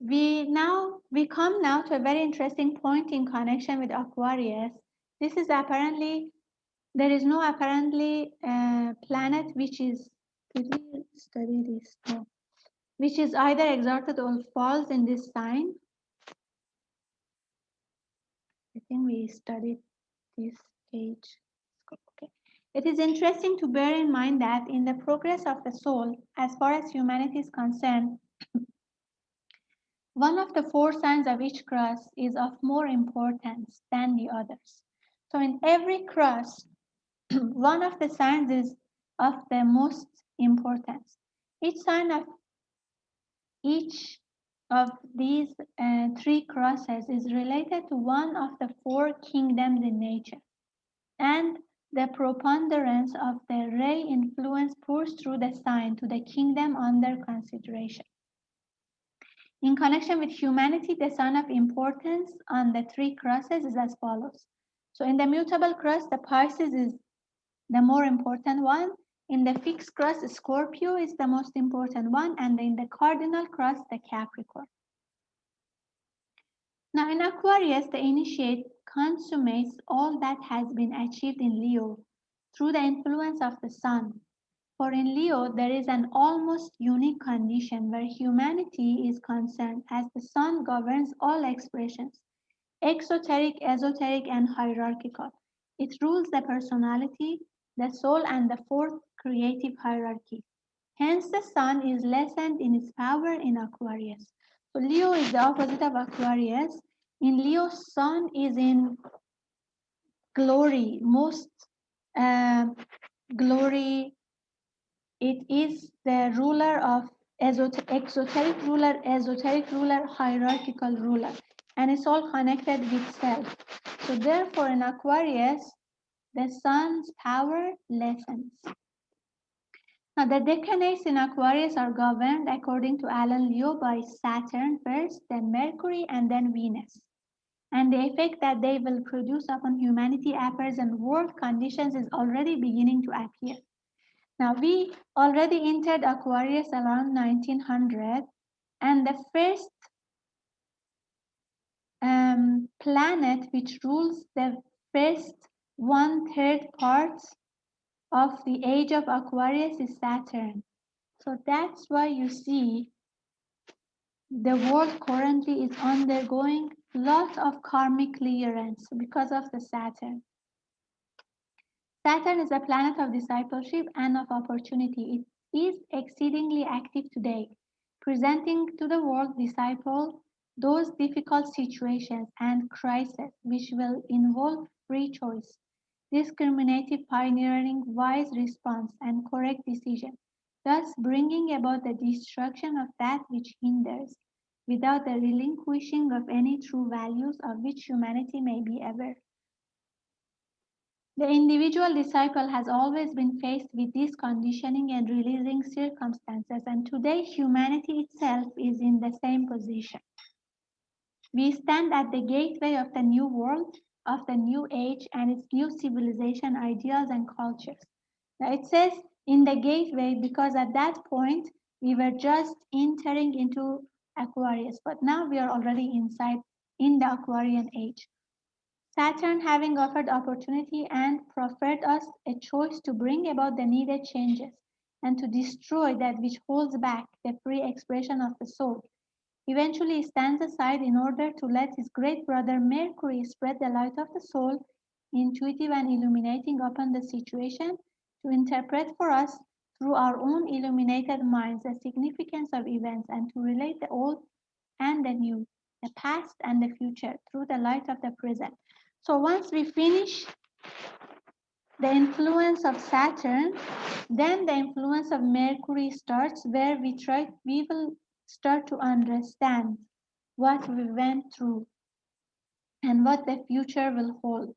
We come now to a very interesting point in connection with Aquarius. This is apparently, there is no apparently planet which is, did we study this? No. Which is either exalted or falls in this sign. I think we studied this page. Okay. It is interesting to bear in mind that in the progress of the soul, as far as humanity is concerned, one of the four signs of each cross is of more importance than the others. So in every cross, one of the signs is of the most importance. Each of these three crosses is related to one of the four kingdoms in nature, and the preponderance of the ray influence pours through the sign to the kingdom under consideration. In connection with humanity, the sign of importance on the three crosses is as follows. So in the mutable cross, the Pisces is the more important one. In the fixed cross, Scorpio is the most important one, and in the cardinal cross, the Capricorn. Now in Aquarius, the initiate consummates all that has been achieved in Leo through the influence of the sun. For in Leo, there is an almost unique condition where humanity is concerned, as the sun governs all expressions, exoteric, esoteric, and hierarchical. It rules the personality, the soul, and the fourth creative hierarchy. Hence, the sun is lessened in its power in Aquarius. So Leo is the opposite of Aquarius. In Leo, sun is in glory, most glory. It is the ruler of exoteric ruler, esoteric ruler, hierarchical ruler, and it's all connected with self. So therefore, in Aquarius, the sun's power lessens. Now, the decanates in Aquarius are governed, according to Alan Leo, by Saturn first, then Mercury, and then Venus. And the effect that they will produce upon humanity appears and world conditions is already beginning to appear. Now, we already entered Aquarius around 1900, and the first planet which rules the first 1/3 parts of the age of Aquarius is Saturn. So that's why you see the world currently is undergoing lots of karmic clearance because of the Saturn. Saturn is a planet of discipleship and of opportunity. It is exceedingly active today, presenting to the world disciple those difficult situations and crises which will involve free choice, discriminative pioneering, wise response, and correct decision, thus bringing about the destruction of that which hinders, without the relinquishing of any true values of which humanity may be aware. The individual disciple has always been faced with this conditioning and releasing circumstances, and today humanity itself is in the same position. We stand at the gateway of the new world, of the new age, and its new civilization, ideals, and cultures. Now it says in the gateway because at that point we were just entering into Aquarius, but now we are already inside in the Aquarian age. Saturn having offered opportunity and proffered us a choice to bring about the needed changes and to destroy that which holds back the free expression of the soul, eventually stands aside in order to let his great brother Mercury spread the light of the soul, intuitive and illuminating upon the situation, to interpret for us through our own illuminated minds the significance of events and to relate the old and the new, the past and the future through the light of the present. So once we finish the influence of Saturn, then the influence of Mercury starts, where we will start to understand what we went through and what the future will hold.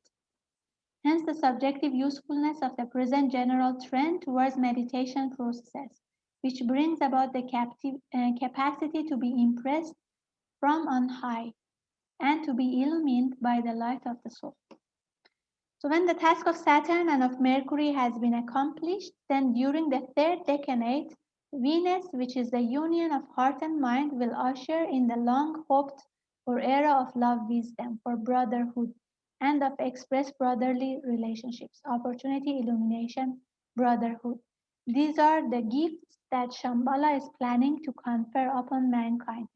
Hence the subjective usefulness of the present general trend towards meditation processes, which brings about the capacity to be impressed from on high and to be illumined by the light of the soul. So when the task of Saturn and of Mercury has been accomplished, then during the third decade, Venus, which is the union of heart and mind, will usher in the long-hoped for era of love wisdom, for brotherhood, and of express brotherly relationships, opportunity, illumination, brotherhood. These are the gifts that Shambhala is planning to confer upon mankind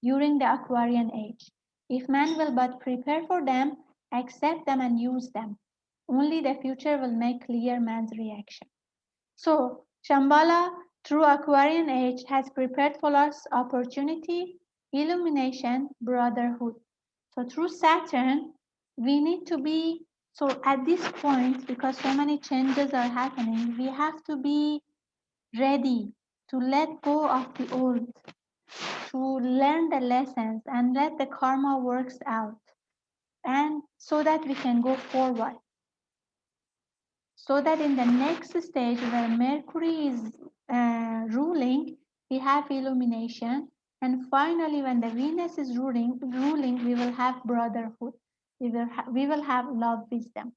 during the Aquarian age. If man will but prepare for them, accept them and use them, only the future will make clear man's reaction. So, Shambhala, through Aquarian age, has prepared for us opportunity, illumination, brotherhood. So, through Saturn, we need to be, so at this point, because so many changes are happening, we have to be ready to let go of the old, to learn the lessons and let the karma works out, and so that we can go forward. So that in the next stage where Mercury is ruling, we have illumination, and finally when the Venus is ruling, we will have brotherhood. We will have love wisdom.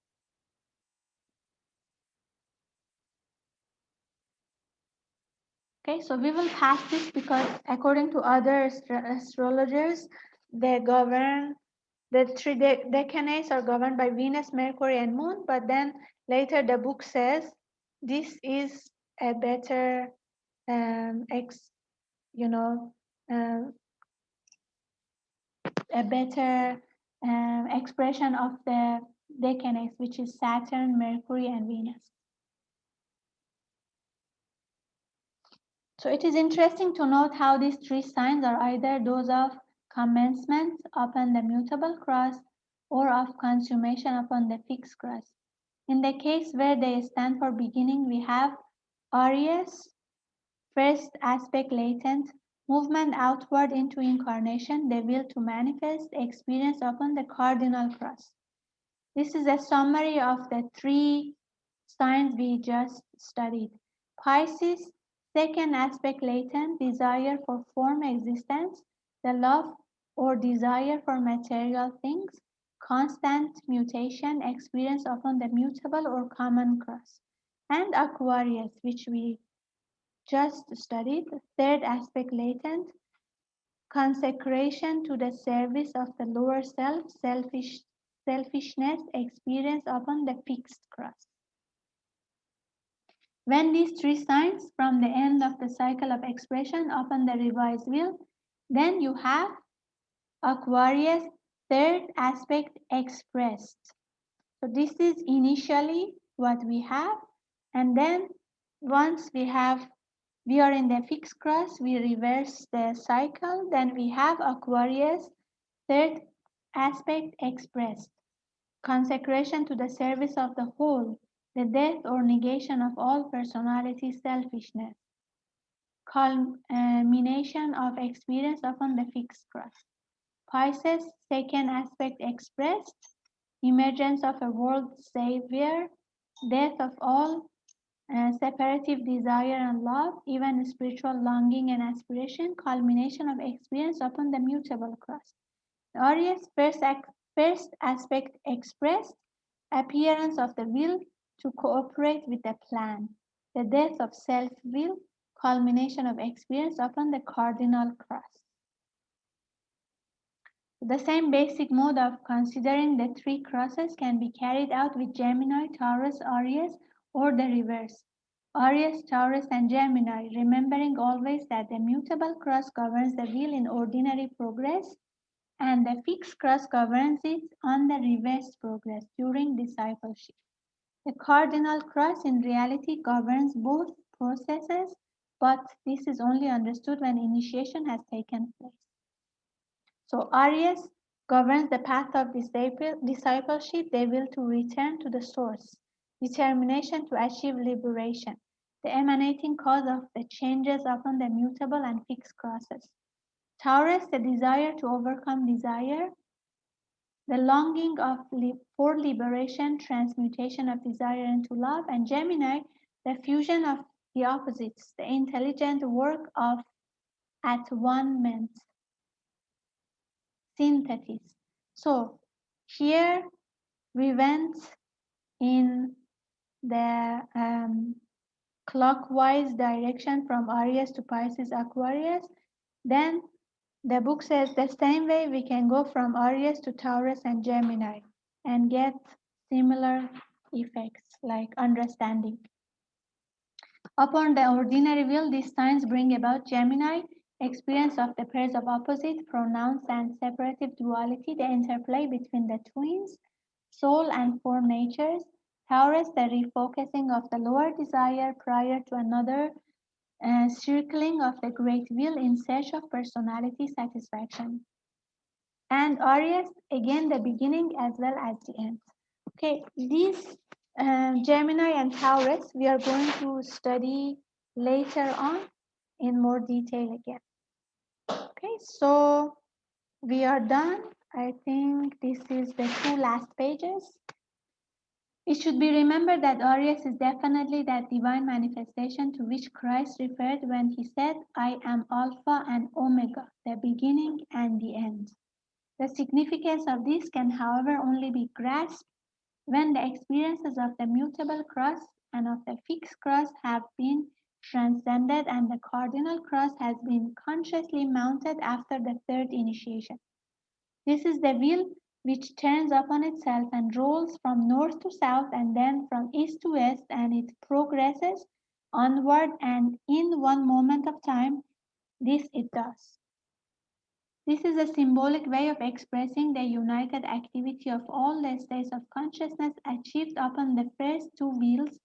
Okay, so we will pass this because according to other astrologers, they govern the three decanates are governed by Venus, Mercury, and Moon. But then later the book says this is a better um, ex, you know, um, a better expression of the decanates, which is Saturn, Mercury, and Venus. So it is interesting to note how these three signs are either those of commencement upon the mutable cross or of consummation upon the fixed cross. In the case where they stand for beginning, we have Aries, first aspect latent, movement outward into incarnation, the will to manifest, experience upon the cardinal cross. This is a summary of the three signs we just studied. Pisces, second aspect latent, desire for form existence, the love or desire for material things, constant mutation, experience upon the mutable or common cross. And Aquarius, which we just studied, third aspect latent, consecration to the service of the lower self, selfishness, experience upon the fixed cross. When these three signs from the end of the cycle of expression upon the revised will, then you have Aquarius, third aspect expressed. So this is initially what we have, and then once we are in the fixed cross, we reverse the cycle, then we have Aquarius, third aspect expressed. Consecration to the service of the whole, the death or negation of all personality selfishness. Culmination of experience upon the fixed cross. Pisces, second aspect expressed. Emergence of a world savior, death of all separative desire and love, even spiritual longing and aspiration, culmination of experience upon the mutable cross. Aries, first aspect expressed, appearance of the will to cooperate with the plan, the death of self-will, culmination of experience upon the cardinal cross. The same basic mode of considering the three crosses can be carried out with Gemini, Taurus, Aries, or the reverse. Aries, Taurus, and Gemini, remembering always that the mutable cross governs the wheel in ordinary progress and the fixed cross governs it on the reverse progress during discipleship. The cardinal cross in reality governs both processes, but this is only understood when initiation has taken place. So Aries governs the path of discipleship, the will to return to the source, determination to achieve liberation, the emanating cause of the changes upon the mutable and fixed crosses. Taurus, the desire to overcome desire, the longing for liberation, transmutation of desire into love, and Gemini, the fusion of the opposites, the intelligent work of at one-ment synthesis. So here we went in the clockwise direction from Aries to Pisces Aquarius. Then the book says the same way we can go from Aries to Taurus and Gemini and get similar effects like understanding. Upon the ordinary will, these signs bring about Gemini, experience of the pairs of opposite, pronounced and separative duality, the interplay between the twins, soul and form natures. Taurus, the refocusing of the lower desire prior to another circling of the great will in search of personality satisfaction. And Aries, again, the beginning as well as the end. Okay, these Gemini and Taurus, we are going to study later on in more detail again. Okay, so we are done. I think this is the two last pages. It should be remembered that Aries is definitely that divine manifestation to which Christ referred when he said, I am Alpha and Omega, the beginning and the end. The significance of this can, however, only be grasped when the experiences of the mutable cross and of the fixed cross have been transcended and the cardinal cross has been consciously mounted after the third initiation. This is the wheel which turns upon itself and rolls from north to south and then from east to west, and it progresses onward, and in one moment of time, this it does. This is a symbolic way of expressing the united activity of all the states of consciousness achieved upon the first two wheels,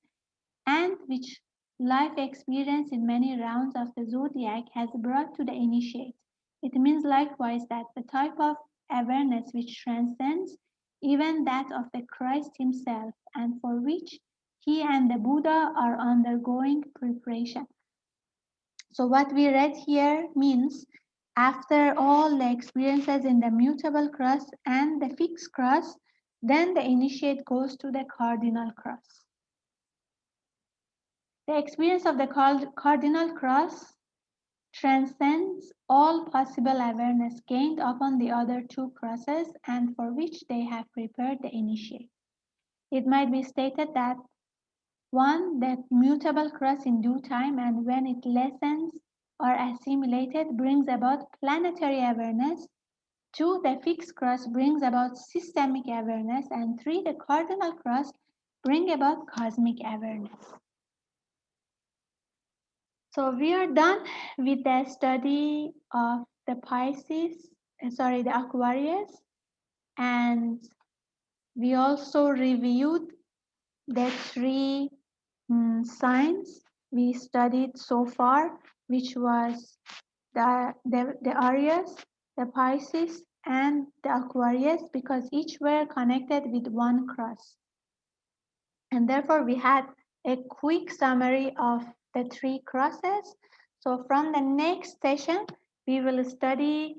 and which life experience in many rounds of the zodiac has brought to the initiate. It means likewise that the type of awareness which transcends even that of the Christ himself, and for which he and the Buddha are undergoing preparation. So what we read here means after all the experiences in the mutable cross and the fixed cross, then the initiate goes to the cardinal cross. The experience of the cardinal cross transcends all possible awareness gained upon the other two crosses and for which they have prepared the initiate. It might be stated that one, that mutable cross in due time and when it lessens or assimilated brings about planetary awareness. Two, the fixed cross brings about systemic awareness. And three, the cardinal cross bring about cosmic awareness. So we are done with the study of the the Aquarius, and we also reviewed the three signs we studied so far, which was the Aries, the Pisces, and the Aquarius, because each were connected with one cross. And therefore, we had a quick summary of the three crosses. So from the next session, we will study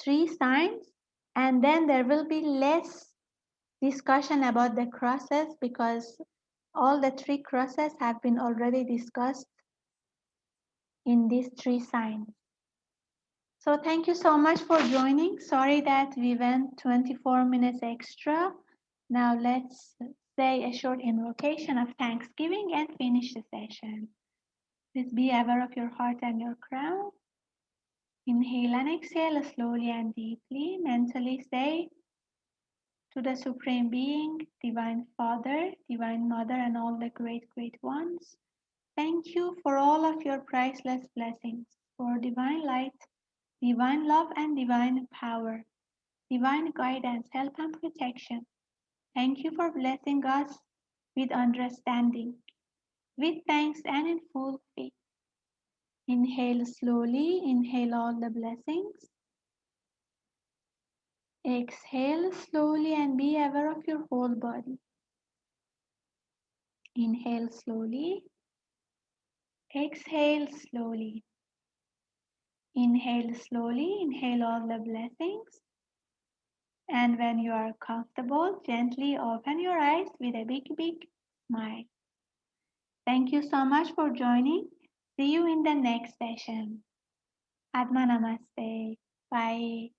three signs, and then there will be less discussion about the crosses because all the three crosses have been already discussed in these three signs. So thank you so much for joining. Sorry that we went 24 minutes extra. Now let's say a short invocation of thanksgiving and finish the session. Please be aware of your heart and your crown. Inhale and exhale slowly and deeply. Mentally say to the Supreme Being, Divine Father, Divine Mother, and all the great, great ones, thank you for all of your priceless blessings, for divine light, divine love, and divine power, divine guidance, help, and protection. Thank you for blessing us with understanding, with thanks, and in full faith. Inhale slowly, inhale all the blessings. Exhale slowly and be aware of your whole body. Inhale slowly, exhale slowly. Inhale slowly, inhale all the blessings. And when you are comfortable, gently open your eyes with a big, big smile. Thank you so much for joining. See you in the next session. Atma Namaste. Bye.